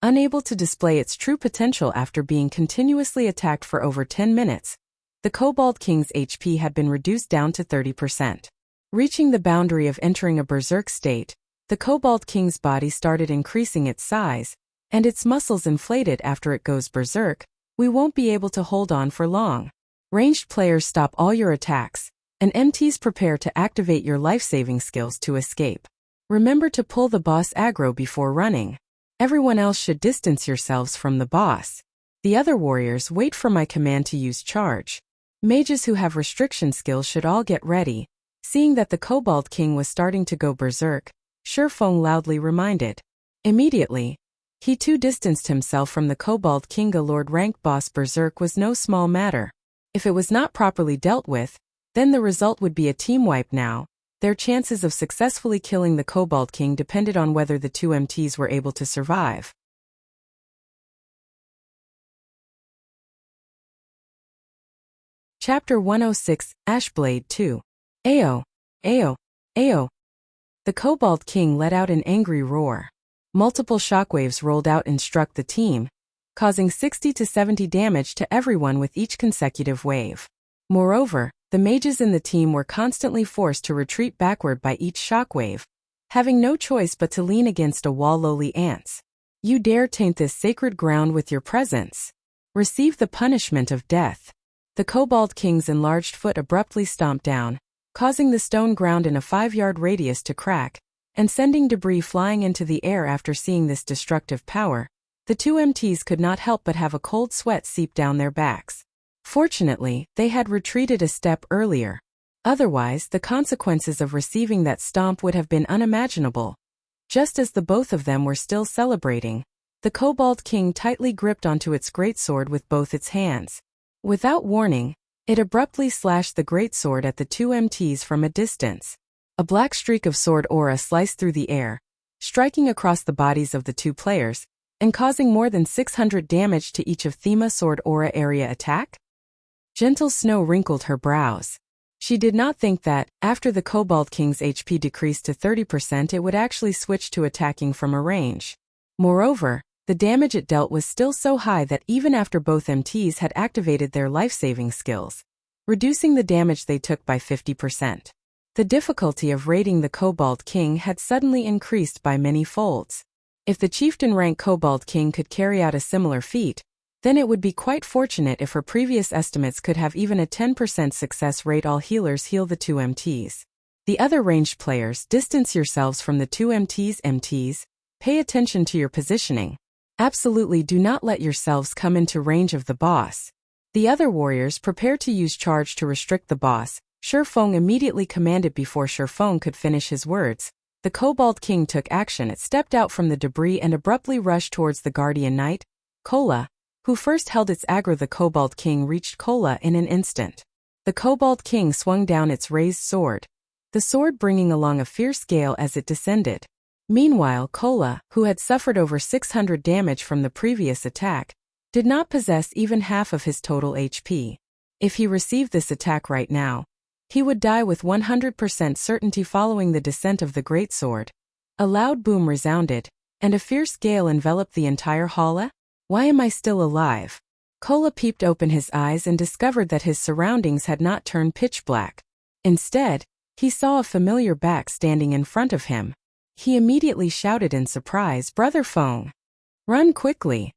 unable to display its true potential after being continuously attacked for over 10 minutes. The Kobold King's HP had been reduced down to 30%. Reaching the boundary of entering a berserk state, the Kobold King's body started increasing its size, and its muscles inflated. After it goes berserk, we won't be able to hold on for long. Ranged players, stop all your attacks, and MTs prepare to activate your life-saving skills to escape. Remember to pull the boss aggro before running. Everyone else should distance yourselves from the boss. The other warriors, wait for my command to use charge. Mages who have restriction skills should all get ready. Seeing that the Kobold King was starting to go berserk, Shifeng loudly reminded. Immediately, he too distanced himself from the Kobold King. A Lord rank boss berserk was no small matter. If it was not properly dealt with, then the result would be a team wipe now. Their chances of successfully killing the Kobold King depended on whether the two MTs were able to survive. Chapter 106, Ashblade 2. Ayo! Ayo! Ayo! The Kobold King let out an angry roar. Multiple shockwaves rolled out and struck the team, causing 60 to 70 damage to everyone with each consecutive wave. Moreover, the mages in the team were constantly forced to retreat backward by each shockwave, having no choice but to lean against a wall. Lowly ants. You dare taint this sacred ground with your presence? Receive the punishment of death. The Kobold King's enlarged foot abruptly stomped down, causing the stone ground in a 5-yard radius to crack, and sending debris flying into the air. After seeing this destructive power, the two MTs could not help but have a cold sweat seep down their backs. Fortunately, they had retreated a step earlier. Otherwise, the consequences of receiving that stomp would have been unimaginable. Just as the both of them were still celebrating, the Kobold King tightly gripped onto its greatsword with both its hands. Without warning, it abruptly slashed the greatsword at the two MTs from a distance. A black streak of sword aura sliced through the air, striking across the bodies of the two players, and causing more than 600 damage to each of Thema sword aura area attack? Gentle Snow wrinkled her brows. She did not think that, after the Kobold King's HP decreased to 30%, it would actually switch to attacking from a range. Moreover, the damage it dealt was still so high that even after both MTs had activated their life-saving skills, reducing the damage they took by 50%. The difficulty of raiding the Kobold King had suddenly increased by many folds. If the chieftain rank Kobold King could carry out a similar feat, then it would be quite fortunate if her previous estimates could have even a 10% success rate. All healers heal the two MTs. The other ranged players, distance yourselves from the two MTs. MTs, pay attention to your positioning. Absolutely do not let yourselves come into range of the boss. The other warriors prepare to use charge to restrict the boss. Shifeng immediately commanded. Before Shifeng could finish his words, the Kobold King took action. It stepped out from the debris and abruptly rushed towards the Guardian Knight, Kola, who first held its aggro. The Kobold King reached Kola in an instant. The Kobold King swung down its raised sword, the sword bringing along a fierce gale as it descended. Meanwhile, Kola, who had suffered over 600 damage from the previous attack, did not possess even half of his total HP. If he received this attack right now, he would die with 100% certainty. Following the descent of the greatsword, a loud boom resounded, and a fierce gale enveloped the entire hall. Why am I still alive? Kola peeped open his eyes and discovered that his surroundings had not turned pitch black. Instead, he saw a familiar back standing in front of him. He immediately shouted in surprise, "Brother Feng! Run quickly!"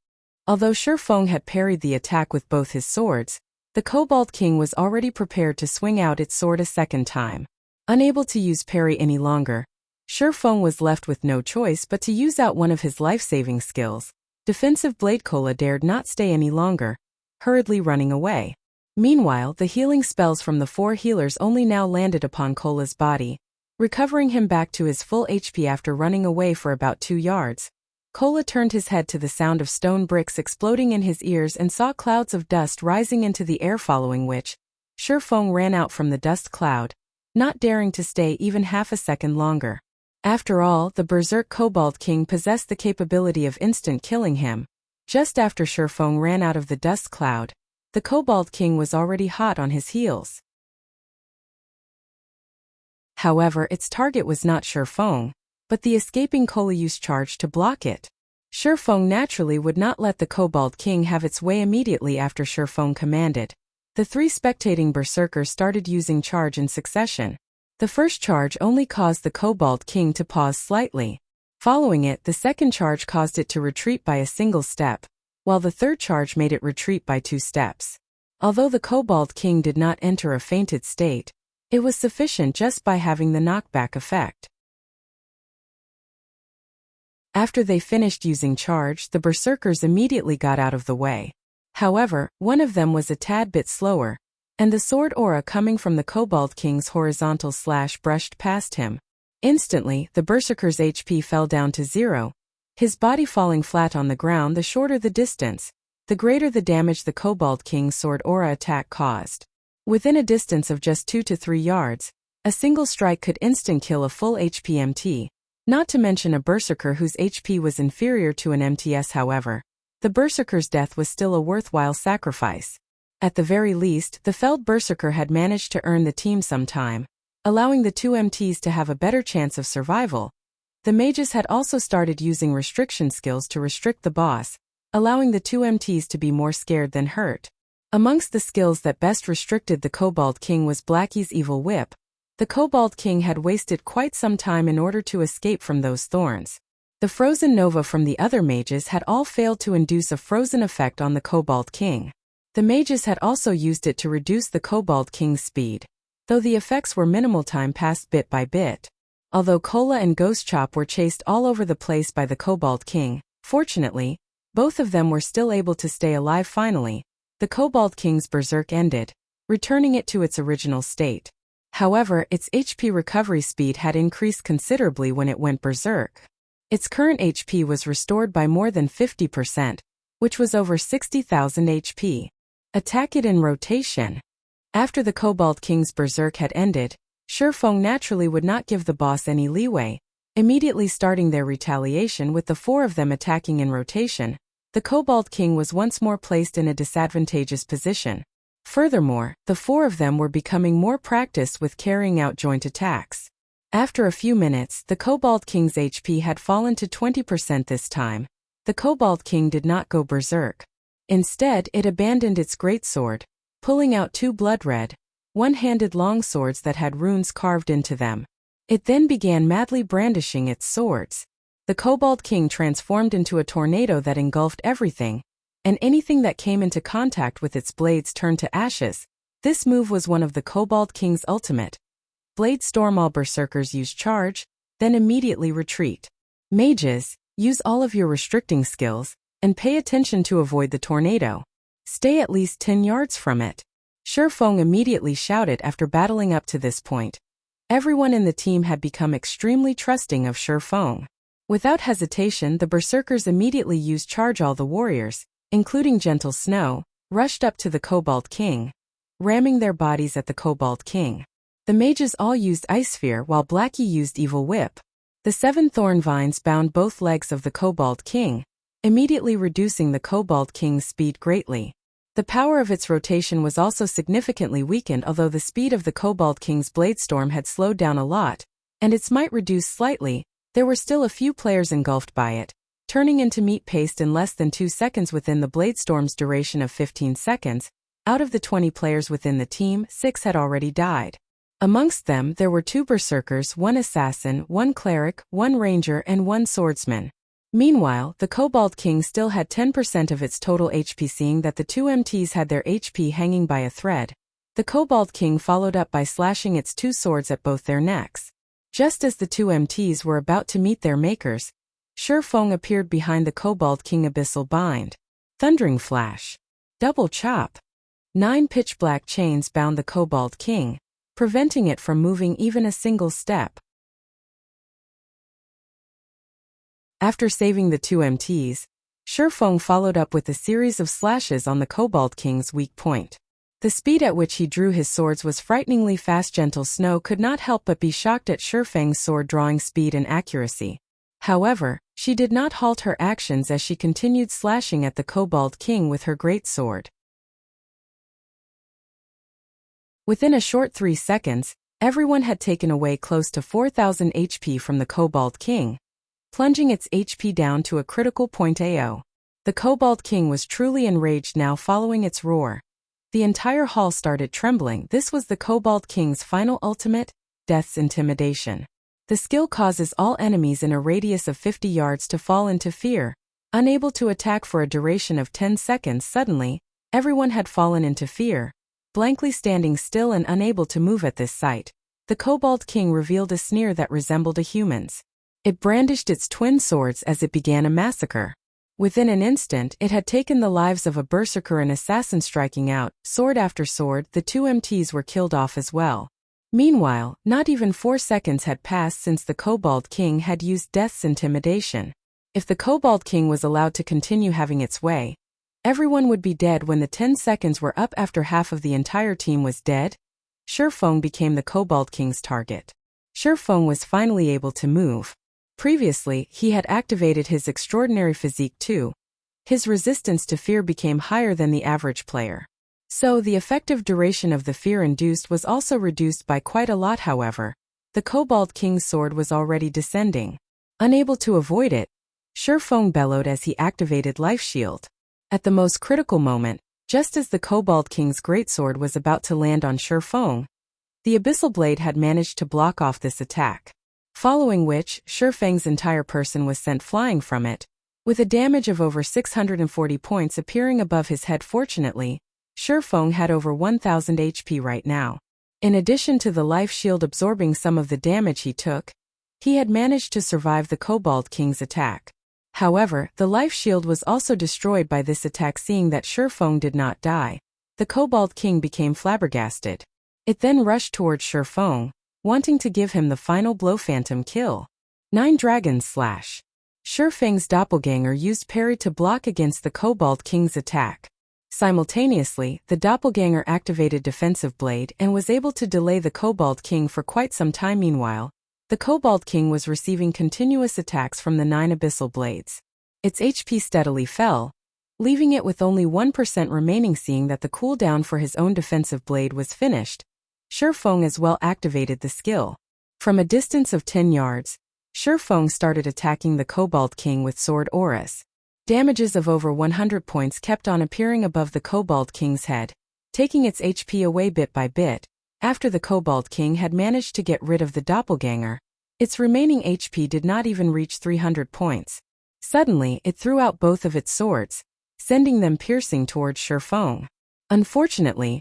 Although Shifeng had parried the attack with both his swords, the Kobold King was already prepared to swing out its sword a second time. Unable to use parry any longer, Shifeng was left with no choice but to use out one of his life-saving skills. Defensive Blade. Kola dared not stay any longer, hurriedly running away. Meanwhile, the healing spells from the 4 healers only now landed upon Kola's body, recovering him back to his full HP. After running away for about 2 yards, Kola turned his head to the sound of stone bricks exploding in his ears and saw clouds of dust rising into the air, following which, Shifeng ran out from the dust cloud, not daring to stay even half a second longer. After all, the Berserk Kobold King possessed the capability of instant killing him. Just after Shifeng ran out of the dust cloud, the Kobold King was already hot on his heels. However, its target was not Shifeng, but the escaping Kola used charge to block it. Shifeng naturally would not let the Kobold King have its way. Immediately after Shifeng commanded, the 3 spectating berserkers started using charge in succession. The first charge only caused the Kobold King to pause slightly. Following it, the second charge caused it to retreat by a single step, while the third charge made it retreat by 2 steps. Although the Kobold King did not enter a fainted state, it was sufficient just by having the knockback effect. After they finished using charge, the berserkers immediately got out of the way. However, one of them was a tad bit slower, and the sword aura coming from the Kobold King's horizontal slash brushed past him. Instantly, the berserker's HP fell down to 0, his body falling flat on the ground. The shorter the distance, the greater the damage the Kobold King's sword aura attack caused. Within a distance of just 2 to 3 yards, a single strike could instant kill a full HP MT, not to mention a berserker whose HP was inferior to an MTS. However, the berserker's death was still a worthwhile sacrifice. At the very least, the felled berserker had managed to earn the team some time, allowing the 2 MTs to have a better chance of survival. The mages had also started using restriction skills to restrict the boss, allowing the two MTs to be more scared than hurt. Amongst the skills that best restricted the Kobold King was Blackie's Evil Whip. The Kobold King had wasted quite some time in order to escape from those thorns. The Frozen Nova from the other mages had all failed to induce a frozen effect on the Kobold King. The mages had also used it to reduce the Kobold King's speed, though the effects were minimal. Time passed bit by bit. Although Cola and Ghost Chop were chased all over the place by the Kobold King, fortunately, both of them were still able to stay alive. Finally, the Kobold King's berserk ended, returning it to its original state. However, its HP recovery speed had increased considerably when it went berserk. Its current HP was restored by more than 50%, which was over 60,000 HP. Attack it in rotation. After the Kobold King's berserk had ended, Shifeng naturally would not give the boss any leeway, immediately starting their retaliation with the four of them attacking in rotation. The Kobold King was once more placed in a disadvantageous position. Furthermore, the four of them were becoming more practiced with carrying out joint attacks. After a few minutes, the Kobold King's HP had fallen to 20% this time. The Kobold King did not go berserk. Instead, it abandoned its greatsword, pulling out two blood-red, one-handed long swords that had runes carved into them. It then began madly brandishing its swords. The Kobold King transformed into a tornado that engulfed everything, and anything that came into contact with its blades turned to ashes. This move was one of the Kobold King's ultimate. Blade Storm. All berserkers use charge, then immediately retreat. Mages, use all of your restricting skills, and pay attention to avoid the tornado. Stay at least 10 yards from it. Shifeng immediately shouted after battling up to this point. Everyone in the team had become extremely trusting of Shifeng. Without hesitation, the berserkers immediately used charge. All the warriors, including Gentle Snow, rushed up to the Kobold King, ramming their bodies at the Kobold King. The mages all used Ice Sphere while Blackie used Evil Whip. The 7 thorn vines bound both legs of the Kobold King, immediately reducing the Kobold King's speed greatly. The power of its rotation was also significantly weakened. Although the speed of the Kobold King's Bladestorm had slowed down a lot, and its might reduced slightly, there were still a few players engulfed by it, turning into meat paste in less than 2 seconds. Within the Bladestorm's duration of 15 seconds, out of the 20 players within the team, 6 had already died. Amongst them, there were 2 berserkers, 1 assassin, 1 cleric, 1 ranger, and 1 swordsman. Meanwhile, the Kobold King still had 10% of its total HP. Seeing that the 2 MTs had their HP hanging by a thread, the Kobold King followed up by slashing its 2 swords at both their necks. Just as the 2 MTs were about to meet their makers, Shifeng appeared behind the Kobold King. Abyssal Bind. Thundering Flash. Double Chop. 9 pitch-black chains bound the Kobold King, preventing it from moving even a single step. After saving the 2 MTs, Shifeng followed up with a series of slashes on the Kobold King's weak point. The speed at which he drew his swords was frighteningly fast. Gentle Snow could not help but be shocked at Shifeng's sword-drawing speed and accuracy. However, she did not halt her actions as she continued slashing at the Kobold King with her greatsword. Within a short 3 seconds, everyone had taken away close to 4,000 HP from the Kobold King, plunging its HP down to a critical point. AO. The Kobold King was truly enraged now. Following its roar, the entire hall started trembling. This was the Kobold King's final ultimate, Death's Intimidation. The skill causes all enemies in a radius of 50 yards to fall into fear, unable to attack for a duration of 10 seconds. Suddenly, everyone had fallen into fear, blankly standing still and unable to move at this sight. The Kobold King revealed a sneer that resembled a human's. It brandished its twin swords as it began a massacre. Within an instant, it had taken the lives of a berserker and assassin. Striking out, sword after sword, the 2 MTs were killed off as well. Meanwhile, not even 4 seconds had passed since the Kobold King had used Death's Intimidation. If the Kobold King was allowed to continue having its way, everyone would be dead. When the 10 seconds were up after half of the entire team was dead, Shifeng became the Kobold King's target. Shifeng was finally able to move. Previously, he had activated his extraordinary physique too. His resistance to fear became higher than the average player. So the effective duration of the fear induced was also reduced by quite a lot. However, the Kobold King's sword was already descending. Unable to avoid it, Feng bellowed as he activated Life Shield. At the most critical moment, just as the Kobold King's greatsword was about to land on Feng, the Abyssal Blade had managed to block off this attack. Following which, Feng's entire person was sent flying from it, with a damage of over 640 points appearing above his head. Fortunately, Feng had over 1000 HP right now. In addition to the life shield absorbing some of the damage he took, he had managed to survive the Kobold King's attack. However, the life shield was also destroyed by this attack. Seeing that Feng did not die, the Kobold King became flabbergasted. It then rushed towards Feng, wanting to give him the final blow. Phantom kill. 9 Dragon Slash. Feng's doppelganger used parry to block against the Kobold King's attack. Simultaneously, the doppelganger activated Defensive Blade and was able to delay the Kobold King for quite some time. Meanwhile, the Kobold King was receiving continuous attacks from the 9 Abyssal Blades. Its HP steadily fell, leaving it with only 1% remaining. Seeing that the cooldown for his own Defensive Blade was finished, Feng as well activated the skill. From a distance of 10 yards, Feng started attacking the Kobold King with sword auras. Damages of over 100 points kept on appearing above the Kobold King's head, taking its HP away bit by bit. After the Kobold King had managed to get rid of the doppelganger, its remaining HP did not even reach 300 points. Suddenly, it threw out both of its swords, sending them piercing towards Feng. Unfortunately,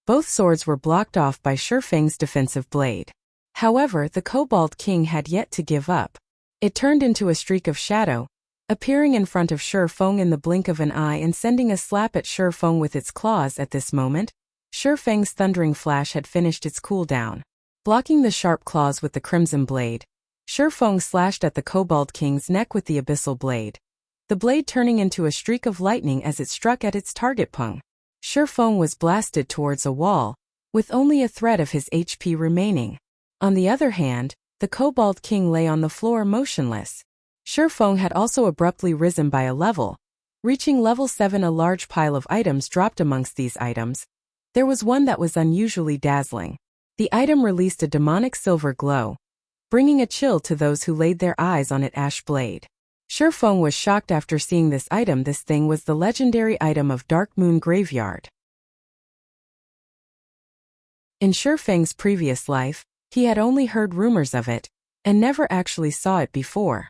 both swords were blocked off by Feng's Defensive Blade. However, the Kobold King had yet to give up. It turned into a streak of shadow, appearing in front of Feng in the blink of an eye and sending a slap at Feng with its claws. At this moment, Feng's Thundering Flash had finished its cooldown. Blocking the sharp claws with the Crimson Blade, Feng slashed at the Kobold King's neck with the Abyssal Blade, the blade turning into a streak of lightning as it struck at its target. Feng was blasted towards a wall, with only a thread of his HP remaining. On the other hand, the Kobold King lay on the floor motionless. Feng had also abruptly risen by a level, reaching level 7. A large pile of items dropped. Amongst these items, there was one that was unusually dazzling. The item released a demonic silver glow, bringing a chill to those who laid their eyes on it. Ash Blade. Feng was shocked after seeing this item. This thing was the legendary item of Dark Moon Graveyard. In Feng's previous life, he had only heard rumors of it, and never actually saw it before.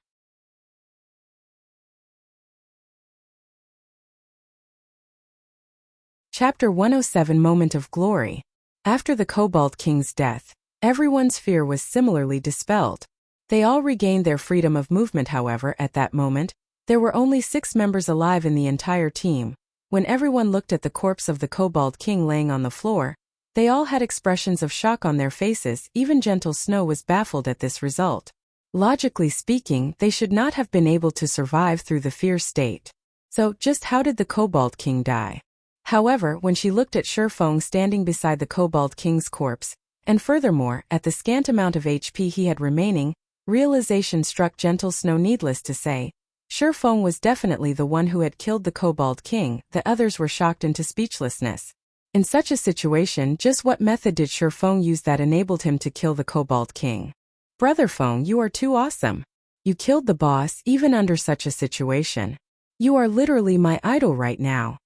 Chapter 107 Moment of Glory. After the Kobold King's death, everyone's fear was similarly dispelled. They all regained their freedom of movement. However, at that moment, there were only 6 members alive in the entire team. When everyone looked at the corpse of the Kobold King laying on the floor, they all had expressions of shock on their faces. Even Gentle Snow was baffled at this result. Logically speaking, they should not have been able to survive through the fear state. So, just how did the Kobold King die? However, when she looked at Feng standing beside the Kobold King's corpse, and furthermore, at the scant amount of HP he had remaining, realization struck Gentle Snow. Needless to say, Feng was definitely the one who had killed the Kobold King. The others were shocked into speechlessness. In such a situation, just what method did Feng use that enabled him to kill the Kobold King? Brother Feng, you are too awesome. You killed the boss even under such a situation. You are literally my idol right now.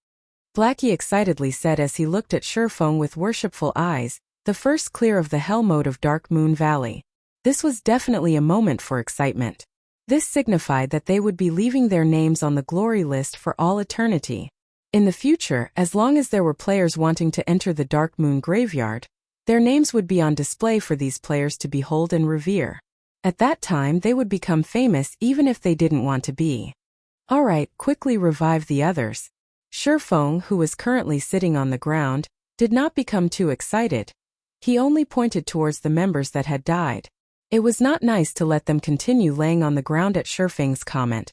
Blackie excitedly said as he looked at Feng with worshipful eyes, the first clear of the hell mode of Dark Moon Valley. This was definitely a moment for excitement. This signified that they would be leaving their names on the glory list for all eternity. In the future, as long as there were players wanting to enter the Dark Moon Graveyard, their names would be on display for these players to behold and revere. At that time they would become famous even if they didn't want to be. Alright, quickly revive the others. Feng, who was currently sitting on the ground, did not become too excited. He only pointed towards the members that had died. It was not nice to let them continue laying on the ground. At Feng's comment,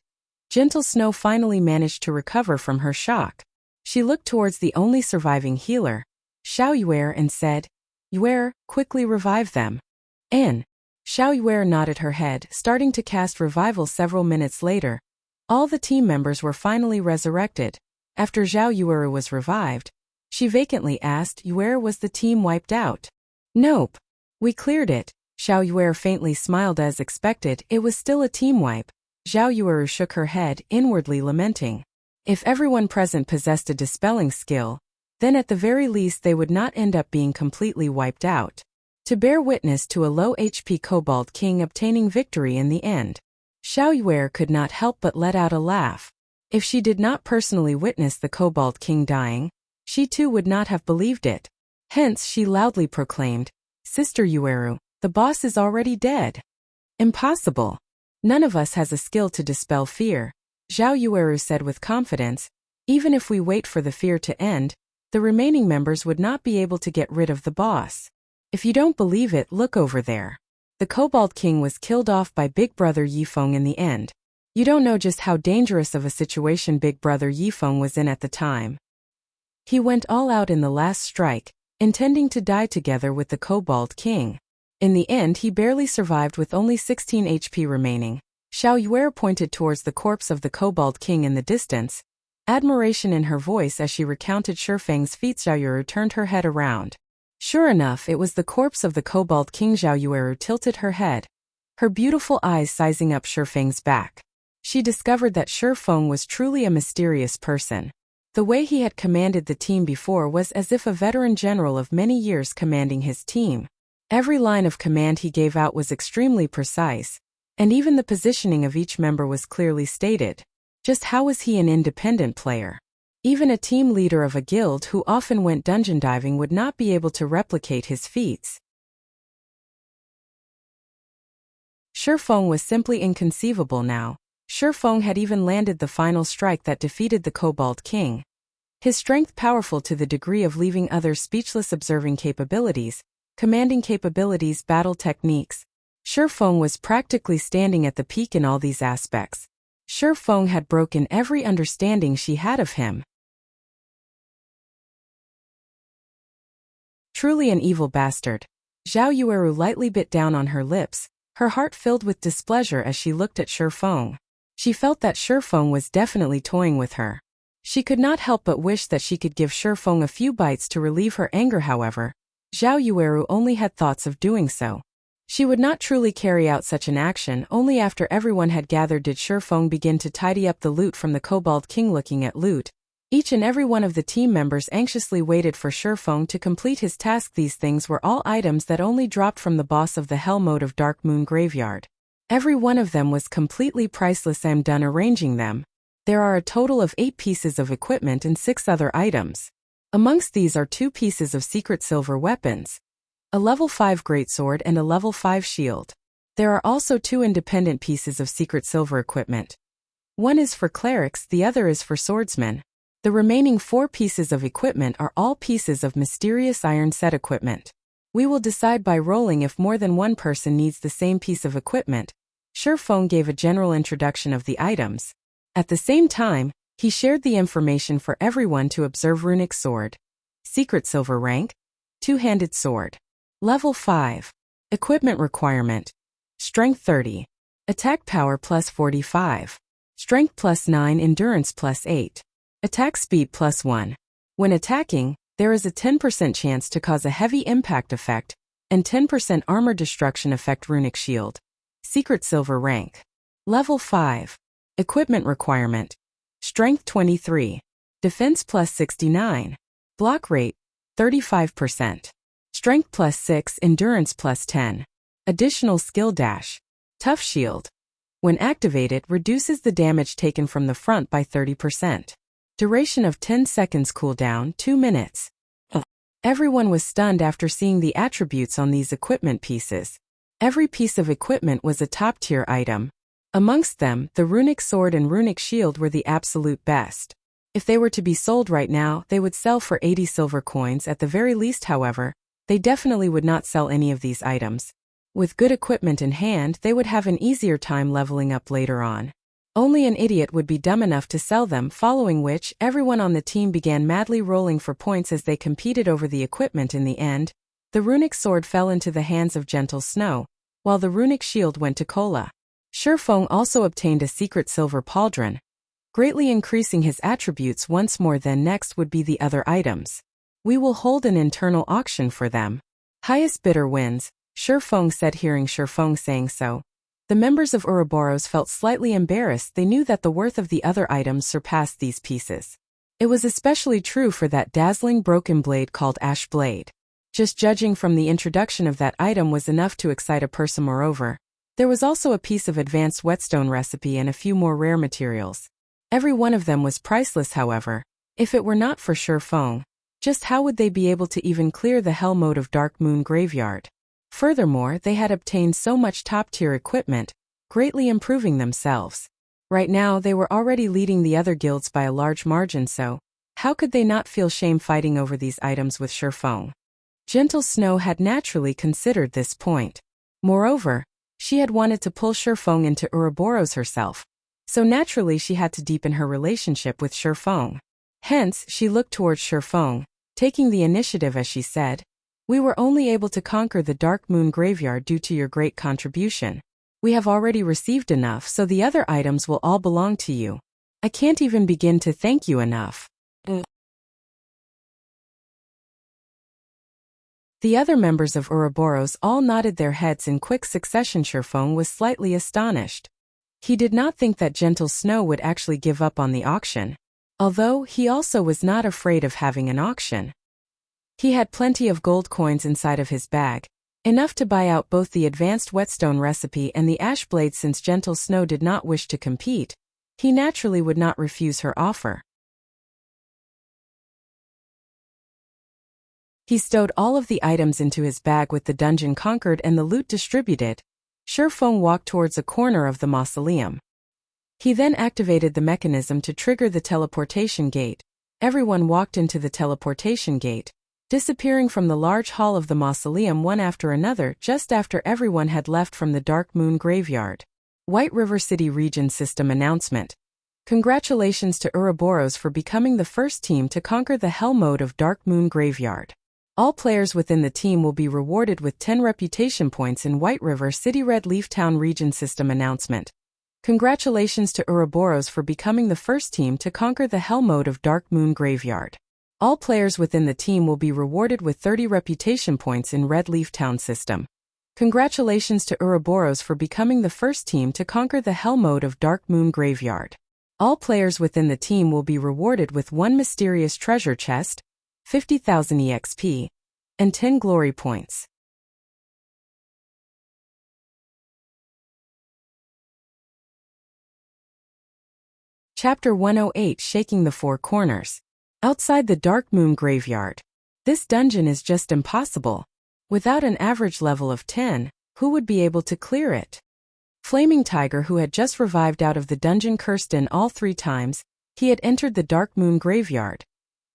Gentle Snow finally managed to recover from her shock. She looked towards the only surviving healer, Xiao Yuer, and said, "Yuer, quickly revive them." And Xiao Yuer nodded her head, starting to cast revival. Several minutes later, all the team members were finally resurrected. After Xiao Yuer was revived, she vacantly asked, "Yuer, was the team wiped out?" "Nope. We cleared it." Xiao Yuer faintly smiled. As expected, it was still a team wipe. Zhao Yueru shook her head, inwardly lamenting. If everyone present possessed a dispelling skill, then at the very least they would not end up being completely wiped out. To bear witness to a low HP Kobold King obtaining victory in the end, Zhao Yueru could not help but let out a laugh. If she did not personally witness the Kobold King dying, she too would not have believed it. Hence she loudly proclaimed, "Sister Yueru, the boss is already dead." "Impossible. None of us has a skill to dispel fear," Zhao Yueru said with confidence. "Even if we wait for the fear to end, the remaining members would not be able to get rid of the boss. If you don't believe it, look over there. The Kobold King was killed off by Big Brother Yifeng in the end. You don't know just how dangerous of a situation Big Brother Yifeng was in at the time. He went all out in the last strike, intending to die together with the Kobold King. In the end he barely survived with only 16 HP remaining." Zhao Yueru pointed towards the corpse of the Kobold King in the distance, admiration in her voice as she recounted Shifeng's feats. Zhao Yueru turned her head around. Sure enough, it was the corpse of the Kobold King. Zhao Yueru tilted her head, her beautiful eyes sizing up Shifeng's back. She discovered that Shifeng was truly a mysterious person. The way he had commanded the team before was as if a veteran general of many years commanding his team. Every line of command he gave out was extremely precise, and even the positioning of each member was clearly stated. Just how was he an independent player? Even a team leader of a guild who often went dungeon diving would not be able to replicate his feats. Shifeng was simply inconceivable now. Shifeng had even landed the final strike that defeated the Kobold King. His strength powerful to the degree of leaving others speechless. Observing capabilities, commanding capabilities, battle techniques. Shifeng was practically standing at the peak in all these aspects. Shifeng had broken every understanding she had of him. Truly an evil bastard. Zhao Yueru lightly bit down on her lips, her heart filled with displeasure as she looked at Shifeng. She felt that Shifeng was definitely toying with her. She could not help but wish that she could give Shifeng a few bites to relieve her anger. However, Zhao Yueru only had thoughts of doing so. She would not truly carry out such an action. Only after everyone had gathered did Shifeng begin to tidy up the loot from the Kobold King. Looking at loot, each and every one of the team members anxiously waited for Shifeng to complete his task. These things were all items that only dropped from the boss of the Hell Mode of Dark Moon Graveyard. Every one of them was completely priceless. I'm done arranging them. There are a total of 8 pieces of equipment and 6 other items. Amongst these are 2 pieces of secret silver weapons, a level 5 greatsword and a level 5 shield. There are also 2 independent pieces of secret silver equipment. One is for clerics, the other is for swordsmen. The remaining 4 pieces of equipment are all pieces of mysterious iron set equipment. We will decide by rolling if more than one person needs the same piece of equipment. Shifeng gave a general introduction of the items. At the same time, he shared the information for everyone to observe. Runic sword. Secret silver rank. Two-handed sword. Level 5. Equipment requirement. Strength 30. Attack power plus 45. Strength plus 9. Endurance plus 8. Attack speed plus 1. When attacking, there is a 10% chance to cause a heavy impact effect, and 10% armor destruction effect. Runic shield. Secret silver rank. Level 5. Equipment requirement. Strength 23. Defense plus 69. Block rate, 35%. Strength plus 6. Endurance plus 10. Additional skill dash. Tough shield. When activated, reduces the damage taken from the front by 30%. Duration of 10 seconds. Cooldown 2 minutes. Everyone was stunned after seeing the attributes on these equipment pieces. Every piece of equipment was a top-tier item. Amongst them, the runic sword and runic shield were the absolute best. If they were to be sold right now, they would sell for 80 silver coins at the very least. However, they definitely would not sell any of these items. With good equipment in hand, they would have an easier time leveling up later on. Only an idiot would be dumb enough to sell them, following which, everyone on the team began madly rolling for points as they competed over the equipment. In the end, the runic sword fell into the hands of Gentle Snow, while the runic shield went to Kola. Shifeng also obtained a secret silver pauldron, greatly increasing his attributes once more. Then next would be the other items. We will hold an internal auction for them. Highest bidder wins, Shifeng said. Hearing Shifeng saying so, The members of Ouroboros felt slightly embarrassed. They knew that the worth of the other items surpassed these pieces. It was especially true for that dazzling broken blade called Ash Blade. Just judging from the introduction of that item was enough to excite a person. Moreover, there was also a piece of advanced whetstone recipe and a few more rare materials. Every one of them was priceless. However, if it were not for Shi Feng, just how would they be able to even clear the hell mode of Dark Moon Graveyard? Furthermore, they had obtained so much top-tier equipment, greatly improving themselves. Right now they were already leading the other guilds by a large margin, so how could they not feel shame fighting over these items with Shi Feng? Gentle Snow had naturally considered this point. Moreover, she had wanted to pull Shi Feng into Ouroboros herself, so naturally she had to deepen her relationship with Shi Feng. Hence, she looked towards Shi Feng, taking the initiative as she said, "We were only able to conquer the Dark Moon Graveyard due to your great contribution. We have already received enough, so the other items will all belong to you. I can't even begin to thank you enough." The other members of Ouroboros all nodded their heads in quick succession. Shi Feng was slightly astonished. He did not think that Gentle Snow would actually give up on the auction, although he also was not afraid of having an auction. He had plenty of gold coins inside of his bag, enough to buy out both the advanced whetstone recipe and the ash blade. Since Gentle Snow did not wish to compete, he naturally would not refuse her offer. He stowed all of the items into his bag with the dungeon conquered and the loot distributed. Shi Feng walked towards a corner of the mausoleum. He then activated the mechanism to trigger the teleportation gate. Everyone walked into the teleportation gate, disappearing from the large hall of the mausoleum one after another just after everyone had left from the Dark Moon Graveyard. White River City Region System Announcement. Congratulations to Ouroboros for becoming the first team to conquer the hell mode of Dark Moon Graveyard. All players within the team will be rewarded with 10 reputation points in White River City Red Leaf Town Region System Announcement. Congratulations to Ouroboros for becoming the first team to conquer the hell mode of Dark Moon Graveyard. All players within the team will be rewarded with 30 reputation points in Red Leaf Town System. Congratulations to Ouroboros for becoming the first team to conquer the hell mode of Dark Moon Graveyard. All players within the team will be rewarded with 1 mysterious treasure chest, 50,000 EXP, and 10 glory points. Chapter 108: Shaking the Four Corners. Outside the Dark Moon Graveyard. This dungeon is just impossible. Without an average level of 10, who would be able to clear it? Flaming Tiger, who had just revived out of the dungeon, cursed in all 3 times he had entered the Dark Moon Graveyard.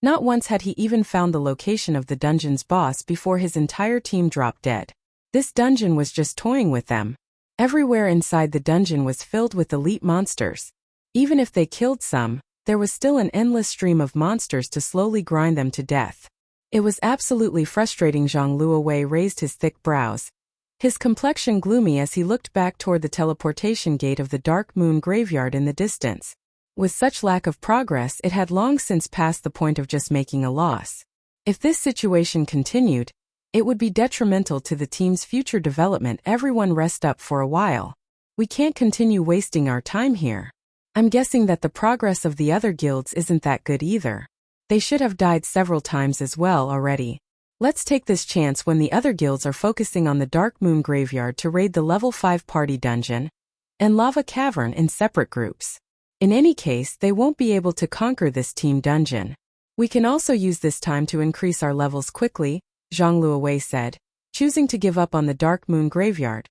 Not once had he even found the location of the dungeon's boss before his entire team dropped dead. This dungeon was just toying with them. Everywhere inside the dungeon was filled with elite monsters. Even if they killed some, there was still an endless stream of monsters to slowly grind them to death. It was absolutely frustrating. Zhang Luowei raised his thick brows, his complexion gloomy as he looked back toward the teleportation gate of the Dark Moon Graveyard in the distance. With such lack of progress, it had long since passed the point of just making a loss. If this situation continued, it would be detrimental to the team's future development. Everyone rest up for a while. We can't continue wasting our time here. I'm guessing that the progress of the other guilds isn't that good either. They should have died several times as well already. Let's take this chance when the other guilds are focusing on the Dark Moon Graveyard to raid the level 5 party dungeon and lava cavern in separate groups. In any case, they won't be able to conquer this team dungeon. We can also use this time to increase our levels quickly, Zhang Luowei said, choosing to give up on the Dark Moon Graveyard.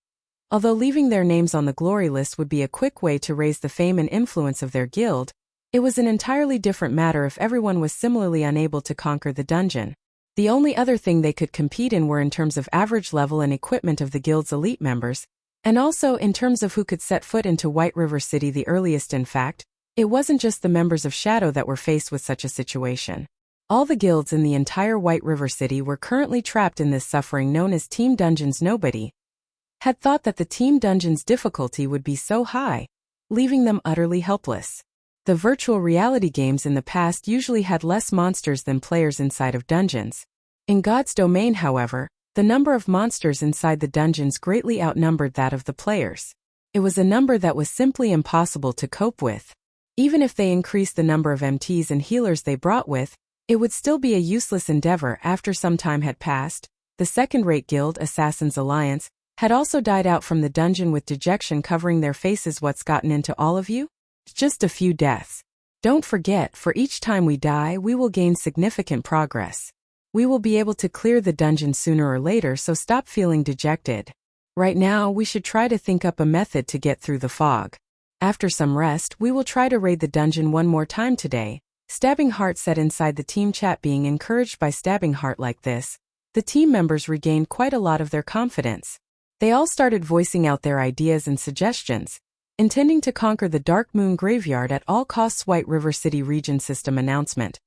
Although leaving their names on the glory list would be a quick way to raise the fame and influence of their guild, it was an entirely different matter if everyone was similarly unable to conquer the dungeon. The only other thing they could compete in were in terms of average level and equipment of the guild's elite members, and also in terms of who could set foot into White River City the earliest. In fact, it wasn't just the members of Shadow that were faced with such a situation. All the guilds in the entire White River City were currently trapped in this suffering known as Team Dungeons. Nobody had thought that the Team Dungeons difficulty would be so high, leaving them utterly helpless. The virtual reality games in the past usually had less monsters than players inside of dungeons. In God's Domain, however, the number of monsters inside the dungeons greatly outnumbered that of the players. It was a number that was simply impossible to cope with. Even if they increased the number of MTs and healers they brought with, it would still be a useless endeavor after some time had passed. The second-rate guild, Assassin's Alliance, had also died out from the dungeon with dejection covering their faces. What's gotten into all of you? Just a few deaths. Don't forget, for each time we die, we will gain significant progress. We will be able to clear the dungeon sooner or later, so stop feeling dejected. Right now, we should try to think up a method to get through the fog. After some rest, we will try to raid the dungeon one more time today. Stabbing Heart said inside the team chat. Being encouraged by Stabbing Heart like this, the team members regained quite a lot of their confidence. They all started voicing out their ideas and suggestions, intending to conquer the Dark Moon Graveyard at all costs. White River City Region System announcement.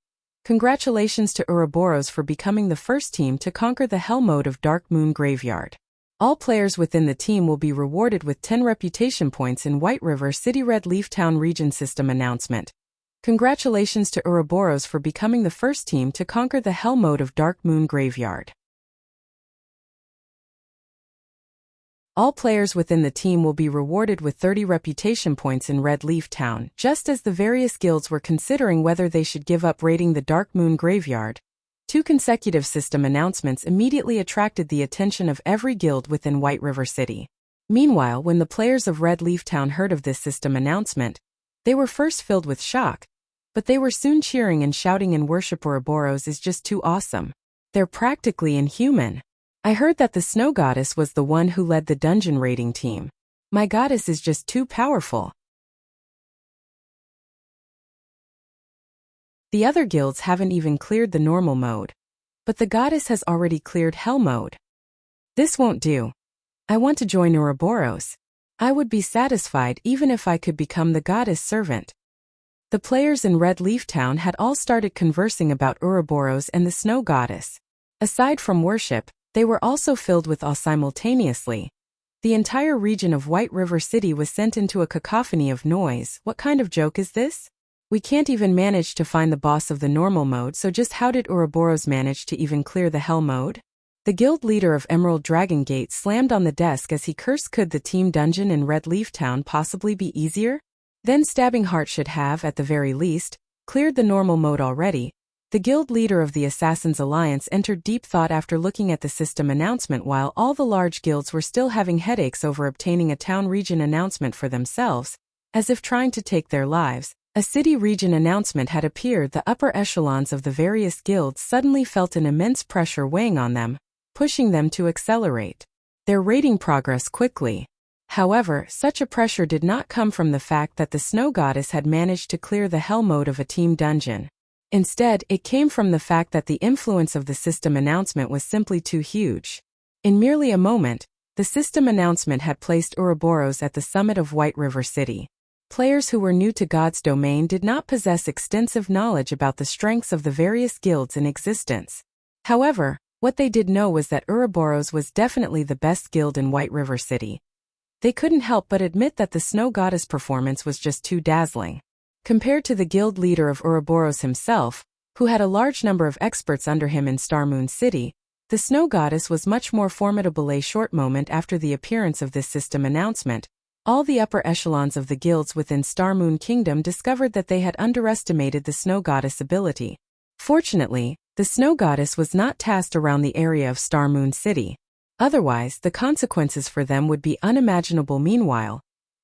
Congratulations to Ouroboros for becoming the first team to conquer the Hell mode of Dark Moon Graveyard. All players within the team will be rewarded with 10 reputation points in White River City Red Leaf Town Region System announcement. Congratulations to Ouroboros for becoming the first team to conquer the Hell mode of Dark Moon Graveyard. All players within the team will be rewarded with 30 reputation points in Red Leaf Town. Just as the various guilds were considering whether they should give up raiding the Dark Moon Graveyard, 2 consecutive system announcements immediately attracted the attention of every guild within White River City. Meanwhile, when the players of Red Leaf Town heard of this system announcement, they were first filled with shock, but they were soon cheering and shouting in worship. Ouroboros is just too awesome. They're practically inhuman. I heard that the Snow Goddess was the one who led the dungeon raiding team. My goddess is just too powerful. The other guilds haven't even cleared the normal mode, but the goddess has already cleared Hell mode. This won't do. I want to join Ouroboros. I would be satisfied even if I could become the goddess servant. The players in Red Leaf Town had all started conversing about Ouroboros and the Snow Goddess. Aside from worship, they were also filled with awe simultaneously. The entire region of White River City was sent into a cacophony of noise. What kind of joke is this? We can't even manage to find the boss of the normal mode, so just how did Ouroboros manage to even clear the Hell mode? The guild leader of Emerald Dragon Gate slammed on the desk as he cursed. Could the team dungeon in Red Leaf Town possibly be easier? Then Stabbing Heart should have, at the very least, cleared the normal mode already. The guild leader of the Assassin's Alliance entered deep thought after looking at the system announcement. While all the large guilds were still having headaches over obtaining a town region announcement for themselves, as if trying to take their lives, a city region announcement had appeared. The upper echelons of the various guilds suddenly felt an immense pressure weighing on them, pushing them to accelerate their raiding progress quickly. However, such a pressure did not come from the fact that the Snow Goddess had managed to clear the Hell mode of a team dungeon. Instead, it came from the fact that the influence of the system announcement was simply too huge. In merely a moment, the system announcement had placed Ouroboros at the summit of White River City. Players who were new to God's domain did not possess extensive knowledge about the strengths of the various guilds in existence. However, what they did know was that Ouroboros was definitely the best guild in White River City. They couldn't help but admit that the Snow Goddess performance was just too dazzling. Compared to the guild leader of Ouroboros himself, who had a large number of experts under him in Star Moon City, the Snow Goddess was much more formidable. A short moment after the appearance of this system announcement, all the upper echelons of the guilds within Star Moon Kingdom discovered that they had underestimated the Snow Goddess' ability. Fortunately, the Snow Goddess was not tasked around the area of Star Moon City. Otherwise, the consequences for them would be unimaginable. Meanwhile,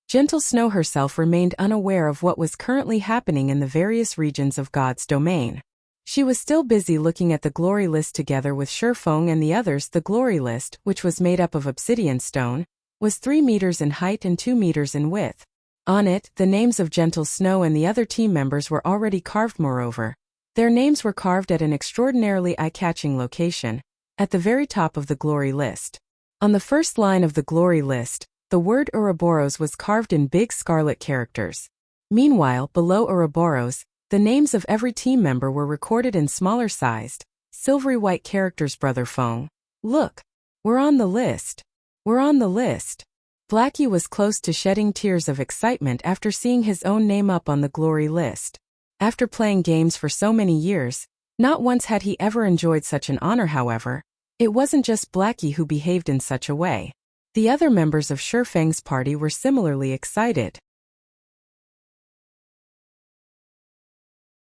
Gentle Snow herself remained unaware of what was currently happening in the various regions of God's domain. She was still busy looking at the glory list together with Shurfeng and the others. The glory list, which was made up of obsidian stone, was 3 meters in height and 2 meters in width. On it, the names of Gentle Snow and the other team members were already carved. Moreover, their names were carved at an extraordinarily eye-catching location, at the very top of the glory list. On the first line of the glory list, the word Ouroboros was carved in big scarlet characters. Meanwhile, below Ouroboros, the names of every team member were recorded in smaller-sized, silvery white characters. Brother Feng, look, we're on the list. We're on the list. Blackie was close to shedding tears of excitement after seeing his own name up on the glory list. After playing games for so many years, not once had he ever enjoyed such an honor. However, it wasn't just Blackie who behaved in such a way. The other members of Shifeng's party were similarly excited.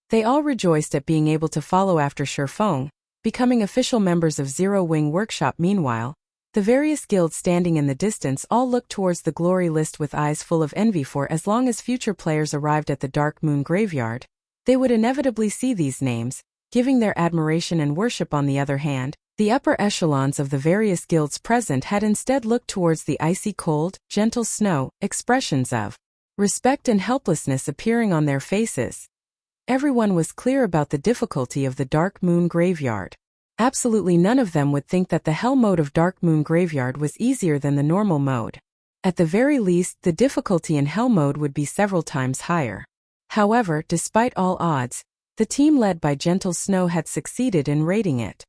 They all rejoiced at being able to follow after Shifeng, becoming official members of Zero Wing Workshop. Meanwhile, the various guilds standing in the distance all looked towards the glory list with eyes full of envy, for as long as future players arrived at the Dark Moon Graveyard, they would inevitably see these names, giving their admiration and worship. On the other hand, the upper echelons of the various guilds present had instead looked towards the icy cold, gentle snow, expressions of respect and helplessness appearing on their faces. Everyone was clear about the difficulty of the Dark Moon Graveyard. Absolutely none of them would think that the Hell mode of Dark Moon Graveyard was easier than the normal mode. At the very least, the difficulty in Hell mode would be several times higher. However, despite all odds, the team led by Gentle Snow had succeeded in raiding it.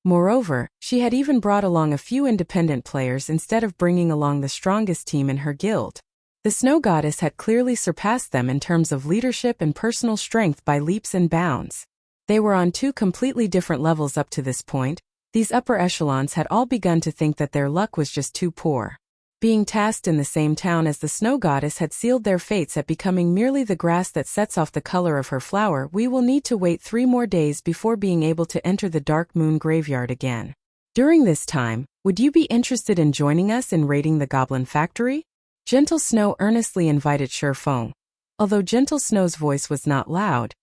Moreover, she had even brought along a few independent players instead of bringing along the strongest team in her guild. The Snow Goddess had clearly surpassed them in terms of leadership and personal strength by leaps and bounds. They were on two completely different levels up to this point. These upper echelons had all begun to think that their luck was just too poor. Being tasked in the same town as the Snow Goddess had sealed their fates at becoming merely the grass that sets off the color of her flower. We will need to wait 3 more days before being able to enter the Dark Moon Graveyard again. During this time, would you be interested in joining us in raiding the Goblin Factory? Gentle Snow earnestly invited Shifeng. Although Gentle Snow's voice was not loud,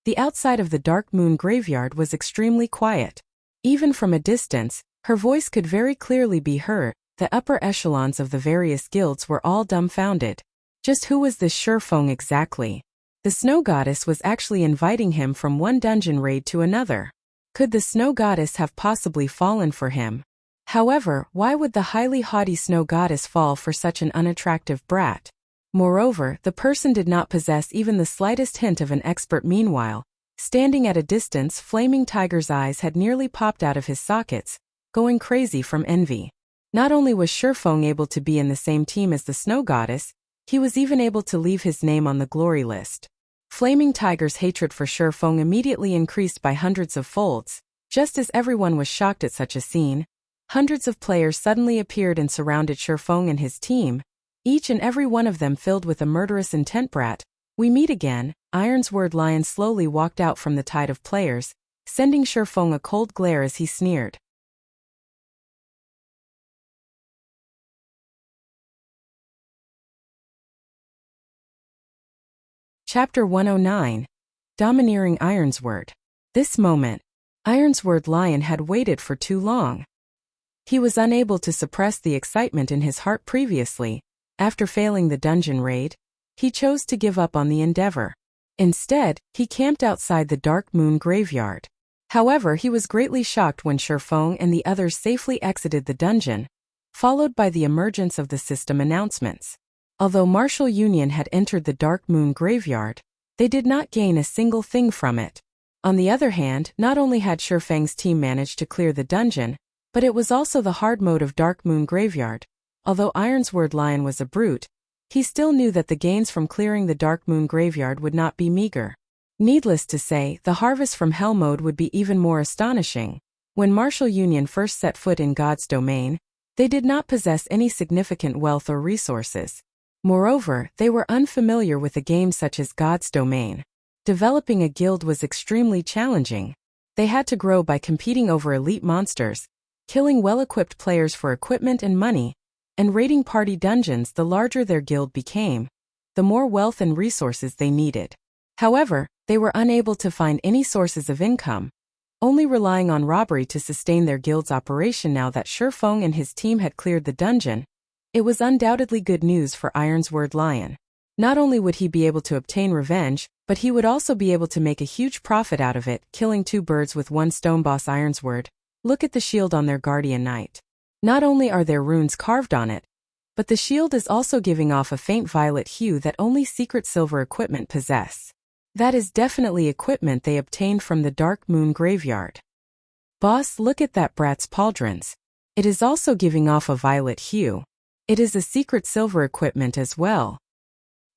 the outside of the Dark Moon Graveyard was extremely quiet. Even from a distance, her voice could very clearly be heard. The upper echelons of the various guilds were all dumbfounded. Just who was this Shifeng exactly? The Snow Goddess was actually inviting him from one dungeon raid to another. Could the Snow Goddess have possibly fallen for him? However, why would the highly haughty Snow Goddess fall for such an unattractive brat? Moreover, the person did not possess even the slightest hint of an expert. Meanwhile, standing at a distance, Flaming Tiger's eyes had nearly popped out of his sockets, going crazy from envy. Not only was Shifeng able to be in the same team as the Snow Goddess, he was even able to leave his name on the glory list. Flaming Tiger's hatred for Shifeng immediately increased by hundreds of folds. Just as everyone was shocked at such a scene, hundreds of players suddenly appeared and surrounded Shifeng and his team, each and every one of them filled with a murderous intent. Brat, we meet again. Ironsword Lion slowly walked out from the tide of players, sending Shifeng a cold glare as he sneered. Chapter 109. Domineering Ironsword. This moment, Ironsword Lion had waited for too long. He was unable to suppress the excitement in his heart. Previously, after failing the dungeon raid, he chose to give up on the endeavor. Instead, he camped outside the Dark Moon Graveyard. However, he was greatly shocked when Shifeng and the others safely exited the dungeon, followed by the emergence of the system announcements. Although Martial Union had entered the Dark Moon Graveyard, they did not gain a single thing from it. On the other hand, not only had Shifeng's team managed to clear the dungeon, but it was also the hard mode of Dark Moon Graveyard. Although Ironsword Lion was a brute, he still knew that the gains from clearing the Dark Moon Graveyard would not be meager. Needless to say, the harvest from Hell mode would be even more astonishing. When Martial Union first set foot in God's domain, they did not possess any significant wealth or resources. Moreover, they were unfamiliar with a game such as God's domain. Developing a guild was extremely challenging. They had to grow by competing over elite monsters, killing well-equipped players for equipment and money, and raiding party dungeons. The larger their guild became, the more wealth and resources they needed. However, they were unable to find any sources of income, only relying on robbery to sustain their guild's operation. Now that Shifeng and his team had cleared the dungeon, it was undoubtedly good news for Ironsword Lion. Not only would he be able to obtain revenge, but he would also be able to make a huge profit out of it, killing 2 birds with 1 stone. Boss Ironsword, look at the shield on their guardian knight. Not only are there runes carved on it, but the shield is also giving off a faint violet hue that only secret silver equipment possess. That is definitely equipment they obtained from the Dark Moon Graveyard. Boss, look at that brat's pauldrons. It is also giving off a violet hue. It is a secret silver equipment as well.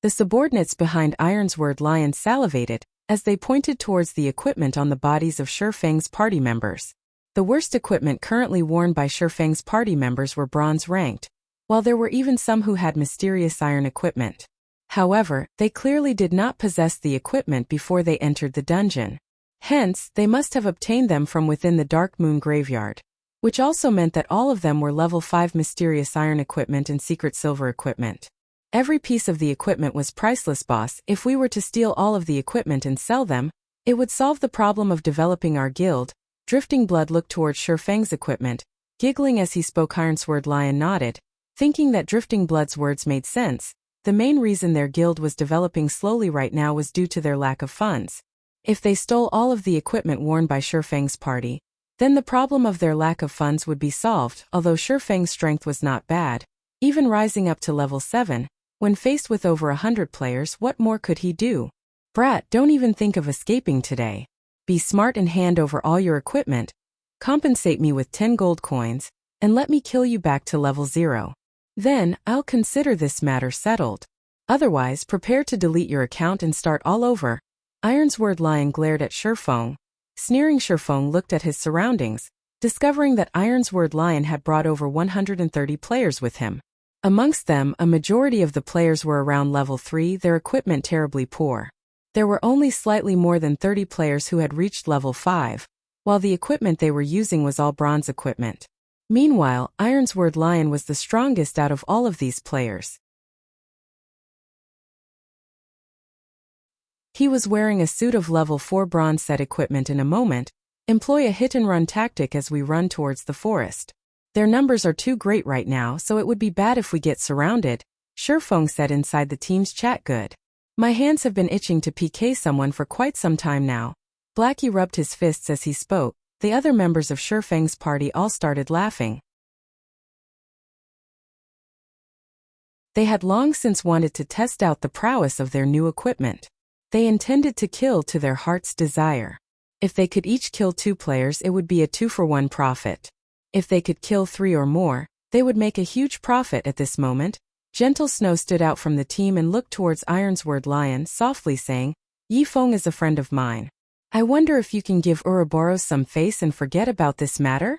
The subordinates behind Ironsword Lion salivated as they pointed towards the equipment on the bodies of Shifeng's party members. The worst equipment currently worn by Shifeng's party members were bronze ranked, while there were even some who had mysterious iron equipment. However, they clearly did not possess the equipment before they entered the dungeon. Hence, they must have obtained them from within the Dark Moon Graveyard, which also meant that all of them were level 5 mysterious iron equipment and secret silver equipment. Every piece of the equipment was priceless, boss. If we were to steal all of the equipment and sell them, it would solve the problem of developing our guild. Drifting Blood looked towards Shifeng's equipment, giggling as he spoke. Ironsword Lion nodded, thinking that Drifting Blood's words made sense. The main reason their guild was developing slowly right now was due to their lack of funds. If they stole all of the equipment worn by Shifeng's party, then the problem of their lack of funds would be solved. Although Shifeng's strength was not bad, even rising up to level 7, when faced with over 100 players, what more could he do? Brat, don't even think of escaping today. Be smart and hand over all your equipment, compensate me with 10 gold coins, and let me kill you back to level 0. Then, I'll consider this matter settled. Otherwise, prepare to delete your account and start all over. Ironsword Lion glared at Shifeng. Sneering, Shifeng looked at his surroundings, discovering that Ironsword Lion had brought over 130 players with him. Amongst them, a majority of the players were around level 3, their equipment terribly poor. There were only slightly more than 30 players who had reached level 5, while the equipment they were using was all bronze equipment. Meanwhile, Ironsword Lion was the strongest out of all of these players. He was wearing a suit of level 4 bronze set equipment. In a moment, employ a hit-and-run tactic as we run towards the forest. Their numbers are too great right now, so it would be bad if we get surrounded, Shifeng said inside the team's chat. Good. My hands have been itching to PK someone for quite some time now. Blackie rubbed his fists as he spoke. The other members of Shifeng's party all started laughing. They had long since wanted to test out the prowess of their new equipment. They intended to kill to their heart's desire. If they could each kill 2 players, it would be a 2-for-1 profit. If they could kill 3 or more, they would make a huge profit. At this moment, Gentle Snow stood out from the team and looked towards Ironsword Lion, softly saying, Yifeng is a friend of mine. I wonder if you can give Ouroboros some face and forget about this matter?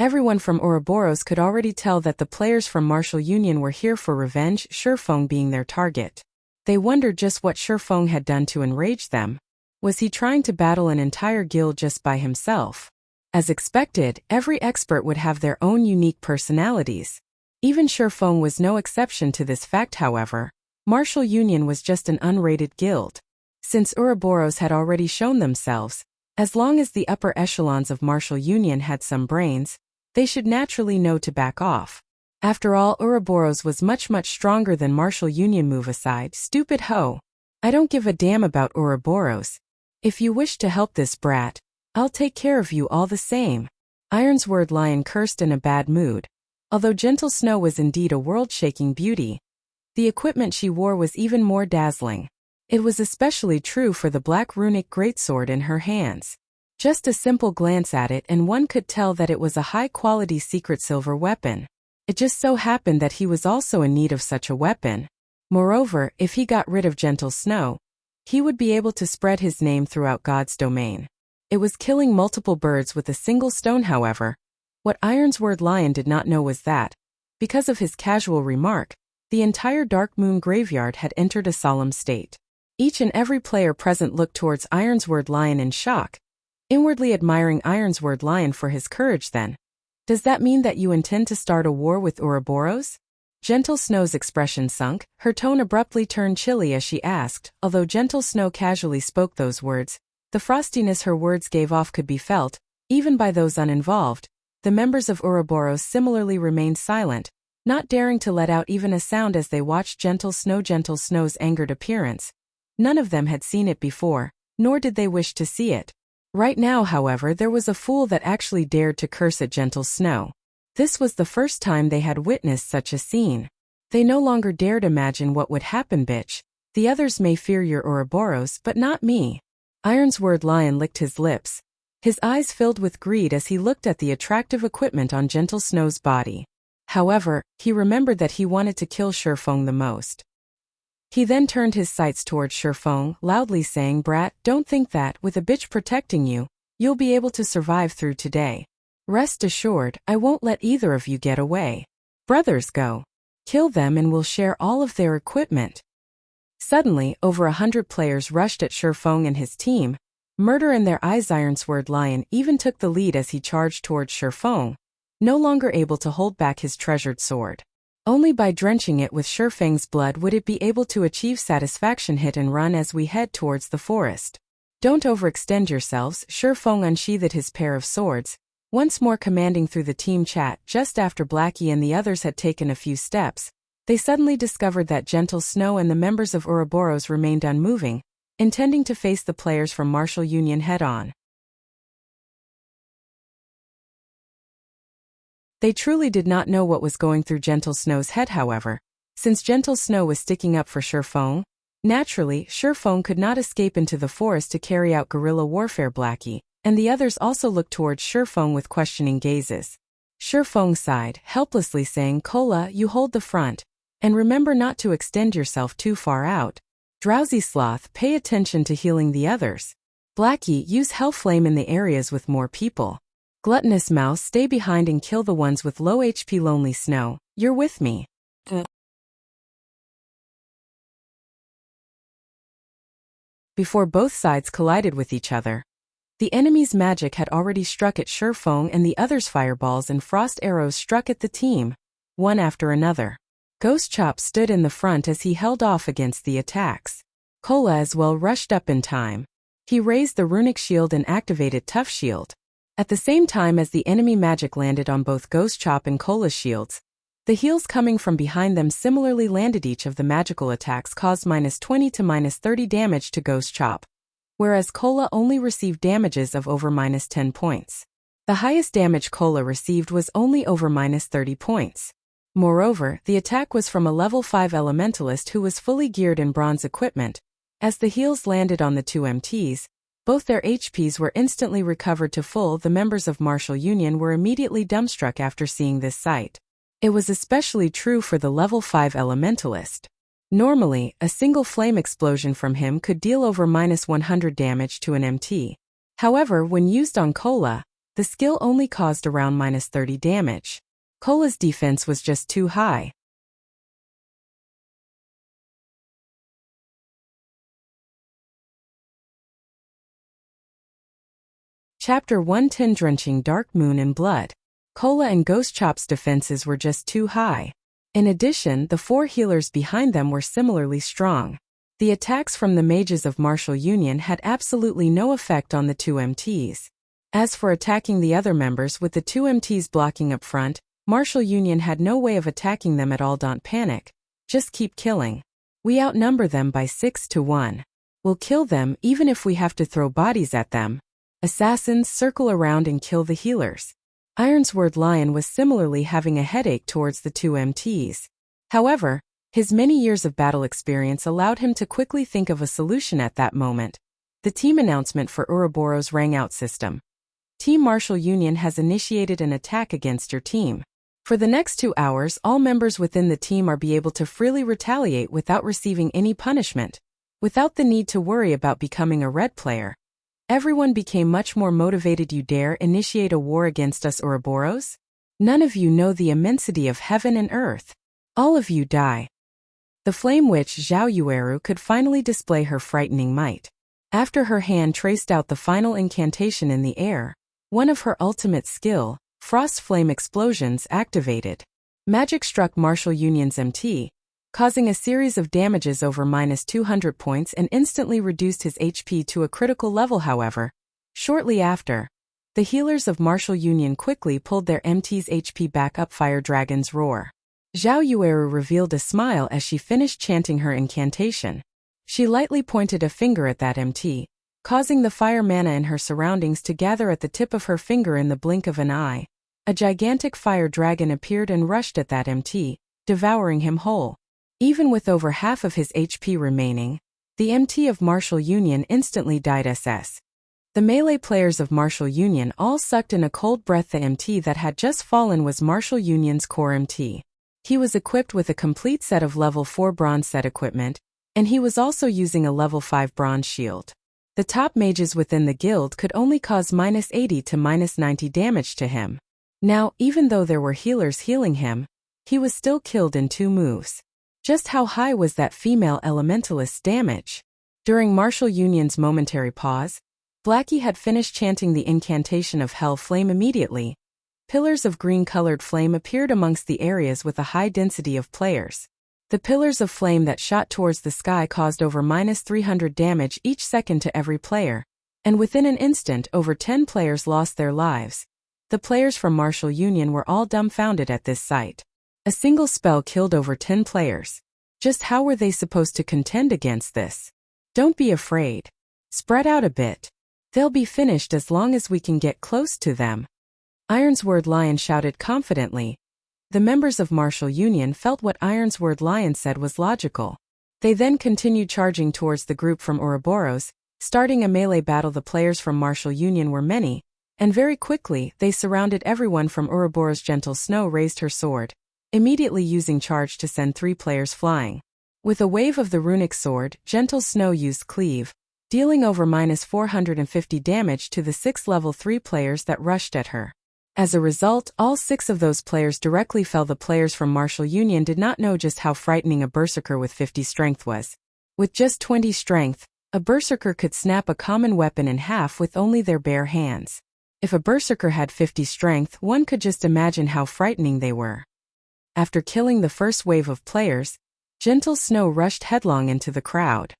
Everyone from Ouroboros could already tell that the players from Martial Union were here for revenge, Shifeng being their target. They wondered just what Shifeng had done to enrage them. Was he trying to battle an entire guild just by himself? As expected, every expert would have their own unique personalities. Even Shifeng was no exception to this fact. However, Martial Union was just an unrated guild. Since Ouroboros had already shown themselves, as long as the upper echelons of Martial Union had some brains, they should naturally know to back off. After all, Ouroboros was much stronger than Martial Union. Move aside, stupid hoe. I don't give a damn about Ouroboros. If you wish to help this brat, I'll take care of you all the same. Ironsword Lion cursed in a bad mood. Although Gentle Snow was indeed a world-shaking beauty, the equipment she wore was even more dazzling. It was especially true for the black runic greatsword in her hands. Just a simple glance at it and one could tell that it was a high-quality secret silver weapon. It just so happened that he was also in need of such a weapon. Moreover, if he got rid of Gentle Snow, he would be able to spread his name throughout God's domain. It was killing multiple birds with a single stone. However, what Ironsword Lion did not know was that, because of his casual remark, the entire Dark Moon Graveyard had entered a solemn state. Each and every player present looked towards Ironsword Lion in shock, inwardly admiring Ironsword Lion for his courage. Then, does that mean that you intend to start a war with Ouroboros? Gentle Snow's expression sunk, her tone abruptly turned chilly as she asked. Although Gentle Snow casually spoke those words, the frostiness her words gave off could be felt, even by those uninvolved. The members of Ouroboros similarly remained silent, not daring to let out even a sound as they watched Gentle Snow's angered appearance. None of them had seen it before, nor did they wish to see it. Right now, however, there was a fool that actually dared to curse at Gentle Snow. This was the first time they had witnessed such a scene. They no longer dared imagine what would happen. Bitch, the others may fear your Ouroboros, but not me. Ironsword Lion licked his lips. His eyes filled with greed as he looked at the attractive equipment on Gentle Snow's body. However, he remembered that he wanted to kill Shifeng the most. He then turned his sights towards Shifeng, loudly saying, Brat, don't think that, with a bitch protecting you, You'll be able to survive through today. Rest assured, I won't let either of you get away. Brothers, go. Kill them and we'll share all of their equipment. Suddenly, over 100 players rushed at Shifeng and his team. Murder in their eyes. Ironsword Lion even took the lead as he charged towards Shifeng, no longer able to hold back his treasured sword. Only by drenching it with Shifeng's blood would it be able to achieve satisfaction. Hit and run as we head towards the forest. Don't overextend yourselves. Shifeng unsheathed his pair of swords, once more commanding through the team chat. Just after Blackie and the others had taken a few steps, they suddenly discovered that Gentle Snow and the members of Ouroboros remained unmoving, intending to face the players from Martial Union head-on. They truly did not know what was going through Gentle Snow's head. However, since Gentle Snow was sticking up for Shifeng, naturally, Shifeng could not escape into the forest to carry out guerrilla warfare. Blackie and the others also looked towards Shifeng with questioning gazes. Shifeng sighed, helplessly saying, "Kola, you hold the front, and remember not to extend yourself too far out. Drowsy Sloth, pay attention to healing the others. Blackie, use Hellflame in the areas with more people. Gluttonous Mouse, stay behind and kill the ones with low HP. Lonely Snow, you're with me." Before both sides collided with each other, the enemy's magic had already struck at Shifeng and the others' fireballs and frost arrows struck at the team, one after another. Ghost Chop stood in the front as he held off against the attacks. Kola as well rushed up in time. He raised the runic shield and activated Tough Shield. At the same time as the enemy magic landed on both Ghost Chop and Kola's shields, the heals coming from behind them similarly landed. Each of the magical attacks caused -20 to -30 damage to Ghost Chop, whereas Kola only received damages of over -10 points. The highest damage Kola received was only over -30 points. Moreover, the attack was from a level 5 elementalist who was fully geared in bronze equipment. As the heals landed on the two MTs, both their HPs were instantly recovered to full. The members of Martial Union were immediately dumbstruck after seeing this sight. It was especially true for the level 5 elementalist. Normally, a single flame explosion from him could deal over -100 damage to an MT. However, when used on Kola, the skill only caused around -30 damage. Kola's defense was just too high. Chapter 110 Drenching Dark Moon in Blood. Kola and Ghost Chop's defenses were just too high. In addition, the 4 healers behind them were similarly strong. The attacks from the mages of Martial Union had absolutely no effect on the two MTs. As for attacking the other members with the two MTs blocking up front, Martial Union had no way of attacking them at all. Don't panic. Just keep killing. We outnumber them by 6 to 1. We'll kill them even if we have to throw bodies at them. Assassins, circle around and kill the healers. Ironsword Lion was similarly having a headache towards the two MTs. However, his many years of battle experience allowed him to quickly think of a solution at that moment. The team announcement for Ouroboros rang out. System. Team Martial Union has initiated an attack against your team. For the next 2 hours, all members within the team are be able to freely retaliate without receiving any punishment, without the need to worry about becoming a red player. Everyone became much more motivated. You dare initiate a war against us, Ouroboros? None of you know the immensity of heaven and earth. All of you die. The flame witch Zhao Yueru could finally display her frightening might. After her hand traced out the final incantation in the air, one of her ultimate skill, Frost Flame Explosions, activated. Magic struck Martial Union's MT, causing a series of damages over -200 points and instantly reduced his HP to a critical level. However, shortly after, the healers of Martial Union quickly pulled their MT's HP back up. Fire Dragon's Roar. Zhao Yueru revealed a smile as she finished chanting her incantation. She lightly pointed a finger at that MT, causing the fire mana in her surroundings to gather at the tip of her finger. In the blink of an eye, a gigantic fire dragon appeared and rushed at that MT, devouring him whole. Even with over half of his HP remaining, the MT of Martial Union instantly died. The melee players of Martial Union all sucked in a cold breath. The MT that had just fallen was Martial Union's core MT. He was equipped with a complete set of level 4 bronze set equipment, and he was also using a level 5 bronze shield. The top mages within the guild could only cause -80 to -90 damage to him. Now, even though there were healers healing him, he was still killed in 2 moves. Just how high was that female elementalist's damage? During Martial Union's momentary pause, Blackie had finished chanting the incantation of Hell Flame immediately. Pillars of green-colored flame appeared amongst the areas with a high density of players. The pillars of flame that shot towards the sky caused over -300 damage each second to every player, and within an instant over 10 players lost their lives. The players from Martial Union were all dumbfounded at this sight. A single spell killed over 10 players. Just how were they supposed to contend against this? Don't be afraid. Spread out a bit. They'll be finished as long as we can get close to them. Ironsword Lion shouted confidently. The members of Martial Union felt what Ironsword Lion said was logical. They then continued charging towards the group from Ouroboros, starting a melee battle. The players from Martial Union were many, and very quickly they surrounded everyone from Ouroboros. Gentle Snow raised her sword, immediately using charge to send 3 players flying. With a wave of the runic sword, Gentle Snow used cleave, dealing over -450 damage to the 6 level 3 players that rushed at her. As a result, all 6 of those players directly fell. The players from Martial Union did not know just how frightening a berserker with 50 strength was. With just 20 strength, a berserker could snap a common weapon in half with only their bare hands. If a berserker had 50 strength, one could just imagine how frightening they were. After killing the first wave of players, Gentle Snow rushed headlong into the crowd.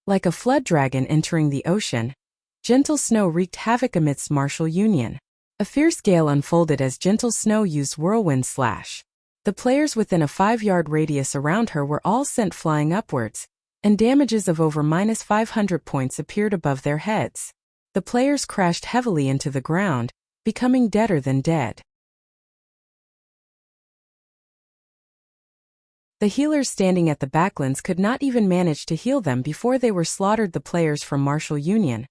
Like a flood dragon entering the ocean, Gentle Snow wreaked havoc amidst Martial Union. A fierce gale unfolded as Gentle Snow used Whirlwind Slash. The players within a 5-yard radius around her were all sent flying upwards, and damages of over -500 points appeared above their heads. The players crashed heavily into the ground, becoming deader than dead. The healers standing at the backlands could not even manage to heal them before they were slaughtered. The players from Martial Union,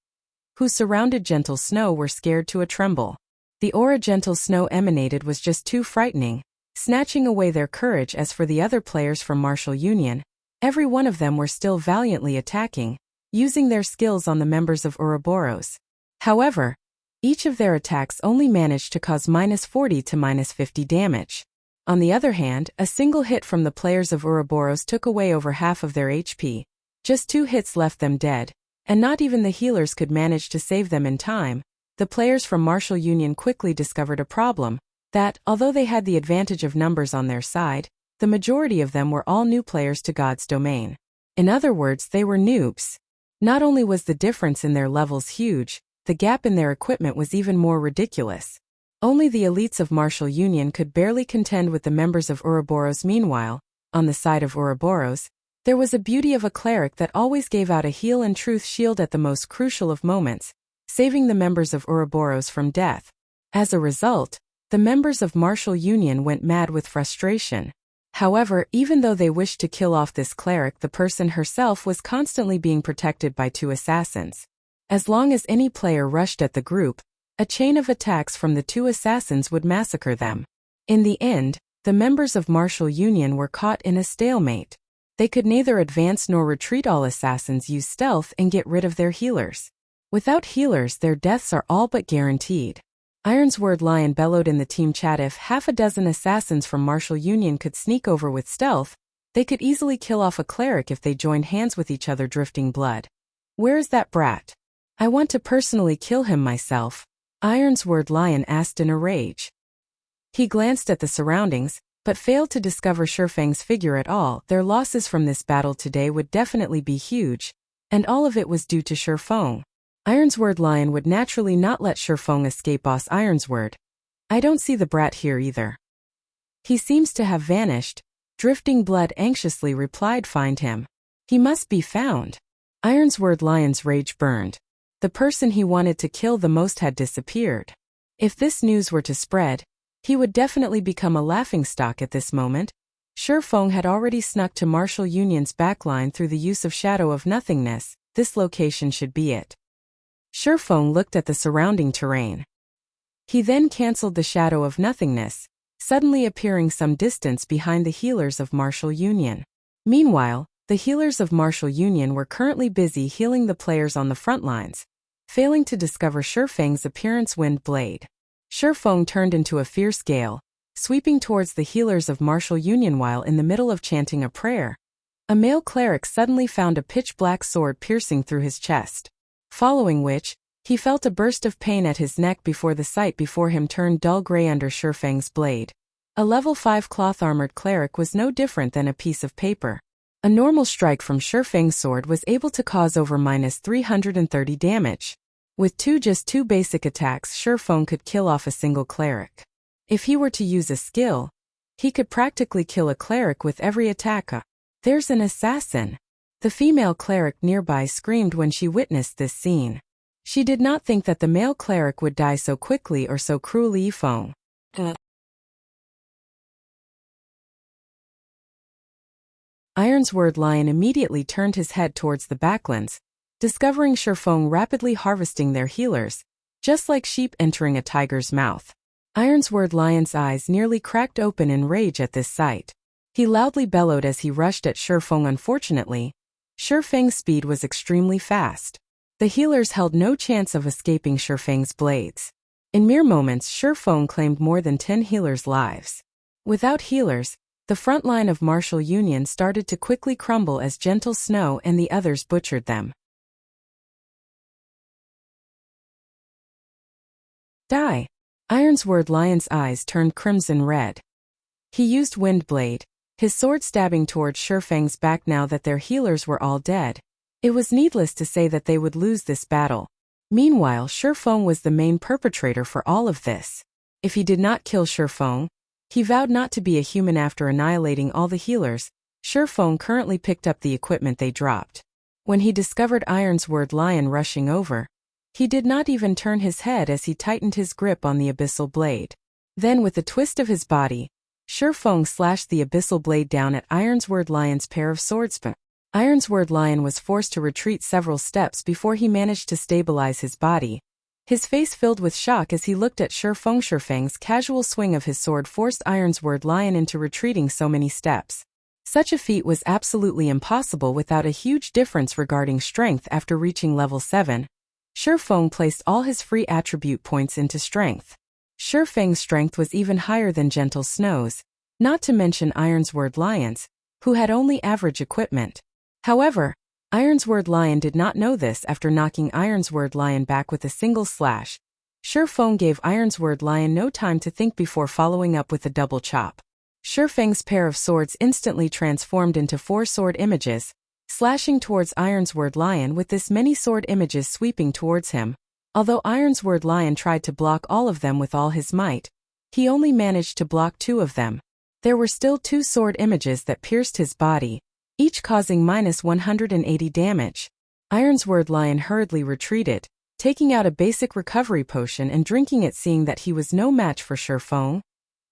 who surrounded Gentle Snow, were scared to a tremble. The aura Gentle Snow emanated was just too frightening, snatching away their courage. As for the other players from Martial Union, every one of them were still valiantly attacking, using their skills on the members of Ouroboros. However, each of their attacks only managed to cause -40 to -50 damage. On the other hand, a single hit from the players of Ouroboros took away over half of their HP. Just 2 hits left them dead, and not even the healers could manage to save them in time. The players from Martial Union quickly discovered a problem, that, although they had the advantage of numbers on their side, the majority of them were all new players to God's domain. In other words, they were noobs. Not only was the difference in their levels huge, the gap in their equipment was even more ridiculous. Only the elites of Martial Union could barely contend with the members of Ouroboros. Meanwhile, on the side of Ouroboros, there was a beauty of a cleric that always gave out a heal and truth shield at the most crucial of moments, saving the members of Ouroboros from death. As a result, the members of Martial Union went mad with frustration. However, even though they wished to kill off this cleric, the person herself was constantly being protected by 2 assassins. As long as any player rushed at the group, a chain of attacks from the 2 assassins would massacre them. In the end, the members of Martial Union were caught in a stalemate. They could neither advance nor retreat. All assassins use stealth and get rid of their healers. Without healers, their deaths are all but guaranteed. Ironsword Lion bellowed in the team chat. If half a dozen assassins from Martial Union could sneak over with stealth, they could easily kill off a cleric if they joined hands with each other. Drifting blood. Where is that brat? I want to personally kill him myself, Ironsword Lion asked in a rage. He glanced at the surroundings, but failed to discover Shifeng's figure at all. Their losses from this battle today would definitely be huge, and all of it was due to Shifeng. Ironsword Lion would naturally not let Shifeng escape. Boss Ironsword, I don't see the brat here either. He seems to have vanished, Drifting Blood anxiously replied. Find him. He must be found. Ironsword Lion's rage burned. The person he wanted to kill the most had disappeared. If this news were to spread, he would definitely become a laughingstock at this moment. Shifeng had already snuck to Martial Union's backline through the use of Shadow of Nothingness. This location should be it. Shifeng looked at the surrounding terrain. He then cancelled the Shadow of Nothingness, suddenly appearing some distance behind the healers of Martial Union. Meanwhile, The healers of Martial Union were currently busy healing the players on the front lines, failing to discover Shifeng's appearance. Wind Blade. Shifeng turned into a fierce gale, sweeping towards the healers of Martial Union while in the middle of chanting a prayer. A male cleric suddenly found a pitch-black sword piercing through his chest, following which, he felt a burst of pain at his neck before the sight before him turned dull gray under Shifeng's blade. A level 5 cloth-armored cleric was no different than a piece of paper. A normal strike from Shifeng's sword was able to cause over -330 damage. With just two basic attacks, Shifeng could kill off a single cleric. If he were to use a skill, he could practically kill a cleric with every attack. There's an assassin! The female cleric nearby screamed when she witnessed this scene. She did not think that the male cleric would die so quickly or so cruelly. Feng. Ironsword Lion immediately turned his head towards the backlands, discovering Shifeng rapidly harvesting their healers, just like sheep entering a tiger's mouth. Ironsword Lion's eyes nearly cracked open in rage at this sight. He loudly bellowed as he rushed at Shifeng. Unfortunately, Shifeng's speed was extremely fast. The healers held no chance of escaping Shifeng's blades. In mere moments, Shifeng claimed more than 10 healers' lives. Without healers, the front line of Martial Union started to quickly crumble as Gentle Snow and the others butchered them. Die! Ironsword Lion's eyes turned crimson red. He used Wind Blade, his sword stabbing towards Shifeng's back. Now that their healers were all dead, it was needless to say that they would lose this battle. Meanwhile, Shifeng was the main perpetrator for all of this. If he did not kill Shifeng, he vowed not to be a human. After annihilating all the healers, Shifeng currently picked up the equipment they dropped. When he discovered Ironsword Lion rushing over, he did not even turn his head as he tightened his grip on the abyssal blade. Then with a twist of his body, Shifeng slashed the abyssal blade down at Ironsword Lion's pair of swordsmen. Ironsword Lion was forced to retreat several steps before he managed to stabilize his body. His face filled with shock as he looked at Shifeng. Shifeng's casual swing of his sword forced Ironsword Lion into retreating so many steps. Such a feat was absolutely impossible without a huge difference regarding strength. After reaching level 7, Shifeng placed all his free attribute points into strength. Shifeng's strength was even higher than Gentle Snow's, not to mention Ironsword Lion's, who had only average equipment. However, Ironsword Lion did not know this. After knocking Ironsword Lion back with a single slash, Shifeng gave Ironsword Lion no time to think before following up with a double chop. Shifeng's pair of swords instantly transformed into 4 sword images, slashing towards Ironsword Lion with this many sword images sweeping towards him. Although Ironsword Lion tried to block all of them with all his might, he only managed to block 2 of them. There were still 2 sword images that pierced his body, each causing -180 damage. Ironsword Lion hurriedly retreated, taking out a basic recovery potion and drinking it. Seeing that he was no match for Shifeng,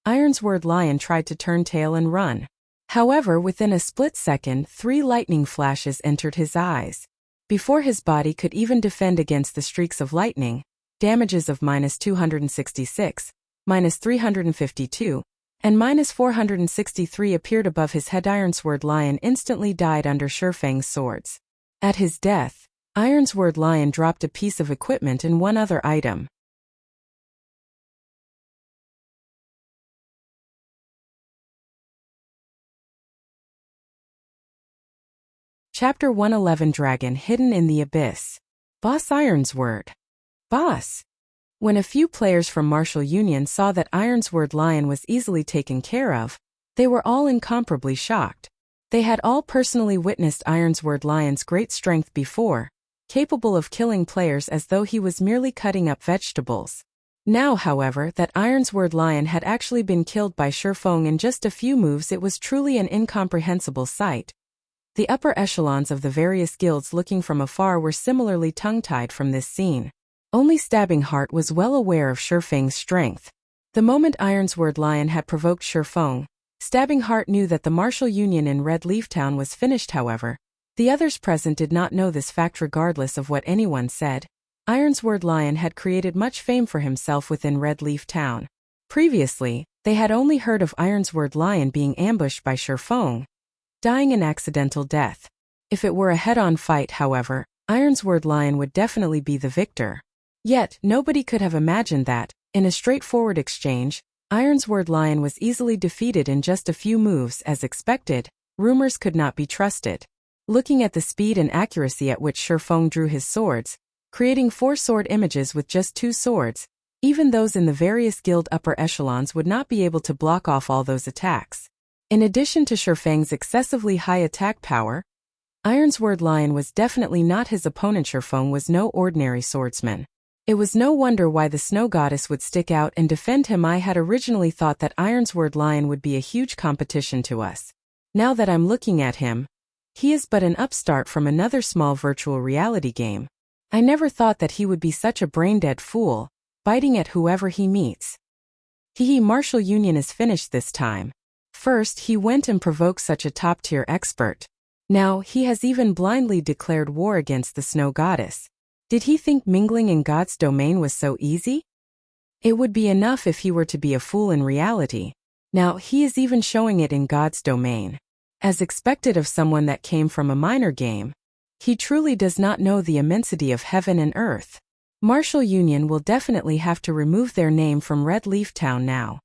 Ironsword Lion tried to turn tail and run. However, within a split second, 3 lightning flashes entered his eyes. Before his body could even defend against the streaks of lightning, damages of -266, -352, and -463 appeared above his head. Ironsword Lion instantly died under Shifeng's swords. At his death, Ironsword Lion dropped a piece of equipment and one other item. Chapter 111 Dragon Hidden in the Abyss. Boss Ironsword. Boss. When a few players from Martial Union saw that Ironsword Lion was easily taken care of, they were all incomparably shocked. They had all personally witnessed Ironsword Lion's great strength before, capable of killing players as though he was merely cutting up vegetables. Now, however, that Ironsword Lion had actually been killed by Shifeng in just a few moves, it was truly an incomprehensible sight. The upper echelons of the various guilds looking from afar were similarly tongue-tied from this scene. Only Stabbing Heart was well aware of Shifeng's strength. The moment Ironsword Lion had provoked Shifeng, Stabbing Heart knew that the Martial Union in Red Leaf Town was finished. However, the others present did not know this fact. Regardless of what anyone said, Ironsword Lion had created much fame for himself within Red Leaf Town. Previously, they had only heard of Ironsword Lion being ambushed by Shifeng, dying an accidental death. If it were a head-on fight, however, Ironsword Lion would definitely be the victor. Yet, nobody could have imagined that, in a straightforward exchange, Ironsword Lion was easily defeated in just a few moves. As expected, rumors could not be trusted. Looking at the speed and accuracy at which Shifeng drew his swords, creating 4 sword images with just 2 swords, even those in the various guild upper echelons would not be able to block off all those attacks. In addition to Shifeng's excessively high attack power, Ironsword Lion was definitely not his opponent. Shifeng was no ordinary swordsman. It was no wonder why the Snow Goddess would stick out and defend him. I had originally thought that Ironsword Lion would be a huge competition to us. Now that I'm looking at him, he is but an upstart from another small virtual reality game. I never thought that he would be such a brain-dead fool, biting at whoever he meets. Martial Union is finished this time. First he went and provoked such a top-tier expert. Now he has even blindly declared war against the Snow Goddess. Did he think mingling in God's domain was so easy? It would be enough if he were to be a fool in reality. Now he is even showing it in God's domain. As expected of someone that came from a minor game, he truly does not know the immensity of heaven and earth. Martial Union will definitely have to remove their name from Red Leaf Town now.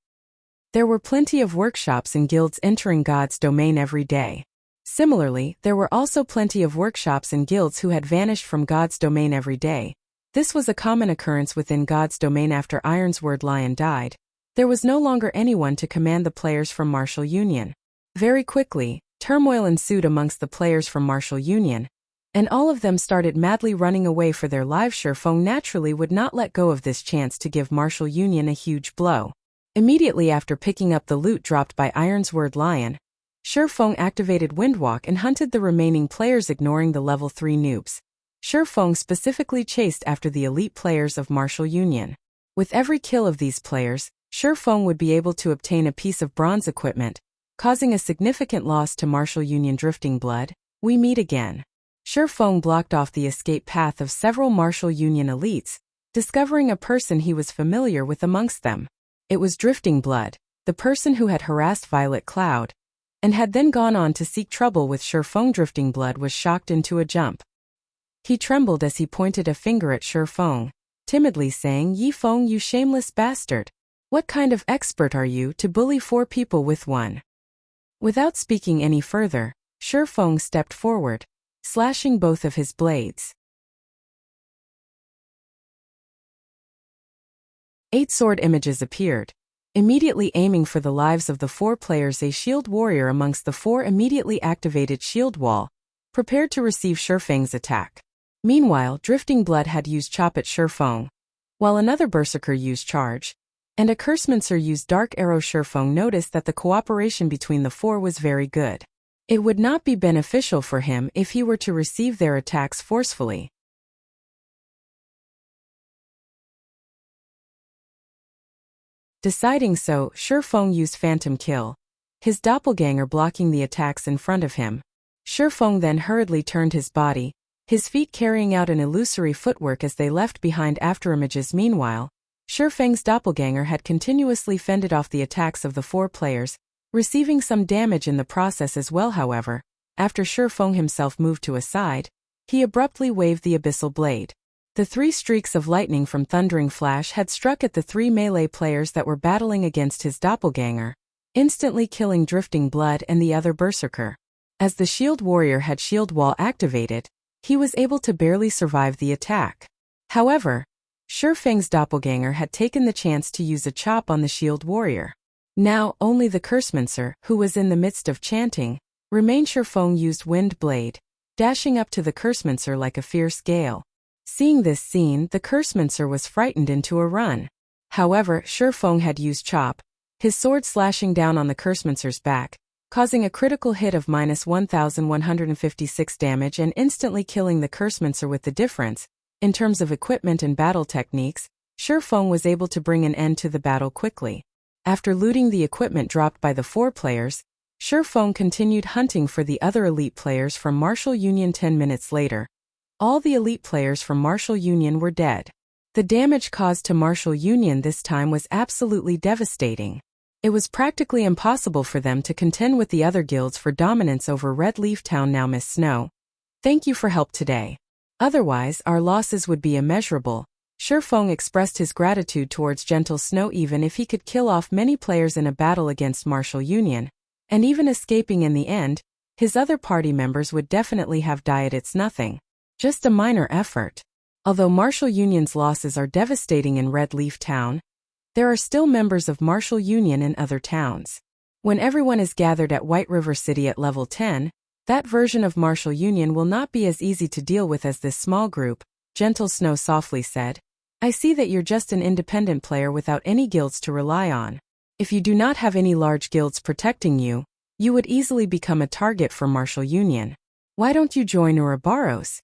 There were plenty of workshops and guilds entering God's domain every day. Similarly, there were also plenty of workshops and guilds who had vanished from God's domain every day. This was a common occurrence within God's domain after Ironsword Lion died. There was no longer anyone to command the players from Martial Union. Very quickly, turmoil ensued amongst the players from Martial Union, and all of them started madly running away for their lives. Shifeng naturally would not let go of this chance to give Martial Union a huge blow. Immediately after picking up the loot dropped by Ironsword Lion, Shifeng activated Windwalk and hunted the remaining players, ignoring the level 3 noobs. Shifeng specifically chased after the elite players of Martial Union. With every kill of these players, Shifeng would be able to obtain a piece of bronze equipment, causing a significant loss to Martial Union. Drifting Blood, we meet again. Shifeng blocked off the escape path of several Martial Union elites, discovering a person he was familiar with amongst them. It was Drifting Blood, the person who had harassed Violet Cloud, and had then gone on to seek trouble with Shifeng. Drifting Blood was shocked into a jump. He trembled as he pointed a finger at Shifeng, timidly saying, "Yifeng, you shameless bastard. What kind of expert are you to bully 4 people with one?" Without speaking any further, Shifeng stepped forward, slashing both of his blades. 8 sword images appeared, immediately aiming for the lives of the 4 players. A shield warrior amongst the 4 immediately activated shield wall, prepared to receive Shifeng's attack. Meanwhile, Drifting Blood had used Chop at Shifeng, while another Berserker used Charge, and a Cursemancer used Dark Arrow. Shifeng noticed that the cooperation between the 4 was very good. It would not be beneficial for him if he were to receive their attacks forcefully. Deciding so, Shifeng used Phantom Kill, his doppelganger blocking the attacks in front of him. Shifeng then hurriedly turned his body, his feet carrying out an illusory footwork as they left behind afterimages. Meanwhile, Shifeng's doppelganger had continuously fended off the attacks of the 4 players, receiving some damage in the process as well. However, after Shifeng himself moved to a side, he abruptly waved the Abyssal Blade. The 3 streaks of lightning from Thundering Flash had struck at the 3 melee players that were battling against his doppelganger, instantly killing Drifting Blood and the other Berserker. As the Shield Warrior had Shield Wall activated, he was able to barely survive the attack. However, Shifeng's doppelganger had taken the chance to use a chop on the Shield Warrior. Now, only the Cursemancer, who was in the midst of chanting, remained. Shifeng used Wind Blade, dashing up to the Cursemancer like a fierce gale. Seeing this scene, the Cursemancer was frightened into a run. However, Shifeng had used Chop, his sword slashing down on the Cursemancer's back, causing a critical hit of -1156 damage and instantly killing the Cursemancer. With the difference, in terms of equipment and battle techniques, Shifeng was able to bring an end to the battle quickly. After looting the equipment dropped by the 4 players, Shifeng continued hunting for the other elite players from Martial Union. 10 minutes later, all the elite players from Martial Union were dead. The damage caused to Martial Union this time was absolutely devastating. It was practically impossible for them to contend with the other guilds for dominance over Red Leaf Town. Now Miss Snow, Thank you for help today. Otherwise, our losses would be immeasurable. Shifeng expressed his gratitude towards Gentle Snow even if he could kill off many players in a battle against Martial Union, and even escaping in the end, his other party members would definitely have died. It's nothing. Just a minor effort. Although Martial Union's losses are devastating in Red Leaf Town, there are still members of Martial Union in other towns. When everyone is gathered at White River City at level 10, that version of Martial Union will not be as easy to deal with as this small group, Gentle Snow softly said. I see that you're just an independent player without any guilds to rely on. If you do not have any large guilds protecting you, you would easily become a target for Martial Union. Why don't you join Ouroboros?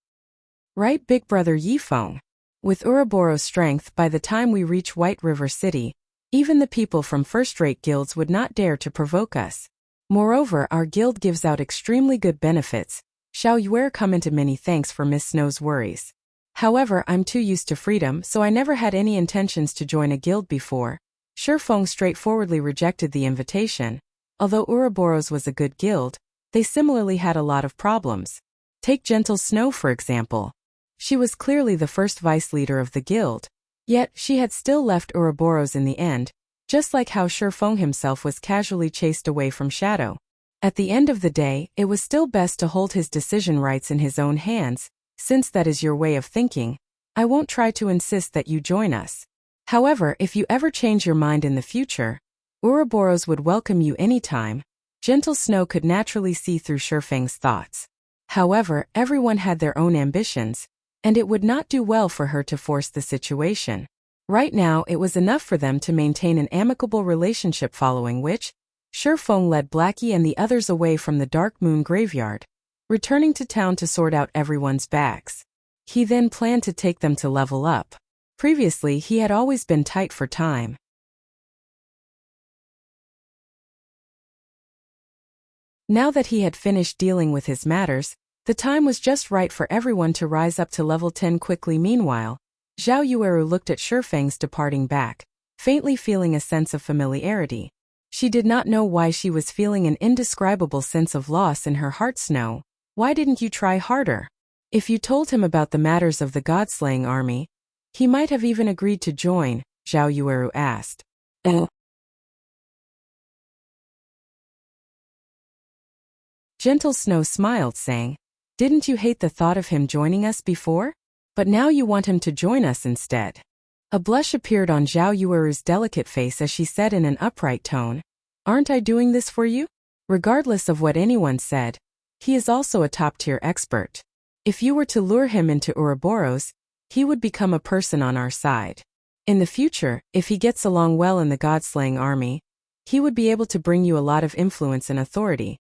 Right, big brother Yifeng. With Ouroboros' strength, by the time we reach White River City, even the people from first-rate guilds would not dare to provoke us. Moreover, our guild gives out extremely good benefits. Xiao Yuer commented many thanks for Miss Snow's worries. However, I'm too used to freedom, so I never had any intentions to join a guild before. Shifeng straightforwardly rejected the invitation. Although Ouroboros was a good guild, they similarly had a lot of problems. Take Gentle Snow for example. She was clearly the first vice leader of the guild. Yet, she had still left Ouroboros in the end, just like how Shifeng himself was casually chased away from Shadow. At the end of the day, it was still best to hold his decision rights in his own hands. Since that is your way of thinking, I won't try to insist that you join us. However, if you ever change your mind in the future, Ouroboros would welcome you anytime. Gentle Snow could naturally see through Shifeng's thoughts. However, everyone had their own ambitions, and it would not do well for her to force the situation. Right now, it was enough for them to maintain an amicable relationship, following which, Shifeng led Blackie and the others away from the Dark Moon Graveyard, returning to town to sort out everyone's bags. He then planned to take them to level up. Previously, he had always been tight for time. Now that he had finished dealing with his matters, the time was just right for everyone to rise up to level 10 quickly. Meanwhile, Xiao Yueru looked at Shifeng's departing back, faintly feeling a sense of familiarity. She did not know why she was feeling an indescribable sense of loss in her heart. Snow, why didn't you try harder? If you told him about the matters of the God-slaying army, he might have even agreed to join, Xiao Yueru asked. Gentle Snow smiled, saying, didn't you hate the thought of him joining us before? But now you want him to join us instead. A blush appeared on Xiao Yueru's delicate face as she said in an upright tone, aren't I doing this for you? Regardless of what anyone said, he is also a top-tier expert. If you were to lure him into Ouroboros, he would become a person on our side. In the future, if he gets along well in the God-slaying army, he would be able to bring you a lot of influence and authority.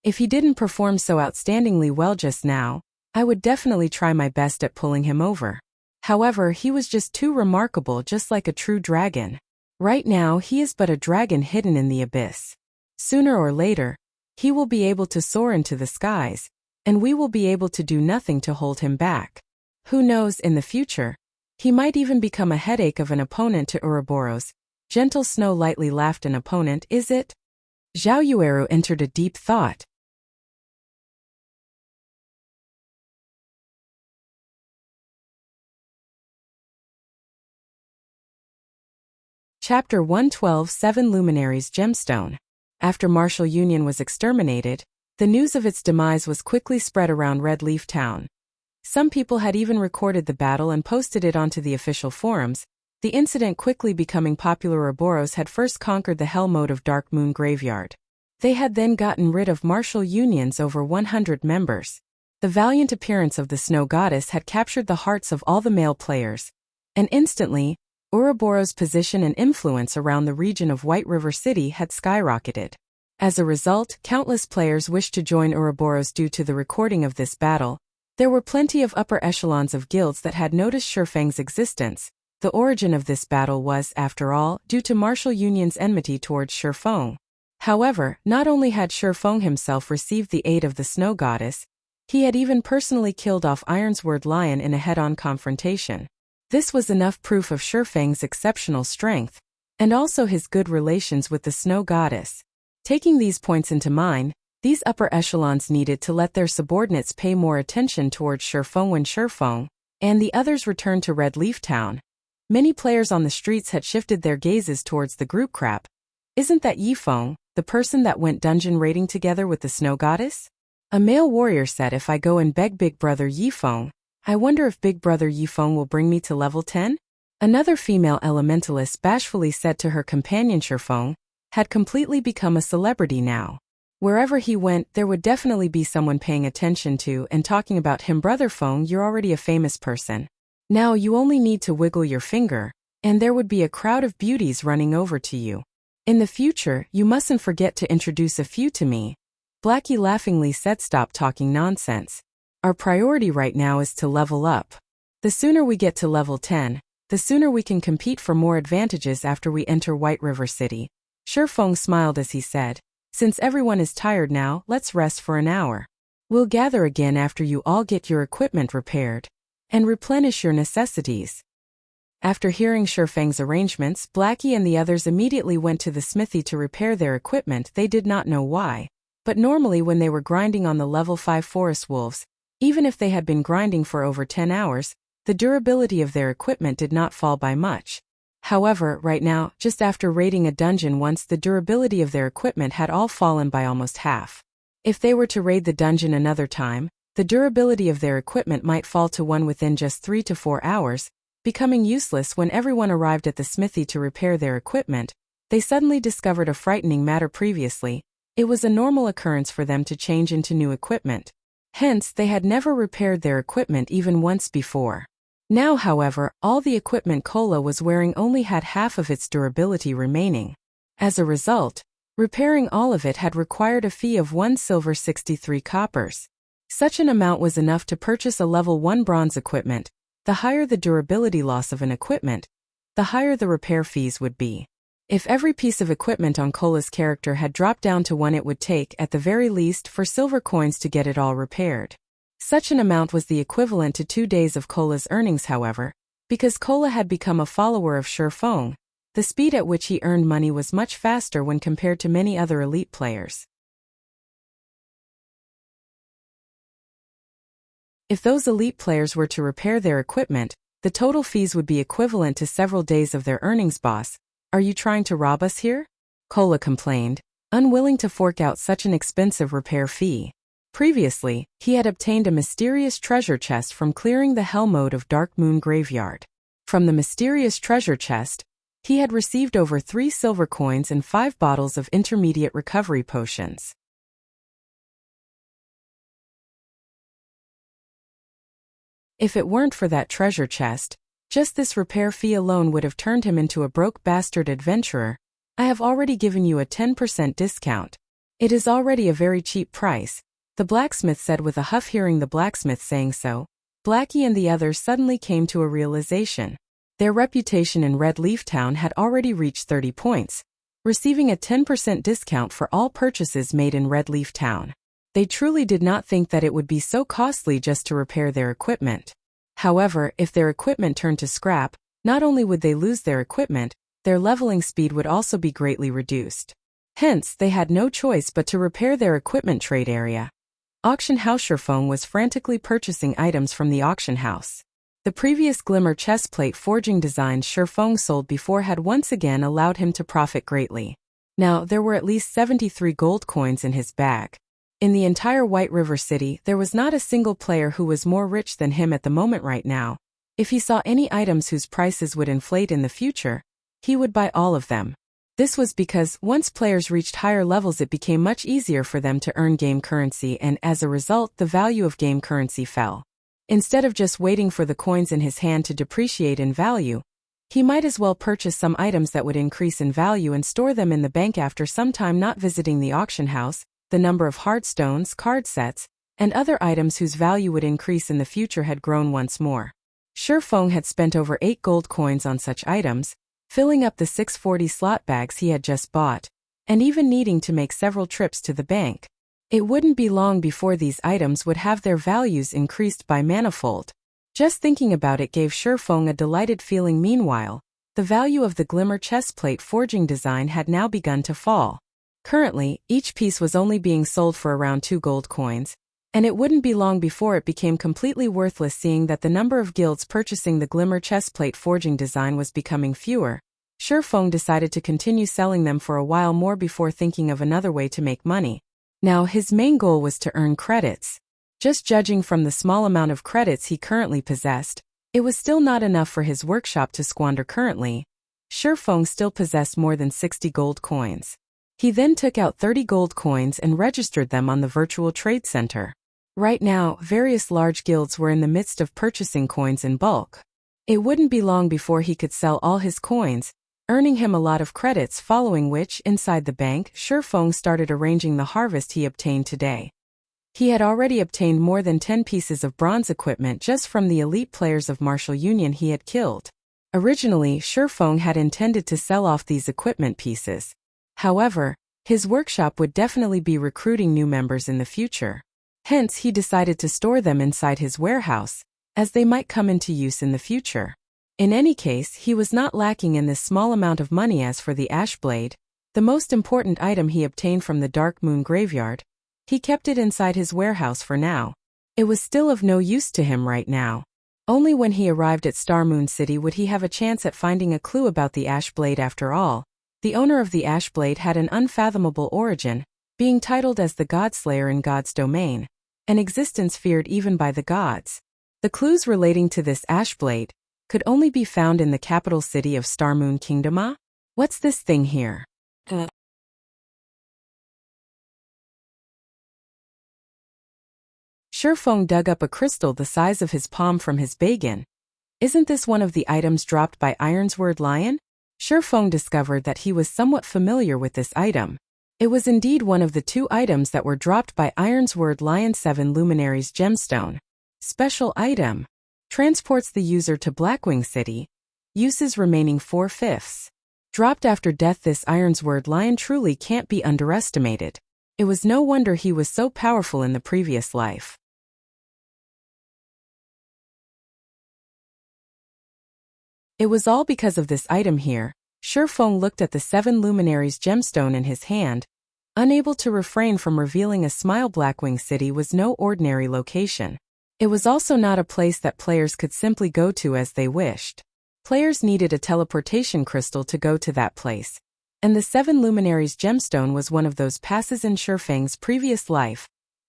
If he didn't perform so outstandingly well just now, I would definitely try my best at pulling him over. However, he was just too remarkable, just like a true dragon. Right now, he is but a dragon hidden in the abyss. Sooner or later, he will be able to soar into the skies, and we will be able to do nothing to hold him back. Who knows, in the future, he might even become a headache of an opponent to Ouroboros. Gentle Snow lightly laughed. An opponent, is it? Xiao Yueru entered a deep thought. Chapter 112 7 Luminaries Gemstone. After Martial Union was exterminated, the news of its demise was quickly spread around Red Leaf Town. Some people had even recorded the battle and posted it onto the official forums, the incident quickly becoming popular. Ouroboros had first conquered the hell mode of Dark Moon Graveyard. They had then gotten rid of Martial Union's over 100 members. The valiant appearance of the Snow Goddess had captured the hearts of all the male players, and instantly, Ouroboros' position and influence around the region of White River City had skyrocketed. As a result, countless players wished to join Ouroboros due to the recording of this battle. There were plenty of upper echelons of guilds that had noticed Shifeng's existence. The origin of this battle was, after all, due to Martial Union's enmity towards Shifeng. However, not only had Shifeng himself received the aid of the Snow Goddess, he had even personally killed off Ironsword Lion in a head-on confrontation. This was enough proof of Shifeng's exceptional strength, and also his good relations with the Snow Goddess. Taking these points into mind, These upper echelons needed to let their subordinates pay more attention towards Shifeng when Shifeng and the others returned to Red Leaf Town. Many players on the streets had shifted their gazes towards the group crap. Isn't that Yifeng, the person that went dungeon raiding together with the snow goddess? A male warrior said, if I go and beg Big Brother Yifeng, I wonder if Big Brother Yifeng will bring me to level 10? Another female elementalist bashfully said to her companion Shifeng had completely become a celebrity now. Wherever he went, there would definitely be someone paying attention to and talking about him. Brother Feng, you're already a famous person. Now you only need to wiggle your finger, and there would be a crowd of beauties running over to you. In the future, you mustn't forget to introduce a few to me. Blackie laughingly said, stop talking nonsense. Our priority right now is to level up. The sooner we get to level 10, the sooner we can compete for more advantages after we enter White River City. Shifeng smiled as he said, since everyone is tired now, let's rest for an hour. We'll gather again after you all get your equipment repaired and replenish your necessities. After hearing Shifeng's arrangements, Blackie and the others immediately went to the smithy to repair their equipment. They did not know why, but normally when they were grinding on the level 5 forest wolves, even if they had been grinding for over 10 hours, the durability of their equipment did not fall by much. However, right now, just after raiding a dungeon once, the durability of their equipment had all fallen by almost half. If they were to raid the dungeon another time, the durability of their equipment might fall to 1 within just 3 to 4 hours, becoming useless. When everyone arrived at the smithy to repair their equipment, they suddenly discovered a frightening matter. Previously, it was a normal occurrence for them to change into new equipment. Hence, they had never repaired their equipment even once before. Now, however, all the equipment Cola was wearing only had half of its durability remaining. As a result, repairing all of it had required a fee of 1 silver 63 coppers. Such an amount was enough to purchase a level 1 bronze equipment. The higher the durability loss of an equipment, the higher the repair fees would be. If every piece of equipment on Cola's character had dropped down to 1, it would take, at the very least, 4 silver coins to get it all repaired. Such an amount was the equivalent to 2 days of Cola's earnings. However, because Cola had become a follower of Shifeng, the speed at which he earned money was much faster when compared to many other elite players. If those elite players were to repair their equipment, the total fees would be equivalent to several days of their earnings. Boss, are you trying to rob us here? Cola complained, unwilling to fork out such an expensive repair fee. Previously, he had obtained a mysterious treasure chest from clearing the hell mode of Dark Moon Graveyard. From the mysterious treasure chest, he had received over 3 silver coins and 5 bottles of intermediate recovery potions. If it weren't for that treasure chest, just this repair fee alone would have turned him into a broke bastard adventurer. I have already given you a 10% discount. It is already a very cheap price, the blacksmith said with a huff. Hearing the blacksmith saying so, Blackie and the others suddenly came to a realization. Their reputation in Red Leaf Town had already reached 30 points, receiving a 10% discount for all purchases made in Red Leaf Town. They truly did not think that it would be so costly just to repair their equipment. However, if their equipment turned to scrap, not only would they lose their equipment, their leveling speed would also be greatly reduced. Hence, they had no choice but to repair their equipment. Trade area. Auction house. Shifeng was frantically purchasing items from the auction house. The previous glimmer chestplate forging designs Shifeng sold before had once again allowed him to profit greatly. Now, there were at least 73 gold coins in his bag. In the entire White River City, there was not a single player who was more rich than him at the moment. Right now, if he saw any items whose prices would inflate in the future, he would buy all of them. This was because once players reached higher levels, it became much easier for them to earn game currency, and as a result, the value of game currency fell. Instead of just waiting for the coins in his hand to depreciate in value, he might as well purchase some items that would increase in value and store them in the bank. After some time not visiting the auction house, the number of heartstones, card sets, and other items whose value would increase in the future had grown once more. Shifeng had spent over 8 gold coins on such items, filling up the 640 slot bags he had just bought, and even needing to make several trips to the bank. It wouldn't be long before these items would have their values increased by manifold. Just thinking about it gave Shifeng a delighted feeling. Meanwhile, the value of the glimmer chestplate forging design had now begun to fall. Currently, each piece was only being sold for around 2 gold coins, and it wouldn't be long before it became completely worthless, seeing that the number of guilds purchasing the glimmer chestplate forging design was becoming fewer. Shifeng decided to continue selling them for a while more before thinking of another way to make money. Now, his main goal was to earn credits. Just judging from the small amount of credits he currently possessed, it was still not enough for his workshop to squander currently. Shifeng still possessed more than 60 gold coins. He then took out 30 gold coins and registered them on the virtual trade center. Right now, various large guilds were in the midst of purchasing coins in bulk. It wouldn't be long before he could sell all his coins, earning him a lot of credits, following which, inside the bank, Shifeng started arranging the harvest he obtained today. He had already obtained more than 10 pieces of bronze equipment just from the elite players of Martial Union he had killed. Originally, Shifeng had intended to sell off these equipment pieces. However, his workshop would definitely be recruiting new members in the future. Hence, he decided to store them inside his warehouse, as they might come into use in the future. In any case, he was not lacking in this small amount of money. As for the ash blade, the most important item he obtained from the Dark Moon Graveyard, he kept it inside his warehouse for now. It was still of no use to him right now. Only when he arrived at Star Moon City would he have a chance at finding a clue about the ash blade. After all, the owner of the ash blade had an unfathomable origin, being titled as the Godslayer in God's domain, an existence feared even by the gods. The clues relating to this ash blade could only be found in the capital city of Star Moon Kingdom. What's this thing here? Shifeng dug up a crystal the size of his palm from his bagan. Isn't this one of the items dropped by Ironsword Lion? Shifeng discovered that he was somewhat familiar with this item. It was indeed one of the 2 items that were dropped by Ironsword Lion. 7 Luminaries Gemstone. Special item. Transports the user to Blackwing City. Uses remaining 4/5. Dropped after death. This Ironsword Lion truly can't be underestimated. It was no wonder he was so powerful in the previous life. It was all because of this item here. Shifeng looked at the 7 Luminaries gemstone in his hand, unable to refrain from revealing a smile. Blackwing City was no ordinary location. It was also not a place that players could simply go to as they wished. Players needed a teleportation crystal to go to that place, and the 7 Luminaries gemstone was one of those passes. In Shifeng's previous life,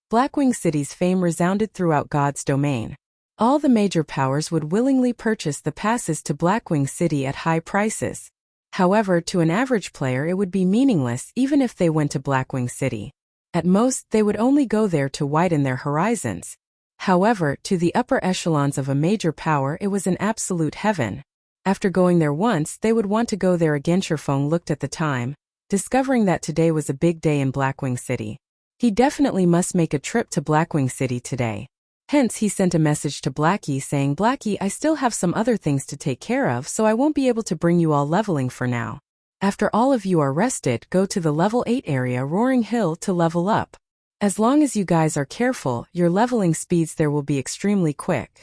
Blackwing City's fame resounded throughout God's domain. All the major powers would willingly purchase the passes to Blackwing City at high prices. However, to an average player it would be meaningless even if they went to Blackwing City. At most, they would only go there to widen their horizons. However, to the upper echelons of a major power it was an absolute heaven. After going there once, they would want to go there again. Shifeng looked at the time, discovering that today was a big day in Blackwing City. He definitely must make a trip to Blackwing City today. Hence, he sent a message to Blackie saying, "Blackie, I still have some other things to take care of, so I won't be able to bring you all leveling for now. After all of you are rested, go to the level 8 area Roaring Hill to level up. As long as you guys are careful, your leveling speeds there will be extremely quick."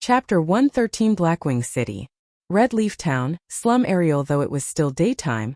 Chapter 113 Blackwing City. Red Leaf Town, slum area. Although it was still daytime,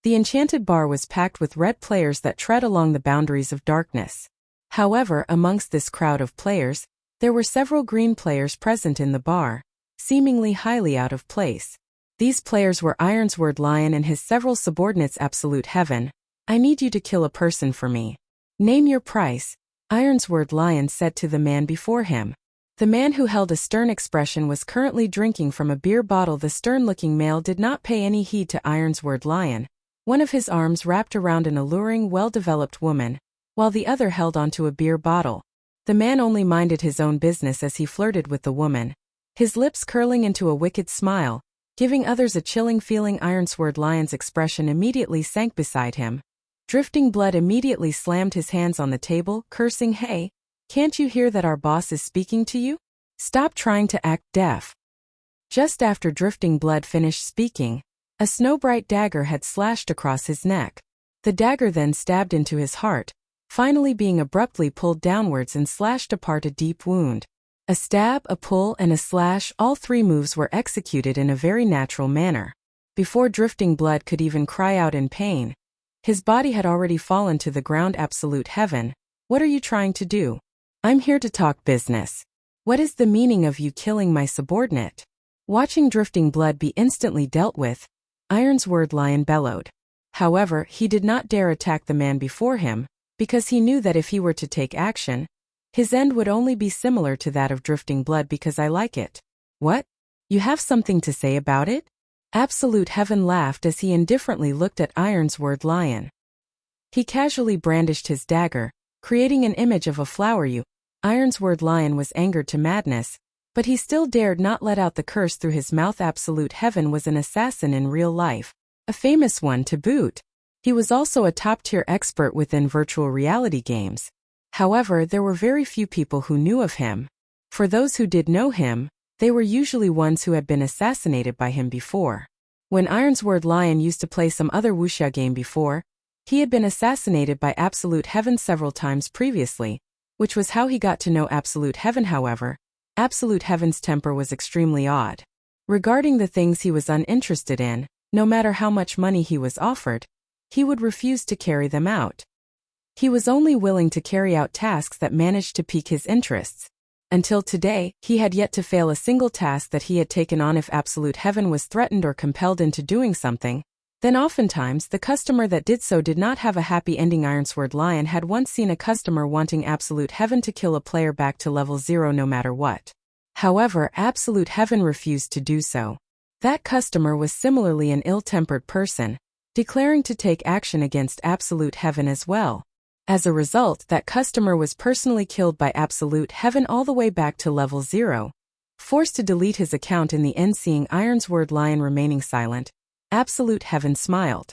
the enchanted bar was packed with red players that tread along the boundaries of darkness. However, amongst this crowd of players, there were several green players present in the bar, seemingly highly out of place. These players were Ironsword Lion and his several subordinates. Absolute heaven. I need you to kill a person for me. Name your price, Ironsword Lion said to the man before him. The man, who held a stern expression, was currently drinking from a beer bottle. The stern-looking male did not pay any heed to Ironsword Lion, one of his arms wrapped around an alluring, well-developed woman, while the other held onto a beer bottle. The man only minded his own business as he flirted with the woman, his lips curling into a wicked smile, giving others a chilling feeling. Ironsword Lion's expression immediately sank beside him. Drifting Blood immediately slammed his hands on the table, cursing, "Hey, can't you hear that our boss is speaking to you? Stop trying to act deaf." Just after Drifting Blood finished speaking, a snow-bright dagger had slashed across his neck. The dagger then stabbed into his heart, finally being abruptly pulled downwards and slashed apart a deep wound. A stab, a pull, and a slash, all three moves were executed in a very natural manner. Before Drifting Blood could even cry out in pain, his body had already fallen to the ground. Absolute Heaven, what are you trying to do? I'm here to talk business. What is the meaning of you killing my subordinate? Watching Drifting Blood be instantly dealt with, Ironsword Lion bellowed. However, he did not dare attack the man before him, because he knew that if he were to take action, his end would only be similar to that of Drifting Blood. Because I like it. What? You have something to say about it? Absolute Heaven laughed as he indifferently looked at Ironsword Lion. He casually brandished his dagger, creating an image of a flower. Ironsword Lion was angered to madness, but he still dared not let out the curse through his mouth. Absolute Heaven was an assassin in real life, a famous one to boot. He was also a top-tier expert within virtual reality games. However, there were very few people who knew of him. For those who did know him, they were usually ones who had been assassinated by him before. When Ironsword Lion used to play some other Wuxia game before, he had been assassinated by Absolute Heaven several times previously, which was how he got to know Absolute Heaven. However, Absolute Heaven's temper was extremely odd. Regarding the things he was uninterested in, no matter how much money he was offered, he would refuse to carry them out. He was only willing to carry out tasks that managed to pique his interests. Until today, he had yet to fail a single task that he had taken on. If Absolute Heaven was threatened or compelled into doing something, then oftentimes the customer that did so did not have a happy ending. Ironsword Lion had once seen a customer wanting Absolute Heaven to kill a player back to level 0 no matter what. However, Absolute Heaven refused to do so. That customer was similarly an ill-tempered person, declaring to take action against Absolute Heaven as well. As a result, that customer was personally killed by Absolute Heaven all the way back to level 0. Forced to delete his account in the end. Seeing Ironsword Lion remaining silent, Absolute Heaven smiled.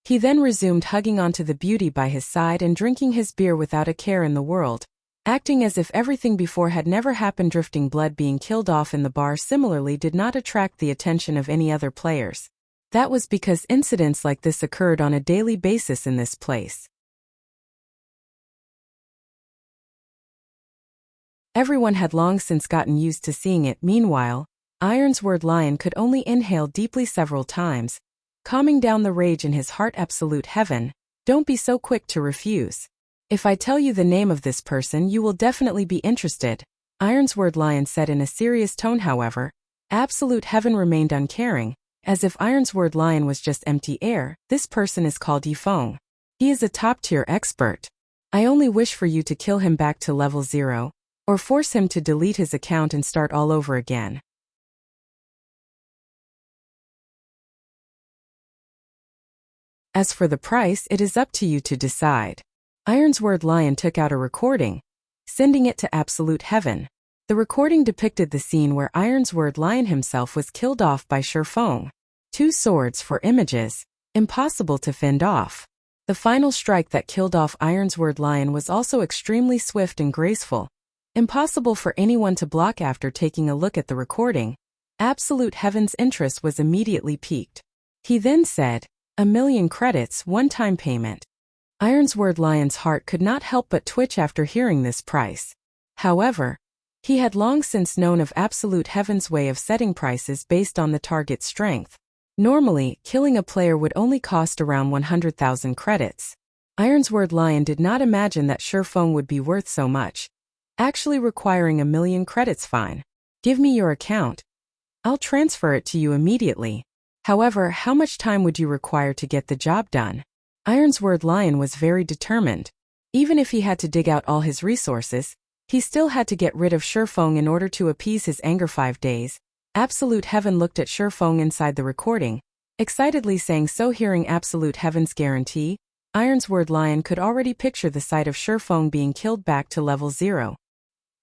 He then resumed hugging onto the beauty by his side and drinking his beer without a care in the world, acting as if everything before had never happened. Drifting Blood being killed off in the bar similarly did not attract the attention of any other players. That was because incidents like this occurred on a daily basis in this place. Everyone had long since gotten used to seeing it. Meanwhile, Ironsword Lion could only inhale deeply several times, calming down the rage in his heart. Absolute Heaven, don't be so quick to refuse. If I tell you the name of this person, you will definitely be interested, Ironsword Lion said in a serious tone. However, Absolute Heaven remained uncaring, as if Ironsword Lion was just empty air. This person is called Yifeng. He is a top-tier expert. I only wish for you to kill him back to level 0, or force him to delete his account and start all over again. As for the price, it is up to you to decide. Ironsword Lion took out a recording, sending it to Absolute Heaven. The recording depicted the scene where Ironsword Lion himself was killed off by Sherfeng. 2 swords for images, impossible to fend off. The final strike that killed off Ironsword Lion was also extremely swift and graceful, impossible for anyone to block. After taking a look at the recording, Absolute Heaven's interest was immediately piqued. He then said, 1,000,000 credits, one-time payment. Ironsword Lion's heart could not help but twitch after hearing this price. However, he had long since known of Absolute Heaven's way of setting prices based on the target's strength. Normally, killing a player would only cost around 100,000 credits. Ironsword Lion did not imagine that Sherfeng would be worth so much, actually requiring 1,000,000 credits. Fine. Give me your account. I'll transfer it to you immediately. However, how much time would you require to get the job done? Ironsword Lion was very determined. Even if he had to dig out all his resources, he still had to get rid of Sherfeng in order to appease his anger. 5 days. Absolute Heaven looked at Sherfeng inside the recording, excitedly saying so. Hearing Absolute Heaven's guarantee, Ironsword Lion could already picture the sight of Sherfeng being killed back to level 0.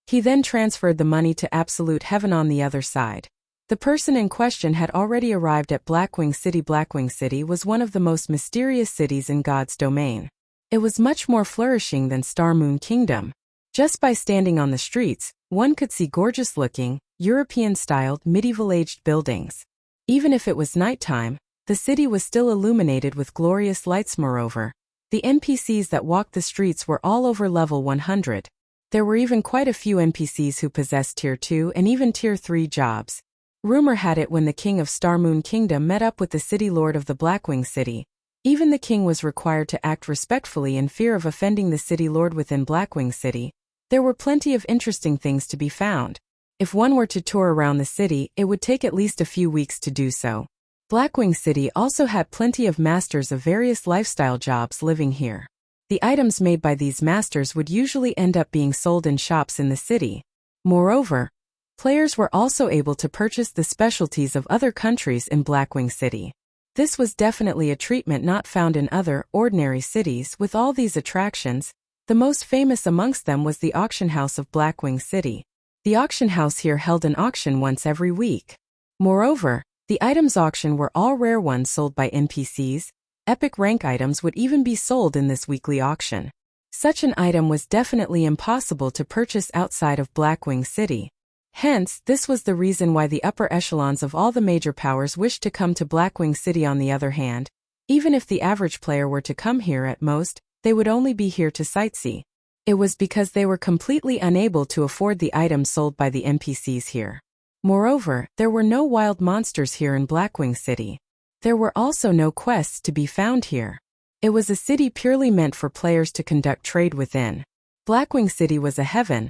He then transferred the money to Absolute Heaven on the other side. The person in question had already arrived at Blackwing City. Blackwing City was one of the most mysterious cities in God's domain. It was much more flourishing than Star Moon Kingdom. Just by standing on the streets, one could see gorgeous-looking, European-styled, medieval-aged buildings. Even if it was nighttime, the city was still illuminated with glorious lights. Moreover, The NPCs that walked the streets were all over level 100. There were even quite a few NPCs who possessed Tier 2 and even Tier 3 jobs. Rumor had it when the king of Starmoon Kingdom met up with the city lord of the Blackwing City, even the king was required to act respectfully in fear of offending the city lord within Blackwing City. There were plenty of interesting things to be found. If one were to tour around the city, it would take at least a few weeks to do so. Blackwing City also had plenty of masters of various lifestyle jobs living here. The items made by these masters would usually end up being sold in shops in the city. Moreover, players were also able to purchase the specialties of other countries in Blackwing City. This was definitely a treatment not found in other, ordinary cities. With all these attractions, the most famous amongst them was the auction house of Blackwing City. The auction house here held an auction once every week. Moreover, the items auctioned were all rare ones sold by NPCs. Epic rank items would even be sold in this weekly auction. Such an item was definitely impossible to purchase outside of Blackwing City. Hence, this was the reason why the upper echelons of all the major powers wished to come to Blackwing City. On the other hand, even if the average player were to come here at most, they would only be here to sightsee. It was because they were completely unable to afford the items sold by the NPCs here. Moreover, there were no wild monsters here in Blackwing City. There were also no quests to be found here. It was a city purely meant for players to conduct trade within. Blackwing City was a heaven,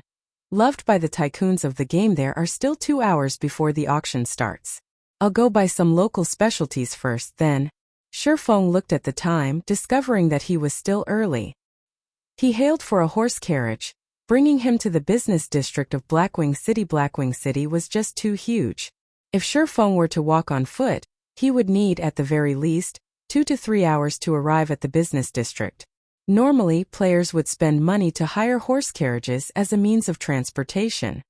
loved by the tycoons of the game. There are still 2 hours before the auction starts. I'll go buy some local specialties first, then. Shifeng looked at the time, discovering that he was still early. He hailed for a horse carriage, bringing him to the business district of Blackwing City. Blackwing City was just too huge. If Shifeng were to walk on foot, he would need, at the very least, 2 to 3 hours to arrive at the business district. Normally, players would spend money to hire horse carriages as a means of transportation.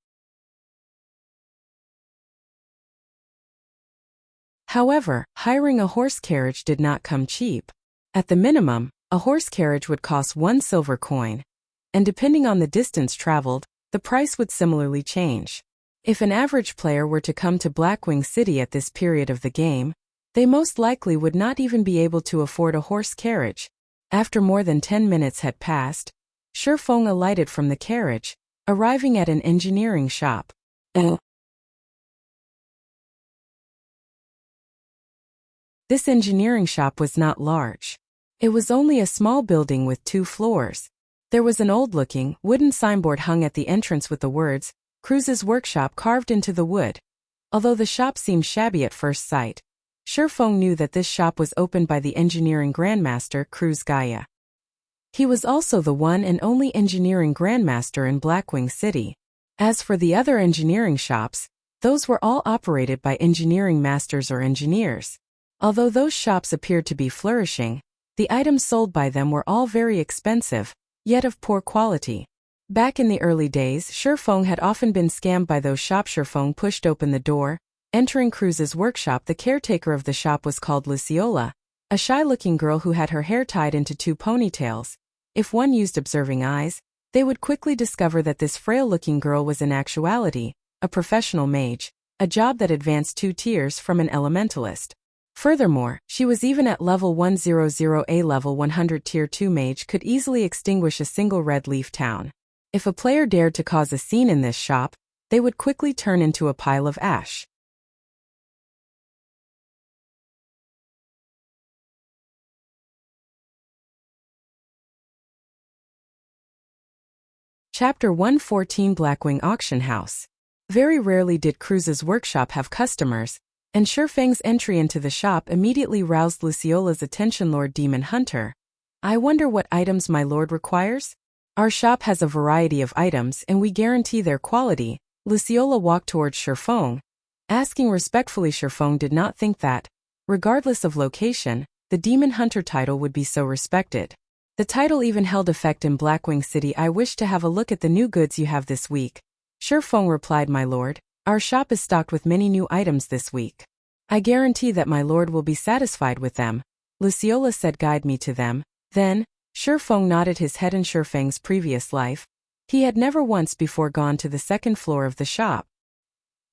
However, hiring a horse carriage did not come cheap. At the minimum, a horse carriage would cost 1 silver coin, and depending on the distance traveled, the price would similarly change. If an average player were to come to Blackwing City at this period of the game, they most likely would not even be able to afford a horse carriage. After more than 10 minutes had passed, Shifeng alighted from the carriage, arriving at an engineering shop. This engineering shop was not large. It was only a small building with 2 floors. There was an old-looking, wooden signboard hung at the entrance with the words, Cruz's Workshop, carved into the wood. Although the shop seemed shabby at first sight, Shifeng knew that this shop was opened by the engineering grandmaster, Cruz Gaia. He was also the one and only engineering grandmaster in Blackwing City. As for the other engineering shops, those were all operated by engineering masters or engineers. Although those shops appeared to be flourishing, the items sold by them were all very expensive, yet of poor quality. Back in the early days, Shifeng had often been scammed by those shops. Shifeng pushed open the door, entering Cruz's workshop. The caretaker of the shop was called Luciola, a shy-looking girl who had her hair tied into 2 ponytails. If one used observing eyes, they would quickly discover that this frail-looking girl was in actuality a professional mage, a job that advanced 2 tiers from an elementalist. Furthermore, she was even at level 100. A level 100 tier 2 mage could easily extinguish a single red leaf town. If a player dared to cause a scene in this shop, they would quickly turn into a pile of ash. Chapter 114 Blackwing Auction House. Very rarely did Cruz's workshop have customers, and Shifeng's entry into the shop immediately roused Luciola's attention. Lord Demon Hunter, I wonder what items my lord requires? Our shop has a variety of items and we guarantee their quality. Luciola walked towards Shifeng, asking respectfully. Shifeng did not think that, regardless of location, the Demon Hunter title would be so respected. The title even held effect in Blackwing City. I wish to have a look at the new goods you have this week. Shifeng replied, My lord, our shop is stocked with many new items this week. I guarantee that my lord will be satisfied with them. Luciola said, Guide me to them. Then, Shifeng nodded his head. In Shifeng's previous life, he had never once before gone to the 2nd floor of the shop.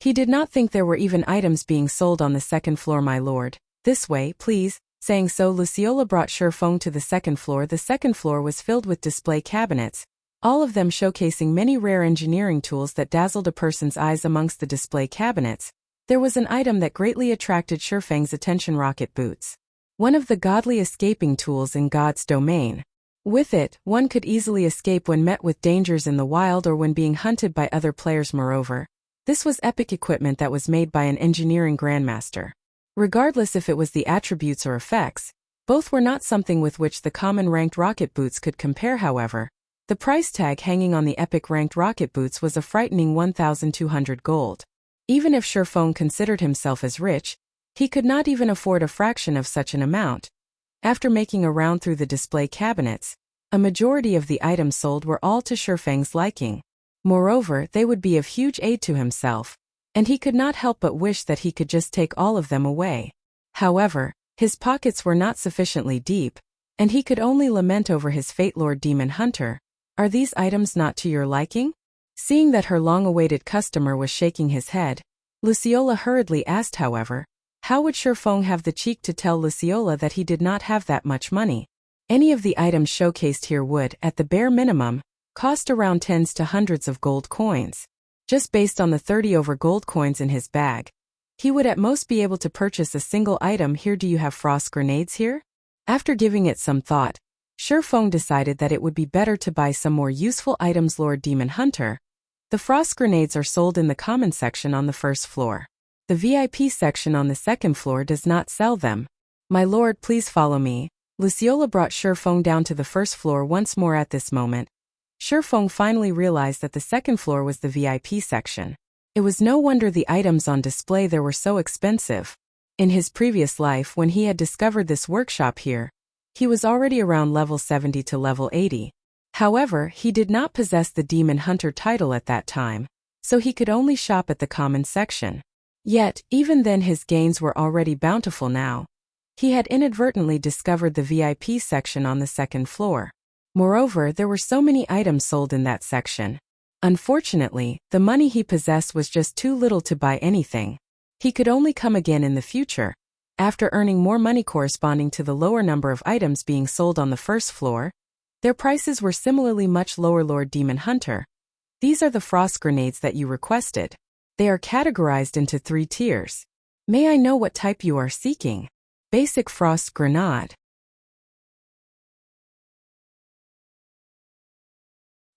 He did not think there were even items being sold on the 2nd floor. My lord, this way, please. Saying so, Luciola brought Shifeng to the second floor. The second floor was filled with display cabinets, all of them showcasing many rare engineering tools that dazzled a person's eyes. Amongst the display cabinets, there was an item that greatly attracted Shifeng's attention: rocket boots. One of the godly escaping tools in God's domain. With it, one could easily escape when met with dangers in the wild or when being hunted by other players. Moreover, this was epic equipment that was made by an engineering grandmaster. Regardless if it was the attributes or effects, both were not something with which the common ranked rocket boots could compare. However, the price tag hanging on the epic ranked rocket boots was a frightening 1,200 gold. Even if Shifeng considered himself as rich, he could not even afford a fraction of such an amount. After making a round through the display cabinets, a majority of the items sold were all to Shifeng's liking. Moreover, they would be of huge aid to himself, and he could not help but wish that he could just take all of them away. However, his pockets were not sufficiently deep, and he could only lament over his fate. Lord Demon Hunter, are these items not to your liking? Seeing that her long-awaited customer was shaking his head, Luciola hurriedly asked. However, how would Shifeng have the cheek to tell Luciola that he did not have that much money? Any of the items showcased here would, at the bare minimum, cost around tens to hundreds of gold coins. Just based on the 30 over gold coins in his bag, he would at most be able to purchase a single item here. Do you have frost grenades here? After giving it some thought, Shifeng decided that it would be better to buy some more useful items. Lord Demon Hunter, the frost grenades are sold in the common section on the first floor. The VIP section on the second floor does not sell them. My lord, please follow me. Luciola brought Shifeng down to the first floor once more. At this moment, Shifeng finally realized that the second floor was the VIP section. It was no wonder the items on display there were so expensive. In his previous life, when he had discovered this workshop here, he was already around level 70 to level 80. However, he did not possess the Demon Hunter title at that time, so he could only shop at the common section. Yet, even then his gains were already bountiful now. He had inadvertently discovered the VIP section on the second floor. Moreover, there were so many items sold in that section. Unfortunately, the money he possessed was just too little to buy anything. He could only come again in the future, after earning more money corresponding to the lower number of items being sold on the first floor. Their prices were similarly much lower. Lord Demon Hunter, these are the frost grenades that you requested. They are categorized into 3 tiers. May I know what type you are seeking? Basic frost grenade.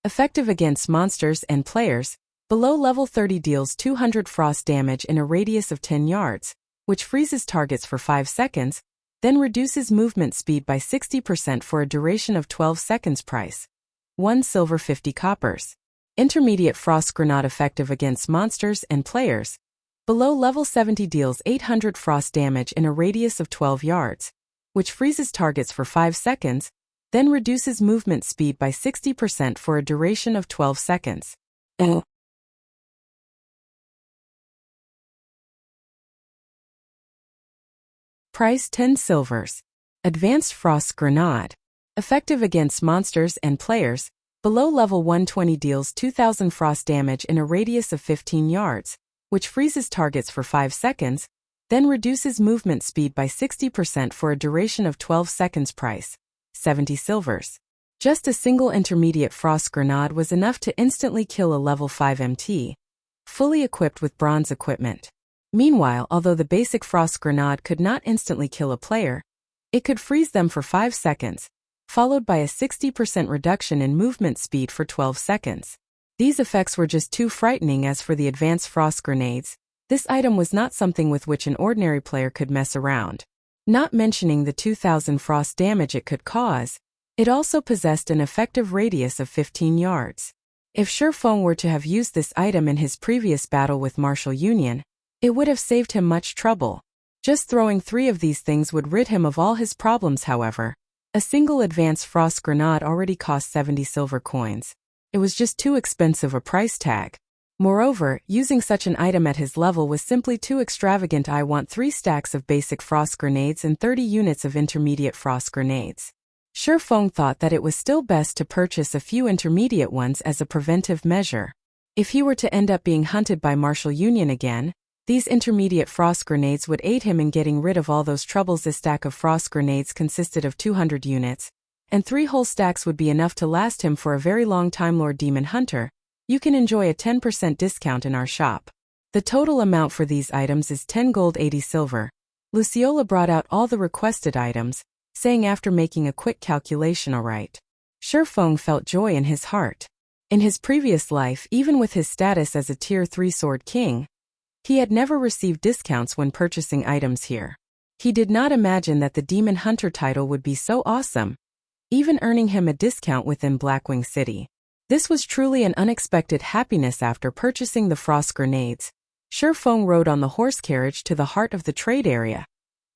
Effective against monsters and players. Below level 30 deals 200 frost damage in a radius of 10 yards, which freezes targets for 5 seconds, then reduces movement speed by 60% for a duration of 12 seconds. Price: 1 silver 50 coppers. Intermediate frost grenade effective against monsters and players. Below level 70 deals 800 frost damage in a radius of 12 yards, which freezes targets for 5 seconds, then reduces movement speed by 60% for a duration of 12 seconds. Price: 10 silvers. Advanced frost grenade. Effective against monsters and players. Below level 120 deals 2000 frost damage in a radius of 15 yards, which freezes targets for 5 seconds, then reduces movement speed by 60% for a duration of 12 seconds. Price: 70 silvers. Just a single intermediate frost grenade was enough to instantly kill a level 5 MT, fully equipped with bronze equipment. Meanwhile, although the basic frost grenade could not instantly kill a player, it could freeze them for 5 seconds, followed by a 60% reduction in movement speed for 12 seconds. These effects were just too frightening. As for the advanced frost grenades, this item was not something with which an ordinary player could mess around. Not mentioning the 2000 frost damage it could cause, it also possessed an effective radius of 15 yards. If Shifeng were to have used this item in his previous battle with Martial Union, it would have saved him much trouble. Just throwing 3 of these things would rid him of all his problems. However, a single advanced frost grenade already cost 70 silver coins. It was just too expensive a price tag. Moreover, using such an item at his level was simply too extravagant. I want 3 stacks of basic frost grenades and 30 units of intermediate frost grenades. Shifeng thought that it was still best to purchase a few intermediate ones as a preventive measure. If he were to end up being hunted by Martial Union again, These intermediate frost grenades would aid him in getting rid of all those troubles. This stack of frost grenades consisted of 200 units, and 3 whole stacks would be enough to last him for a very long time. Lord Demon Hunter, you can enjoy a 10% discount in our shop. The total amount for these items is 10 gold 80 silver. Luciola brought out all the requested items, saying after making a quick calculation, all right. Shifeng felt joy in his heart. In his previous life, even with his status as a Tier 3 Sword King, he had never received discounts when purchasing items here. He did not imagine that the Demon Hunter title would be so awesome, even earning him a discount within Blackwing City. This was truly an unexpected happiness. After purchasing the frost grenades, Shifeng rode on the horse carriage to the heart of the trade area.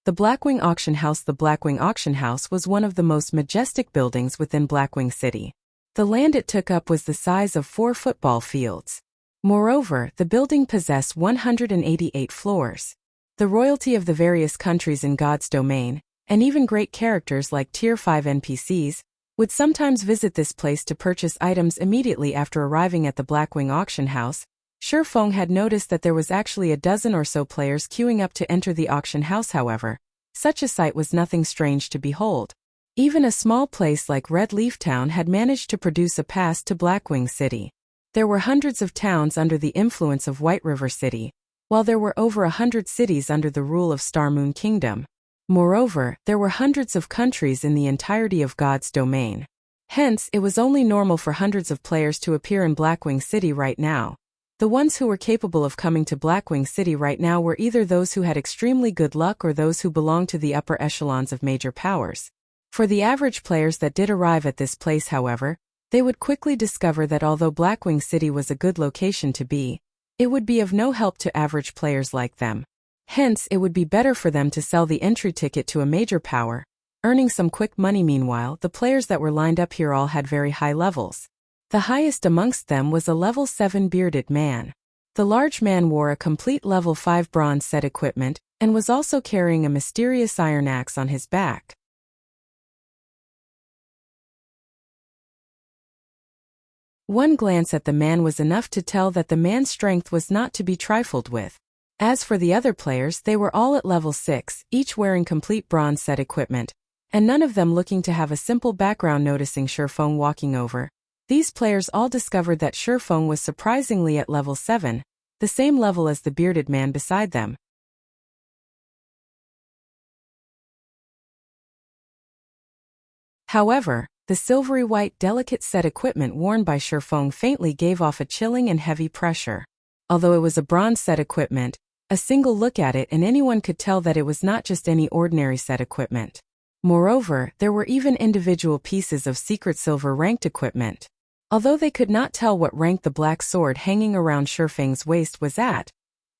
The Blackwing Auction House. The Blackwing Auction House was one of the most majestic buildings within Blackwing City. The land it took up was the size of 4 football fields. Moreover, the building possessed 188 floors. The royalty of the various countries in God's domain, and even great characters like Tier 5 NPCs, would sometimes visit this place to purchase items. Immediately after arriving at the Blackwing Auction House, Shifeng had noticed that there was actually a dozen or so players queuing up to enter the auction house. However, such a sight was nothing strange to behold. Even a small place like Red Leaf Town had managed to produce a pass to Blackwing City. There were hundreds of towns under the influence of White River City, while there were over 100 cities under the rule of Star Moon Kingdom. Moreover, there were hundreds of countries in the entirety of God's domain. Hence, it was only normal for hundreds of players to appear in Blackwing City right now. The ones who were capable of coming to Blackwing City right now were either those who had extremely good luck or those who belonged to the upper echelons of major powers. For the average players that did arrive at this place, however, they would quickly discover that although Blackwing City was a good location to be, it would be of no help to average players like them. Hence, it would be better for them to sell the entry ticket to a major power, earning some quick money. Meanwhile, the players that were lined up here all had very high levels. The highest amongst them was a level 7 bearded man. The large man wore a complete level 5 bronze set equipment, and was also carrying a mysterious iron axe on his back. One glance at the man was enough to tell that the man's strength was not to be trifled with. As for the other players, they were all at level 6, each wearing complete bronze set equipment, and none of them looking to have a simple background. Noticing Shifeng walking over, these players all discovered that Shifeng was surprisingly at level 7, the same level as the bearded man beside them. However, the silvery white delicate set equipment worn by Shifeng faintly gave off a chilling and heavy pressure. Although it was a bronze set equipment, a single look at it and anyone could tell that it was not just any ordinary set equipment. Moreover, there were even individual pieces of secret silver ranked equipment. Although they could not tell what rank the black sword hanging around Shifeng's waist was at,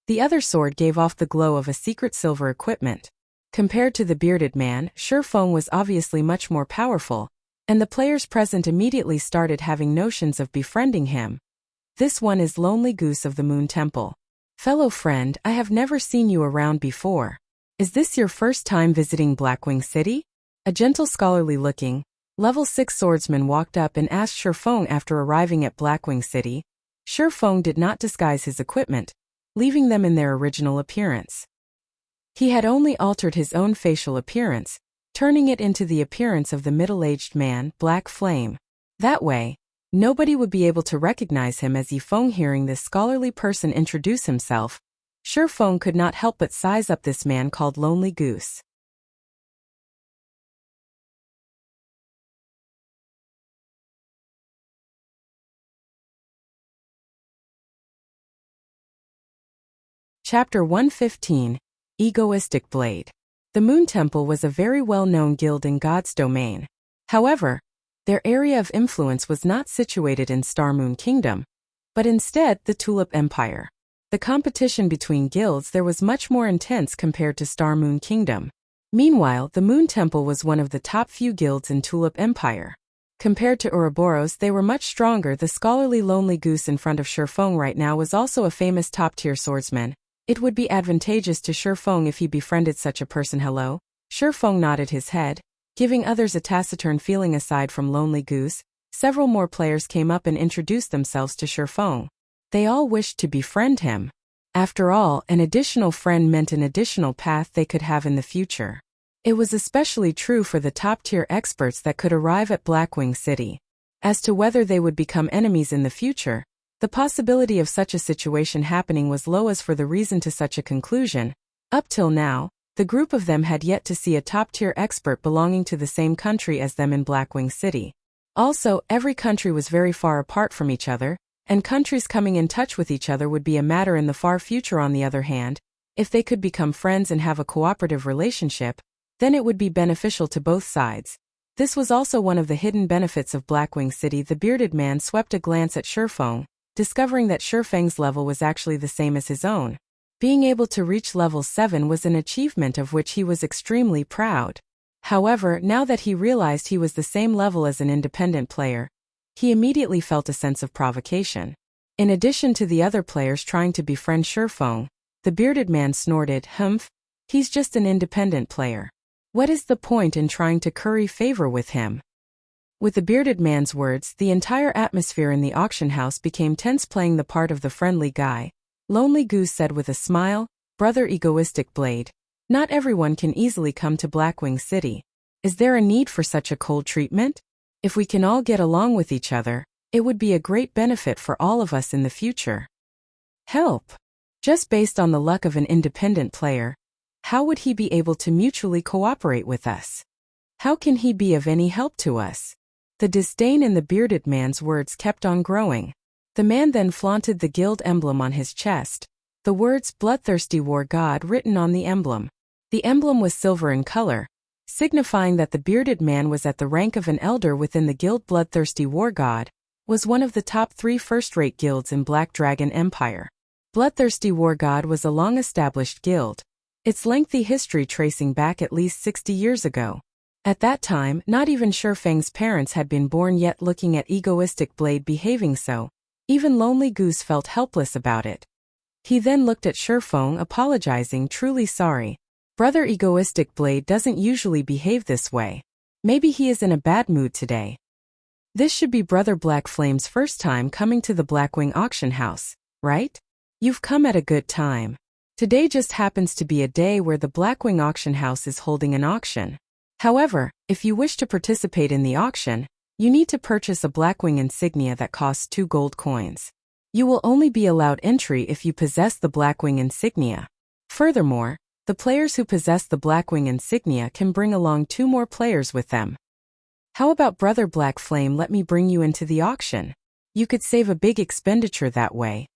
the other sword gave off the glow of a secret silver equipment. Compared to the bearded man, Shifeng was obviously much more powerful, and the players present immediately started having notions of befriending him. This one is Lonely Goose of the Moon Temple. Fellow friend, I have never seen you around before. Is this your first time visiting Blackwing City? A gentle scholarly-looking, level 6 swordsman walked up and asked Shifeng after arriving at Blackwing City. Shifeng did not disguise his equipment, leaving them in their original appearance. He had only altered his own facial appearance, turning it into the appearance of the middle-aged man, Black Flame. That way, nobody would be able to recognize him as Yifeng. Hearing this scholarly person introduce himself, Shifeng could not help but size up this man called Lonely Goose. Chapter 115, Egoistic Blade. The Moon Temple was a very well-known guild in God's domain. However, their area of influence was not situated in Star Moon Kingdom, but instead the Tulip Empire. The competition between guilds there was much more intense compared to Star Moon Kingdom. Meanwhile, the Moon Temple was one of the top few guilds in Tulip Empire. Compared to Ouroboros, they were much stronger. The scholarly Lonely Goose in front of Shifeng right now was also a famous top-tier swordsman. It would be advantageous to Shifeng if he befriended such a person. Hello? Shifeng nodded his head, giving others a taciturn feeling. Aside from Lonely Goose, several more players came up and introduced themselves to Shifeng. They all wished to befriend him. After all, an additional friend meant an additional path they could have in the future. It was especially true for the top-tier experts that could arrive at Blackwing City. As to whether they would become enemies in the future, the possibility of such a situation happening was low. As for the reason to such a conclusion, up till now, the group of them had yet to see a top-tier expert belonging to the same country as them in Blackwing City. Also, every country was very far apart from each other, and countries coming in touch with each other would be a matter in the far future. On the other hand, if they could become friends and have a cooperative relationship, then it would be beneficial to both sides. This was also one of the hidden benefits of Blackwing City. The bearded man swept a glance at Shifeng, discovering that Shifeng's level was actually the same as his own. Being able to reach level 7 was an achievement of which he was extremely proud. However, now that he realized he was the same level as an independent player, he immediately felt a sense of provocation. In addition to the other players trying to befriend Shifeng, the bearded man snorted, "Humph, he's just an independent player. What is the point in trying to curry favor with him?" With the bearded man's words, the entire atmosphere in the auction house became tense. Playing the part of the friendly guy, Lonely Goose said with a smile, "Brother Egoistic Blade, not everyone can easily come to Blackwing City. Is there a need for such a cold treatment? If we can all get along with each other, it would be a great benefit for all of us in the future." Help? Just based on the luck of an independent player, how would he be able to mutually cooperate with us? How can he be of any help to us? The disdain in the bearded man's words kept on growing. The man then flaunted the guild emblem on his chest, the words "Bloodthirsty War God" written on the emblem. The emblem was silver in color, signifying that the bearded man was at the rank of an elder within the guild. Bloodthirsty War God was one of the top 3 first-rate guilds in Black Dragon Empire. Bloodthirsty War God was a long-established guild, its lengthy history tracing back at least 60 years ago. At that time, not even Shifeng's parents had been born yet. Looking at Egoistic Blade behaving so, even Lonely Goose felt helpless about it. He then looked at Shifeng, apologizing, "Truly sorry. Brother Egoistic Blade doesn't usually behave this way. Maybe he is in a bad mood today." This should be Brother Black Flame's first time coming to the Blackwing auction house, right? You've come at a good time. Today just happens to be a day where the Blackwing auction house is holding an auction. However, if you wish to participate in the auction, you need to purchase a Blackwing insignia that costs 2 gold coins. You will only be allowed entry if you possess the Blackwing insignia. Furthermore, the players who possess the Blackwing insignia can bring along 2 more players with them. How about Brother Black Flame, let me bring you into the auction? You could save a big expenditure that way.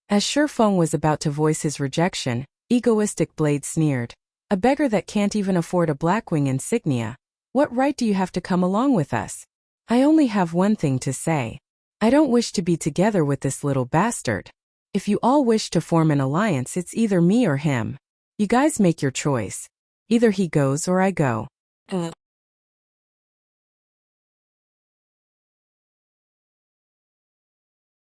As Shifeng was about to voice his rejection, Egoistic Blade sneered. "A beggar that can't even afford a Blackwing insignia. What right do you have to come along with us? I only have one thing to say. I don't wish to be together with this little bastard. If you all wish to form an alliance, it's either me or him. You guys make your choice. Either he goes or I go."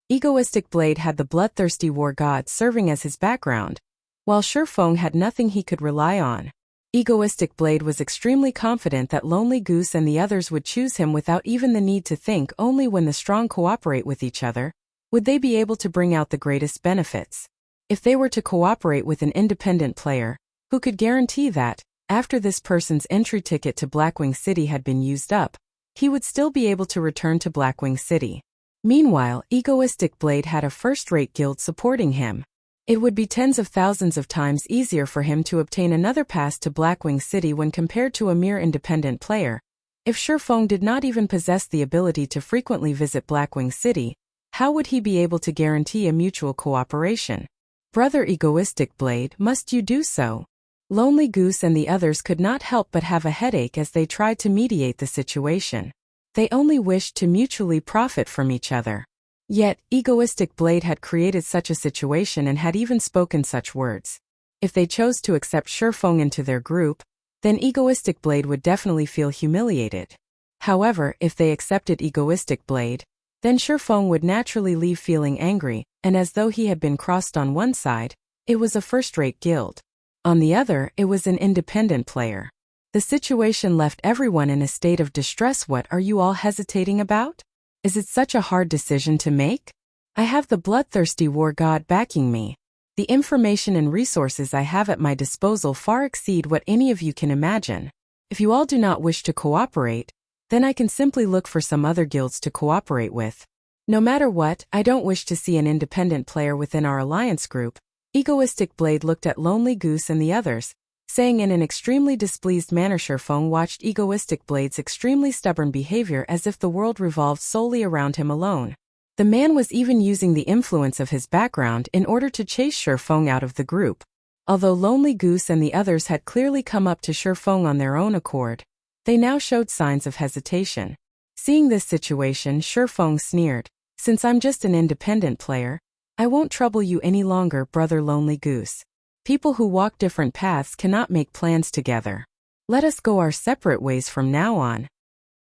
Egoistic Blade had the Bloodthirsty War God serving as his background, while Shifeng had nothing he could rely on. Egoistic Blade was extremely confident that Lonely Goose and the others would choose him without even the need to think. Only when the strong cooperate with each other would they be able to bring out the greatest benefits. If they were to cooperate with an independent player, who could guarantee that, after this person's entry ticket to Blackwing City had been used up, he would still be able to return to Blackwing City? Meanwhile, Egoistic Blade had a first-rate guild supporting him. It would be tens of thousands of times easier for him to obtain another pass to Blackwing City when compared to a mere independent player. If Shifeng did not even possess the ability to frequently visit Blackwing City, how would he be able to guarantee a mutual cooperation? Brother Egoistic Blade, must you do so? Lonely Goose and the others could not help but have a headache as they tried to mediate the situation. They only wished to mutually profit from each other. Yet, Egoistic Blade had created such a situation and had even spoken such words. If they chose to accept Shifeng into their group, then Egoistic Blade would definitely feel humiliated. However, if they accepted Egoistic Blade, then Shifeng would naturally leave feeling angry, and as though he had been crossed on one side, it was a first-rate guild. On the other, it was an independent player. The situation left everyone in a state of distress. What are you all hesitating about? Is it such a hard decision to make? I have the bloodthirsty war god backing me. The information and resources I have at my disposal far exceed what any of you can imagine. If you all do not wish to cooperate, then I can simply look for some other guilds to cooperate with. No matter what, I don't wish to see an independent player within our alliance group. Egoistic Blade looked at Lonely Goose and the others, saying in an extremely displeased manner. Sherfeng watched Egoistic Blade's extremely stubborn behavior as if the world revolved solely around him alone. The man was even using the influence of his background in order to chase Sherfeng out of the group. Although Lonely Goose and the others had clearly come up to Sherfeng on their own accord, they now showed signs of hesitation. Seeing this situation, Sherfeng sneered, "Since I'm just an independent player, I won't trouble you any longer, brother Lonely Goose. People who walk different paths cannot make plans together. Let us go our separate ways from now on."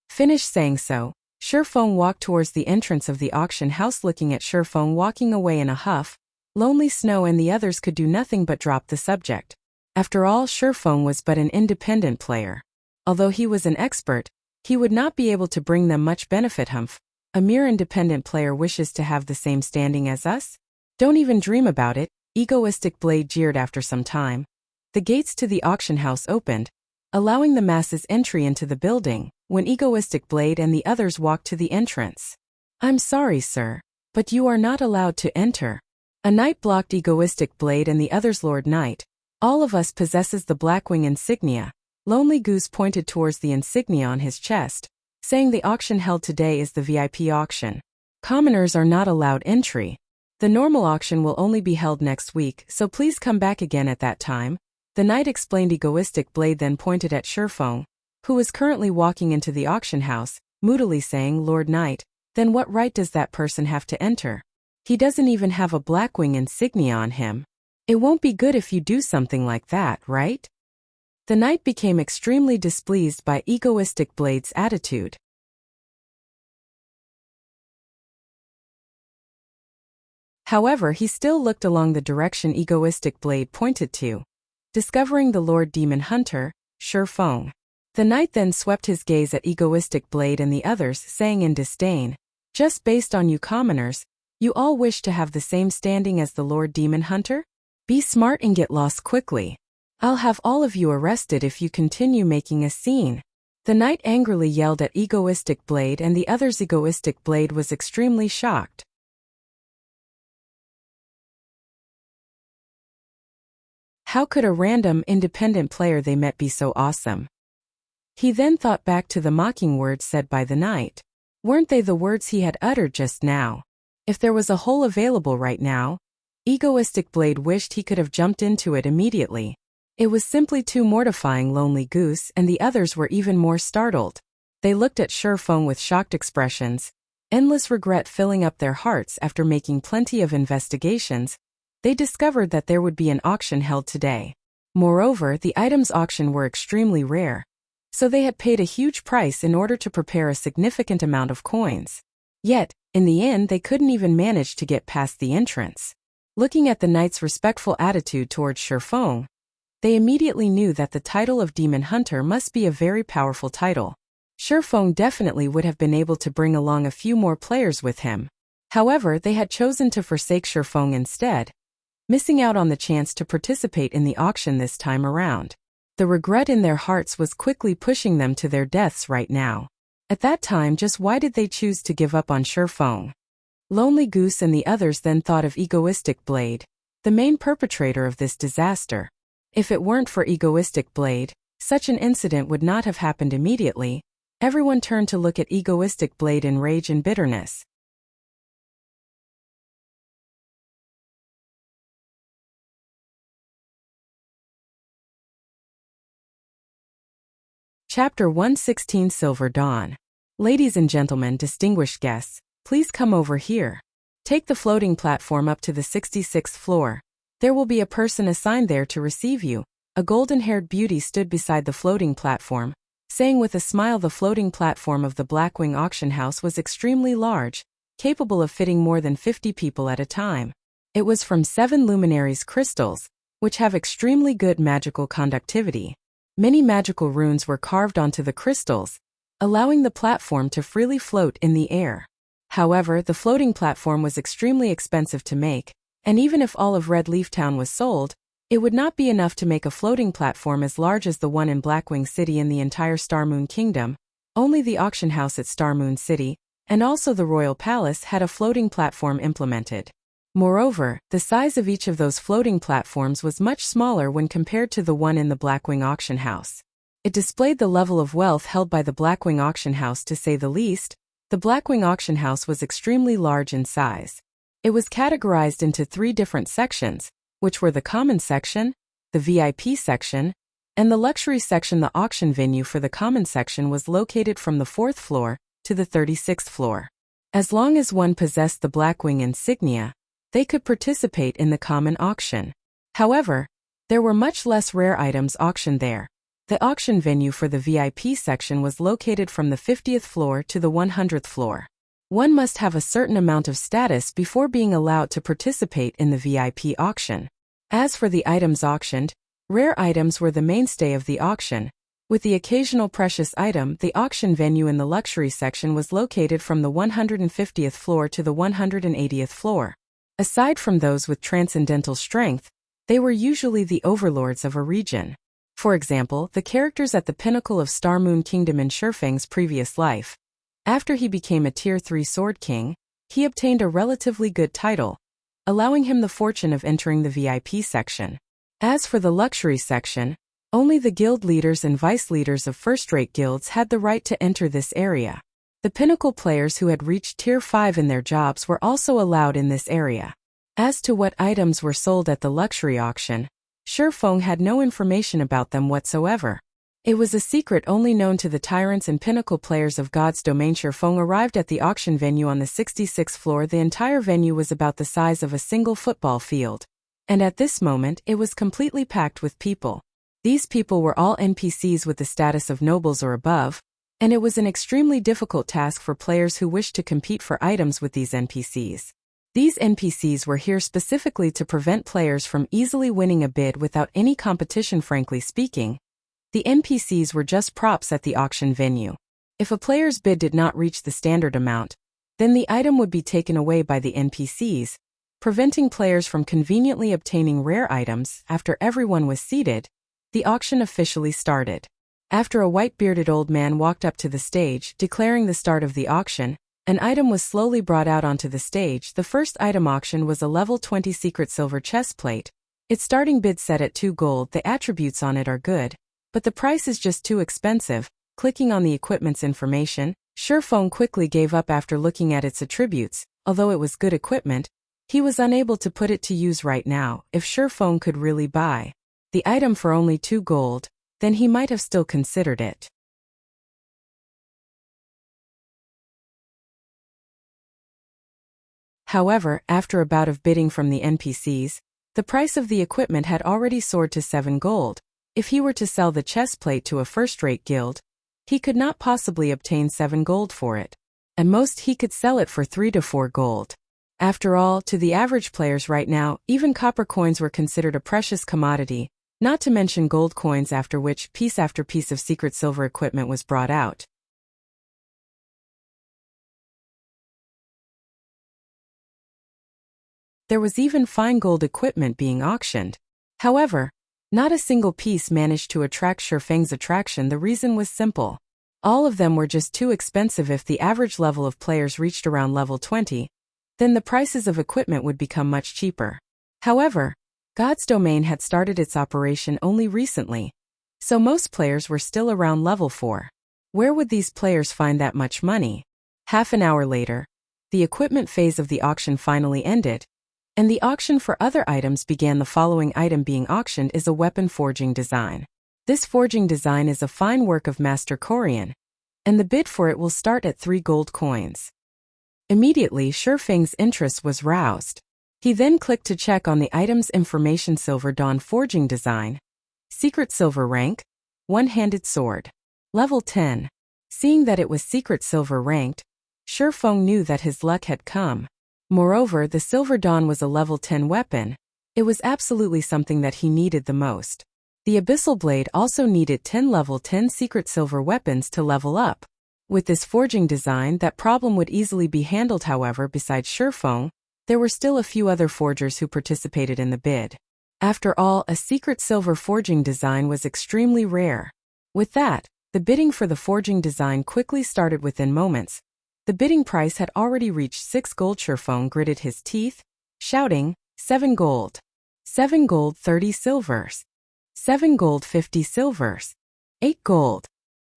Finished saying so, Sherfeng walked towards the entrance of the auction house. Looking at Sherfeng walking away in a huff, Lonely Snow and the others could do nothing but drop the subject. After all, Sherfeng was but an independent player. Although he was an expert, he would not be able to bring them much benefit. Humph. A mere independent player wishes to have the same standing as us? Don't even dream about it, Egoistic Blade jeered. After some time, the gates to the auction house opened, allowing the masses entry into the building. When Egoistic Blade and the others walked to the entrance, "I'm sorry, sir, but you are not allowed to enter." A knight blocked Egoistic Blade and the others. "Lord Knight, all of us possesses the Blackwing insignia." Lonely Goose pointed towards the insignia on his chest, saying the auction held today is the VIP auction. Commoners are not allowed entry. The normal auction will only be held next week, so please come back again at that time, the knight explained. Egoistic Blade then pointed at Sherfeng, who was currently walking into the auction house, moodily saying, "Lord Knight, then what right does that person have to enter? He doesn't even have a Blackwing insignia on him. It won't be good if you do something like that, right?" The knight became extremely displeased by Egoistic Blade's attitude. However, he still looked along the direction Egoistic Blade pointed to, discovering the Lord Demon Hunter, Sherfeng. The knight then swept his gaze at Egoistic Blade and the others, saying in disdain, "Just based on you commoners, you all wish to have the same standing as the Lord Demon Hunter? Be smart and get lost quickly. I'll have all of you arrested if you continue making a scene." The knight angrily yelled at Egoistic Blade and the others. Egoistic Blade was extremely shocked. How could a random, independent player they met be so awesome? He then thought back to the mocking words said by the knight. Weren't they the words he had uttered just now? If there was a hole available right now, Egoistic Blade wished he could have jumped into it immediately. It was simply too mortifying. Lonely Goose and the others were even more startled. They looked at Sherfeng with shocked expressions, endless regret filling up their hearts. After making plenty of investigations, they discovered that there would be an auction held today. Moreover, the items auctioned were extremely rare, so they had paid a huge price in order to prepare a significant amount of coins. Yet, in the end, they couldn't even manage to get past the entrance. Looking at the knight's respectful attitude towards Sherfeng, they immediately knew that the title of Demon Hunter must be a very powerful title. Sherfeng definitely would have been able to bring along a few more players with him. However, they had chosen to forsake Sherfeng instead, missing out on the chance to participate in the auction this time around. The regret in their hearts was quickly pushing them to their deaths right now. At that time, just why did they choose to give up on Sherfeng? Lonely Goose and the others then thought of Egoistic Blade, the main perpetrator of this disaster. If it weren't for Egoistic Blade, such an incident would not have happened immediately. Everyone turned to look at Egoistic Blade in rage and bitterness. Chapter 116 Silver Dawn. Ladies and gentlemen, distinguished guests, please come over here. Take the floating platform up to the 66th floor. There will be a person assigned there to receive you. A golden-haired beauty stood beside the floating platform, saying with a smile. The floating platform of the Blackwing auction house was extremely large, capable of fitting more than 50 people at a time. It was from 7 luminaries crystals, which have extremely good magical conductivity. Many magical runes were carved onto the crystals, allowing the platform to freely float in the air. However, the floating platform was extremely expensive to make, and even if all of Red Leaf Town was sold, it would not be enough to make a floating platform as large as the one in Blackwing City in the entire Star Moon Kingdom. Only the auction house at Star Moon City, and also the Royal Palace, had a floating platform implemented. Moreover, the size of each of those floating platforms was much smaller when compared to the one in the Blackwing auction house. It displayed the level of wealth held by the Blackwing auction house, to say the least. The Blackwing auction house was extremely large in size. It was categorized into 3 different sections, which were the common section, the VIP section, and the luxury section. The auction venue for the common section was located from the 4th floor to the 36th floor. As long as one possessed the Blackwing insignia, they could participate in the common auction. However, there were much less rare items auctioned there. The auction venue for the VIP section was located from the 50th floor to the 100th floor. One must have a certain amount of status before being allowed to participate in the VIP auction. As for the items auctioned, rare items were the mainstay of the auction. With the occasional precious item, the auction venue in the luxury section was located from the 150th floor to the 180th floor. Aside from those with transcendental strength, they were usually the overlords of a region. For example, the characters at the pinnacle of Star Moon Kingdom in Shifeng's previous life. After he became a Tier 3 Sword King, he obtained a relatively good title, allowing him the fortune of entering the VIP section. As for the luxury section, only the guild leaders and vice leaders of first-rate guilds had the right to enter this area. The pinnacle players who had reached Tier 5 in their jobs were also allowed in this area. As to what items were sold at the luxury auction, Shifeng had no information about them whatsoever. It was a secret only known to the tyrants and pinnacle players of God's domain. Shifeng arrived at the auction venue on the 66th floor. The entire venue was about the size of a single football field. And at this moment, it was completely packed with people. These people were all NPCs with the status of nobles or above, and it was an extremely difficult task for players who wished to compete for items with these NPCs. These NPCs were here specifically to prevent players from easily winning a bid without any competition. Frankly speaking, the NPCs were just props at the auction venue. If a player's bid did not reach the standard amount, then the item would be taken away by the NPCs, preventing players from conveniently obtaining rare items. After everyone was seated, the auction officially started. After a white-bearded old man walked up to the stage, declaring the start of the auction, an item was slowly brought out onto the stage. The first item auctioned was a level 20 secret silver chest plate. Its starting bid set at 2 gold. The attributes on it are good, but the price is just too expensive. Clicking on the equipment's information, Shifeng quickly gave up after looking at its attributes. Although it was good equipment, he was unable to put it to use right now. If Shifeng could really buy the item for only 2 gold, then he might have still considered it. However, after a bout of bidding from the NPCs, the price of the equipment had already soared to 7 gold. If he were to sell the chest plate to a first-rate guild, he could not possibly obtain 7 gold for it. At most he could sell it for 3 to 4 gold. After all, to the average players right now, even copper coins were considered a precious commodity, not to mention gold coins, after which piece after piece of secret silver equipment was brought out. There was even fine gold equipment being auctioned. However, not a single piece managed to attract Shifeng's attraction. The reason was simple. All of them were just too expensive. If the average level of players reached around level 20, then the prices of equipment would become much cheaper. However, God's domain had started its operation only recently, so most players were still around level 4. Where would these players find that much money? Half an hour later, the equipment phase of the auction finally ended, and the auction for other items began. The following item being auctioned is a weapon forging design. This forging design is a fine work of Master Korean, and the bid for it will start at 3 gold coins. Immediately, Shifeng's interest was roused. He then clicked to check on the item's information. Silver Dawn Forging Design. Secret Silver Rank. One-handed sword. Level 10. Seeing that it was secret silver ranked, Shifeng knew that his luck had come. Moreover, the Silver Dawn was a level 10 weapon. It was absolutely something that he needed the most. The Abyssal Blade also needed 10 level 10 secret silver weapons to level up. With this forging design, that problem would easily be handled. However, besides Shifeng, there were still a few other forgers who participated in the bid. After all, a secret silver forging design was extremely rare. With that, the bidding for the forging design quickly started within moments. The bidding price had already reached 6 gold. Shifeng gritted his teeth, shouting, 7 gold. 7 gold 30 silvers. 7 gold 50 silvers. 8 gold.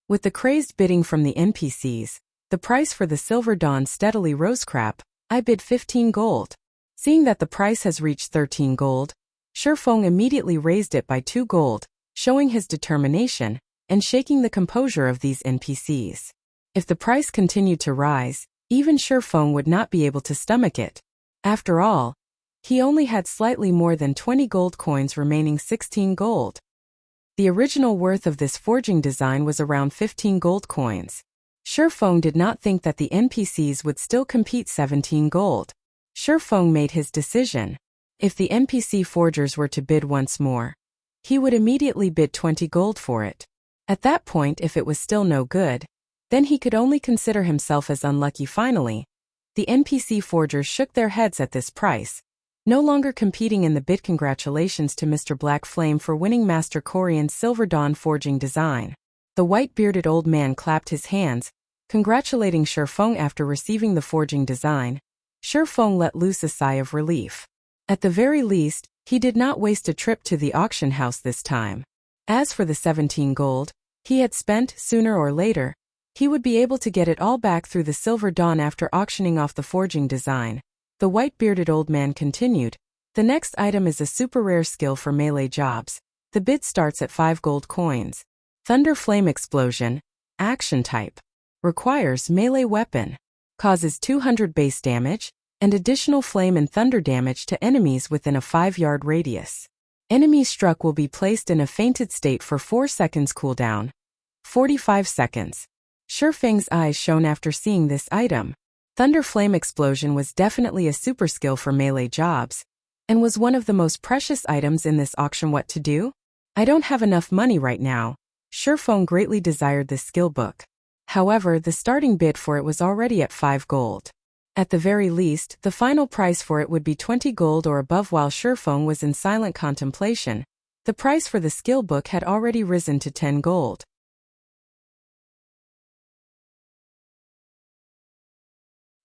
With the crazed bidding from the NPCs, the price for the silver dawn steadily rose. Crap, I bid 15 gold. Seeing that the price has reached 13 gold, Shifeng immediately raised it by 2 gold, showing his determination and shaking the composure of these NPCs. If the price continued to rise, even Shifeng would not be able to stomach it. After all, he only had slightly more than 20 gold coins remaining. 16 gold. The original worth of this forging design was around 15 gold coins. Shifeng did not think that the NPCs would still compete. 17 gold. Shifeng made his decision. If the NPC forgers were to bid once more, he would immediately bid 20 gold for it. At that point, if it was still no good, then he could only consider himself as unlucky. Finally, the NPC forgers shook their heads at this price, no longer competing in the bid. Congratulations to Mr. Black Flame for winning Master Korean's Silver Dawn forging design. The white-bearded old man clapped his hands, congratulating Shifeng. After receiving the forging design, Shifeng let loose a sigh of relief. At the very least, he did not waste a trip to the auction house this time. As for the 17 gold he had spent, sooner or later, he would be able to get it all back through the Silver Dawn after auctioning off the forging design. The white-bearded old man continued, the next item is a super rare skill for melee jobs. The bid starts at 5 gold coins. Thunder Flame Explosion, action type. Requires melee weapon. Causes 200 base damage, and additional flame and thunder damage to enemies within a 5-yard radius. Enemies struck will be placed in a fainted state for 4 seconds. Cooldown 45 seconds. Shifeng's eyes shone after seeing this item. Thunder Flame Explosion was definitely a super skill for melee jobs, and was one of the most precious items in this auction. What to do? I don't have enough money right now. Shifeng greatly desired this skill book. However, the starting bid for it was already at 5 gold. At the very least, the final price for it would be 20 gold or above. While Shifeng was in silent contemplation, the price for the skill book had already risen to 10 gold.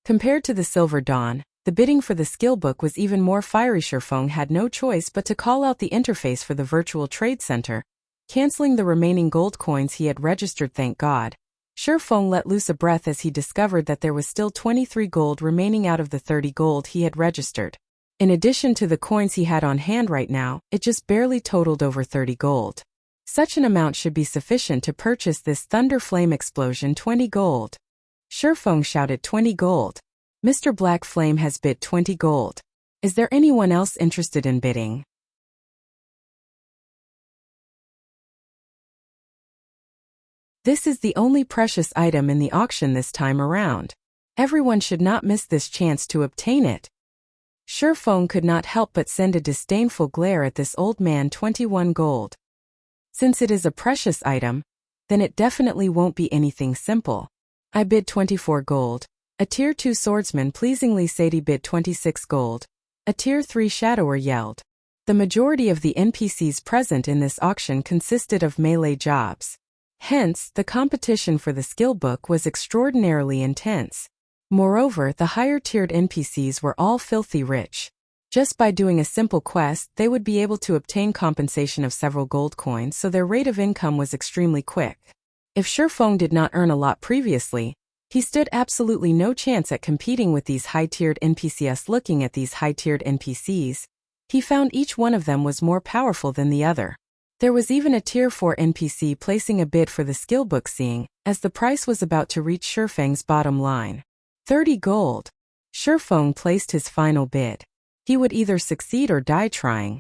Compared to the Silver Dawn, the bidding for the skill book was even more fiery. Shifeng had no choice but to call out the interface for the virtual trade center, canceling the remaining gold coins he had registered. Thank God. Shifeng let loose a breath as he discovered that there was still 23 gold remaining out of the 30 gold he had registered. In addition to the coins he had on hand right now, it just barely totaled over 30 gold. Such an amount should be sufficient to purchase this Thunder Flame Explosion. 20 gold. Shifeng shouted, 20 gold. Mr. Black Flame has bid 20 gold. Is there anyone else interested in bidding? This is the only precious item in the auction this time around. Everyone should not miss this chance to obtain it. Shifeng could not help but send a disdainful glare at this old man. 21 gold. Since it is a precious item, then it definitely won't be anything simple. I bid 24 gold. A tier 2 swordsman pleasingly Sadie bid 26 gold. A tier 3 shadower yelled. The majority of the NPCs present in this auction consisted of melee jobs. Hence, the competition for the skill book was extraordinarily intense. Moreover, the higher-tiered NPCs were all filthy rich. Just by doing a simple quest, they would be able to obtain compensation of several gold coins, so their rate of income was extremely quick. If Shifeng did not earn a lot previously, he stood absolutely no chance at competing with these high-tiered NPCs. Looking at these high-tiered NPCs, he found each one of them was more powerful than the other. There was even a tier 4 NPC placing a bid for the skill book, seeing as the price was about to reach Shifeng's bottom line. 30 gold. Shifeng placed his final bid. He would either succeed or die trying.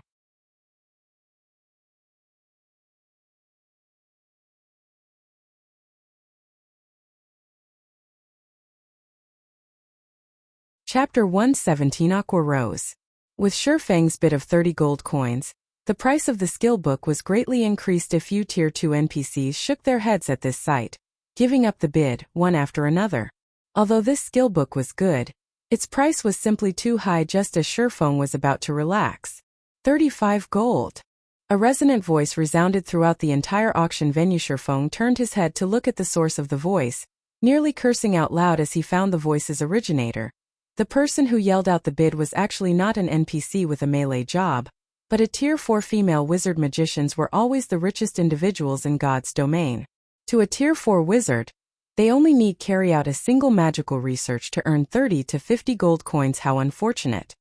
Chapter 117 Aqua Rose. With Shifeng's bid of 30 gold coins, the price of the skill book was greatly increased. A few tier 2 NPCs shook their heads at this sight. giving up the bid, one after another. Although this skill book was good, its price was simply too high just as Shifeng was about to relax. 35 gold. A resonant voice resounded throughout the entire auction venue. Shifeng turned his head to look at the source of the voice, nearly cursing out loud as he found the voice's originator. The person who yelled out the bid was actually not an NPC with a melee job, but a Tier 4 female wizard. Magicians were always the richest individuals in God's domain. To a Tier 4 wizard, they only need carry out a single magical research to earn 30 to 50 gold coins. How unfortunate.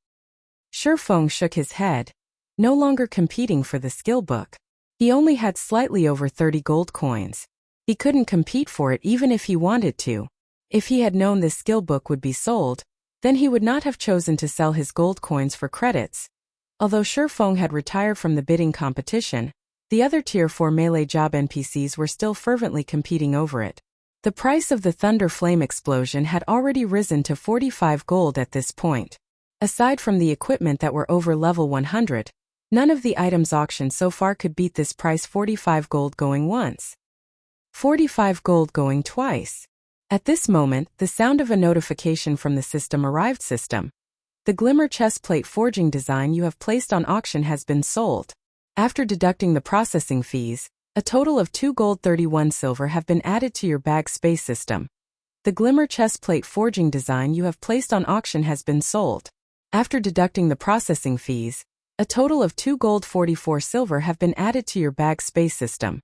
Shifeng shook his head, no longer competing for the skill book. He only had slightly over 30 gold coins. He couldn't compete for it even if he wanted to. If he had known this skill book would be sold, then he would not have chosen to sell his gold coins for credits. Although Shifeng had retired from the bidding competition, the other Tier 4 melee job NPCs were still fervently competing over it. The price of the Thunder Flame Explosion had already risen to 45 gold at this point. Aside from the equipment that were over level 100, none of the items auctioned so far could beat this price. 45 gold going once. 45 gold going twice. At this moment, the sound of a notification from the system arrived. System. The Glimmer Chestplate Forging design you have placed on auction has been sold. After deducting the processing fees, a total of 2 gold 31 silver have been added to your bag space. System. The Glimmer Chestplate Forging design you have placed on auction has been sold. After deducting the processing fees, a total of 2 gold 44 silver have been added to your bag space. System.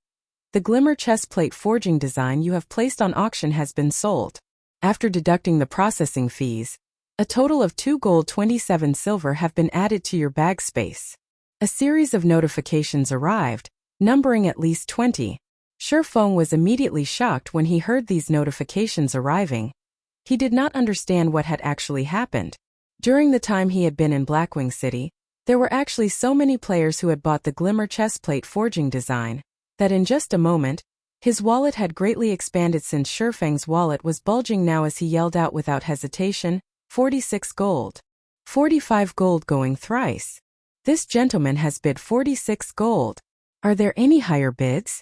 The Glimmer Chestplate Forging design you have placed on auction has been sold. After deducting the processing fees, a total of 2 gold 27 silver have been added to your bag space. A series of notifications arrived, numbering at least 20. Shifeng was immediately shocked when he heard these notifications arriving. He did not understand what had actually happened. During the time he had been in Blackwing City, there were actually so many players who had bought the Glimmer Chestplate Forging design, that in just a moment, his wallet had greatly expanded. Since Shifeng's wallet was bulging now as he yelled out without hesitation, 46 gold. 45 gold going thrice. This gentleman has bid 46 gold. Are there any higher bids?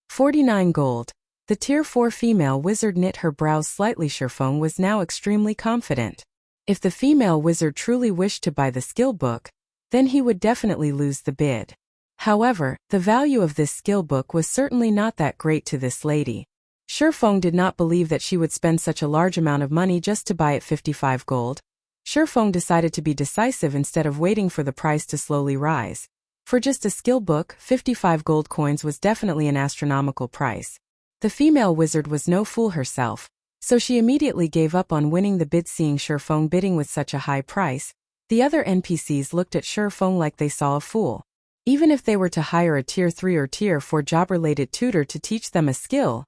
49 gold. The Tier 4 female wizard knit her brows slightly. Shifeng was now extremely confident. If the female wizard truly wished to buy the skill book, then he would definitely lose the bid. However, the value of this skill book was certainly not that great to this lady. Shifeng did not believe that she would spend such a large amount of money just to buy it. 55 gold. Shifeng decided to be decisive instead of waiting for the price to slowly rise. For just a skill book, 55 gold coins was definitely an astronomical price. The female wizard was no fool herself, so she immediately gave up on winning the bid. Seeing Shifeng bidding with such a high price, the other NPCs looked at Shifeng like they saw a fool. Even if they were to hire a Tier 3 or Tier 4 job-related tutor to teach them a skill,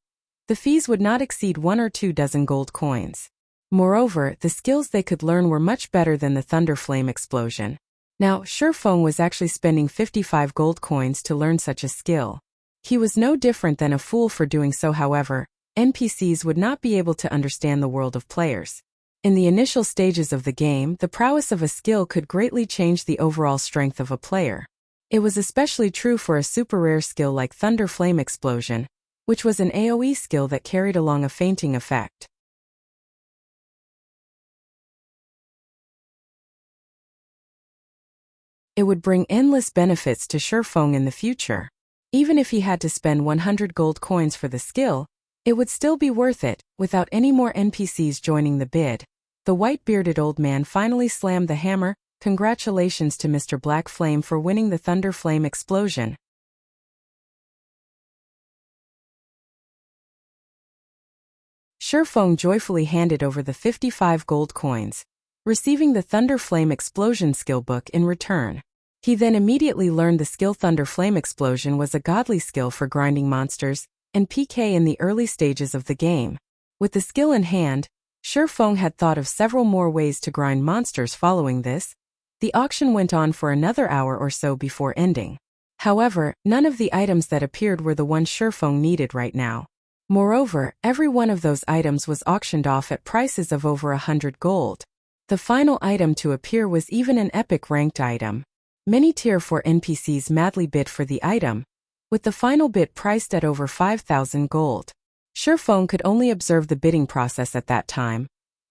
the fees would not exceed 1 or 2 dozen gold coins. Moreover, the skills they could learn were much better than the Thunder Flame Explosion. Now, Shifeng was actually spending 55 gold coins to learn such a skill. He was no different than a fool for doing so. However, NPCs would not be able to understand the world of players. In the initial stages of the game, the prowess of a skill could greatly change the overall strength of a player. It was especially true for a super rare skill like Thunder Flame Explosion, which was an AoE skill that carried along a fainting effect. It would bring endless benefits to Shifeng in the future. Even if he had to spend 100 gold coins for the skill, it would still be worth it. Without any more NPCs joining the bid, the white-bearded old man finally slammed the hammer. Congratulations to Mr. Black Flame for winning the Thunder Flame Explosion. Shifeng joyfully handed over the 55 gold coins, receiving the Thunder Flame Explosion skill book in return. He then immediately learned the skill. Thunder Flame Explosion was a godly skill for grinding monsters and PK in the early stages of the game. With the skill in hand, Shifeng had thought of several more ways to grind monsters. Following this, the auction went on for another hour or so before ending. However, none of the items that appeared were the ones Shifeng needed right now. Moreover, every one of those items was auctioned off at prices of over 100 gold. The final item to appear was even an epic ranked item. Many Tier 4 NPCs madly bid for the item, with the final bid priced at over 5,000 gold. Feng could only observe the bidding process at that time.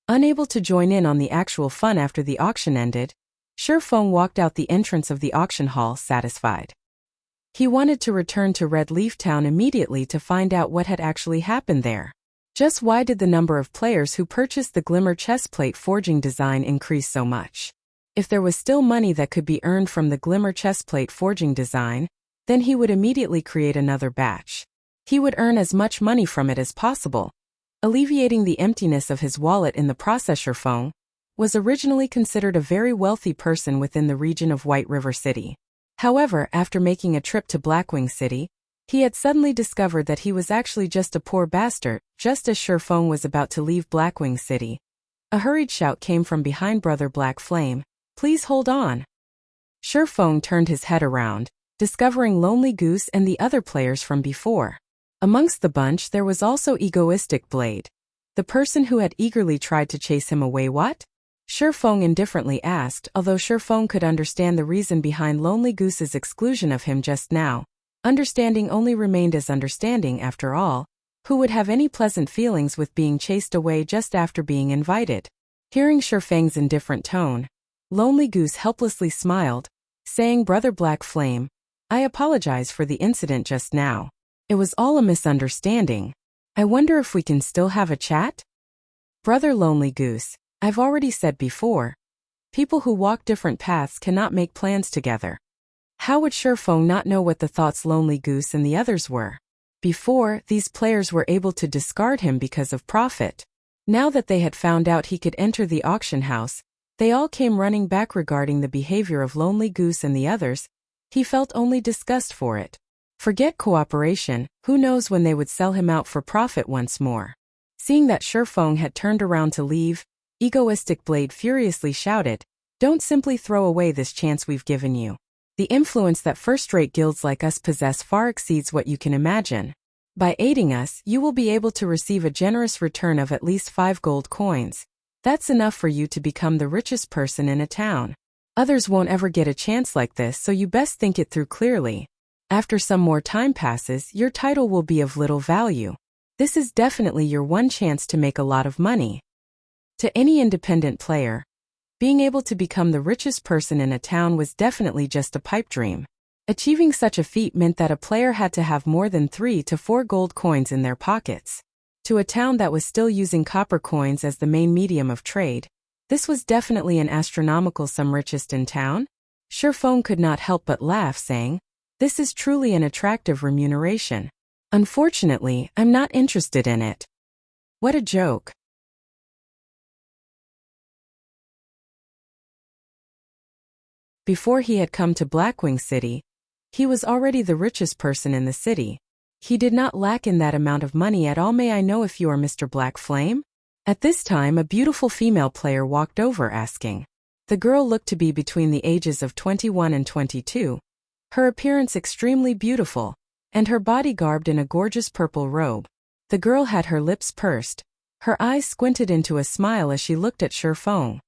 Unable to join in on the actual fun after the auction ended, Feng walked out the entrance of the auction hall satisfied. He wanted to return to Red Leaf Town immediately to find out what had actually happened there. Just why did the number of players who purchased the Glimmer chestplate forging design increase so much? If there was still money that could be earned from the Glimmer chestplate forging design, then he would immediately create another batch. He would earn as much money from it as possible. Alleviating the emptiness of his wallet in the process. Feng was originally considered a very wealthy person within the region of White River City. However, after making a trip to Blackwing City, he had suddenly discovered that he was actually just a poor bastard. Just as Feng was about to leave Blackwing City, a hurried shout came from behind Brother Black Flame. Please hold on. Feng turned his head around, discovering Lonely Goose and the other players from before. Amongst the bunch there was also Egoistic Blade, the person who had eagerly tried to chase him away. What? Feng indifferently asked, although Feng could understand the reason behind Lonely Goose's exclusion of him just now. Understanding only remained as understanding after all. Who would have any pleasant feelings with being chased away just after being invited? Hearing Feng's indifferent tone, Lonely Goose helplessly smiled, saying, Brother Black Flame, I apologize for the incident just now. It was all a misunderstanding. I wonder if we can still have a chat? Brother Lonely Goose, I've already said before, people who walk different paths cannot make plans together. How would Feng not know what the thoughts Lonely Goose and the others were? Before, these players were able to discard him because of profit. Now that they had found out he could enter the auction house, they all came running back. Regarding the behavior of Lonely Goose and the others, he felt only disgust for it. Forget cooperation, who knows when they would sell him out for profit once more. Seeing that Feng had turned around to leave, Egoistic Blade furiously shouted, Don't simply throw away this chance we've given you. The influence that first-rate guilds like us possess far exceeds what you can imagine. By aiding us, you will be able to receive a generous return of at least 5 gold coins. That's enough for you to become the richest person in a town. Others won't ever get a chance like this, so you best think it through clearly. After some more time passes, your title will be of little value. This is definitely your one chance to make a lot of money. To any independent player, being able to become the richest person in a town was definitely just a pipe dream. Achieving such a feat meant that a player had to have more than 3 to 4 gold coins in their pockets. To a town that was still using copper coins as the main medium of trade, this was definitely an astronomical sum. Richest in town? Feng could not help but laugh, saying, This is truly an attractive remuneration. Unfortunately, I'm not interested in it. What a joke. Before he had come to Blackwing City, he was already the richest person in the city. He did not lack in that amount of money at all. May I know if you are Mr. Black Flame? At this time a beautiful female player walked over asking. The girl looked to be between the ages of 21 and 22. Her appearance extremely beautiful, and her body garbed in a gorgeous purple robe. The girl had her lips pursed, her eyes squinted into a smile as she looked at Feng.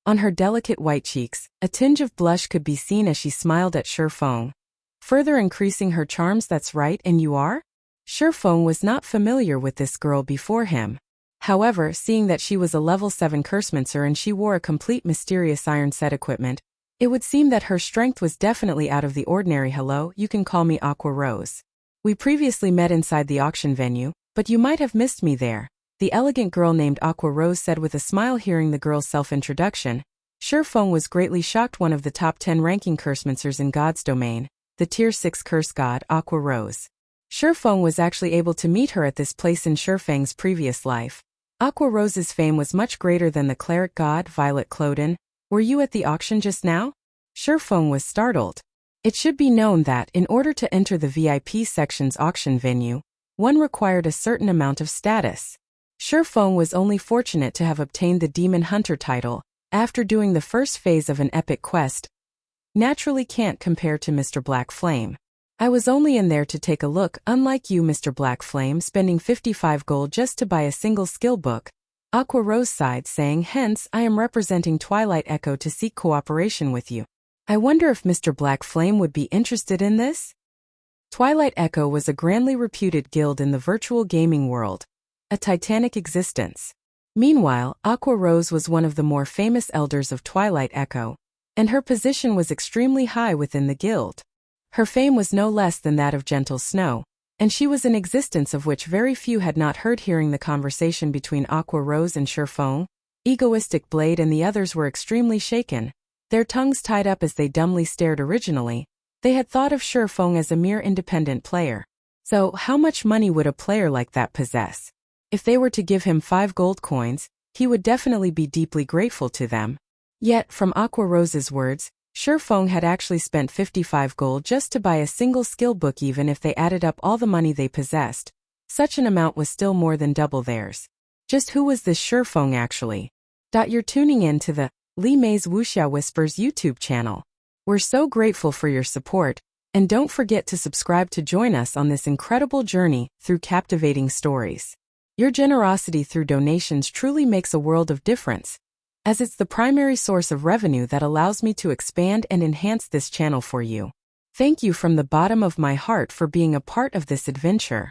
On her delicate white cheeks, a tinge of blush could be seen as she smiled at Feng, further increasing her charms. That's right, and you are? Feng was not familiar with this girl before him. However, seeing that she was a level 7 cursemancer and she wore a complete mysterious iron set equipment, it would seem that her strength was definitely out of the ordinary. Hello, you can call me Aqua Rose. We previously met inside the auction venue, but you might have missed me there, the elegant girl named Aqua Rose said with a smile. Hearing the girl's self-introduction, Feng was greatly shocked. One of the top 10 ranking cursemancers in God's domain, the tier 6 curse god Aqua Rose. Feng was actually able to meet her at this place in Feng's previous life. Aqua Rose's fame was much greater than the cleric god Violet Cloden. Were you at the auction just now? Feng was startled. It should be known that in order to enter the VIP section's auction venue, one required a certain amount of status. Feng was only fortunate to have obtained the Demon Hunter title after doing the first phase of an epic quest. Naturally can't compare to Mr. Black Flame. I was only in there to take a look. Unlike you, Mr. Black Flame, spending 55 gold just to buy a single skill book. Aqua Rose sighed, saying, hence, I am representing Twilight Echo to seek cooperation with you. I wonder if Mr. Black Flame would be interested in this? Twilight Echo was a grandly reputed guild in the virtual gaming world, a titanic existence. Meanwhile, Aqua Rose was one of the more famous elders of Twilight Echo, and her position was extremely high within the guild. Her fame was no less than that of Gentle Snow, and she was an existence of which very few had not heard. Hearing the conversation between Aqua Rose and Shifeng, Egoistic Blade and the others were extremely shaken, their tongues tied up as they dumbly stared. Originally, they had thought of Shifeng as a mere independent player. So, how much money would a player like that possess? If they were to give him 5 gold coins, he would definitely be deeply grateful to them. Yet, from Aqua Rose's words, Shifeng had actually spent 55 gold just to buy a single skill book. Even if they added up all the money they possessed, such an amount was still more than double theirs. Just who was this Shifeng actually? You're tuning in to the Li Mei's Wuxia Whispers YouTube channel. We're so grateful for your support, and don't forget to subscribe to join us on this incredible journey through captivating stories. Your generosity through donations truly makes a world of difference, as it's the primary source of revenue that allows me to expand and enhance this channel for you. Thank you from the bottom of my heart for being a part of this adventure.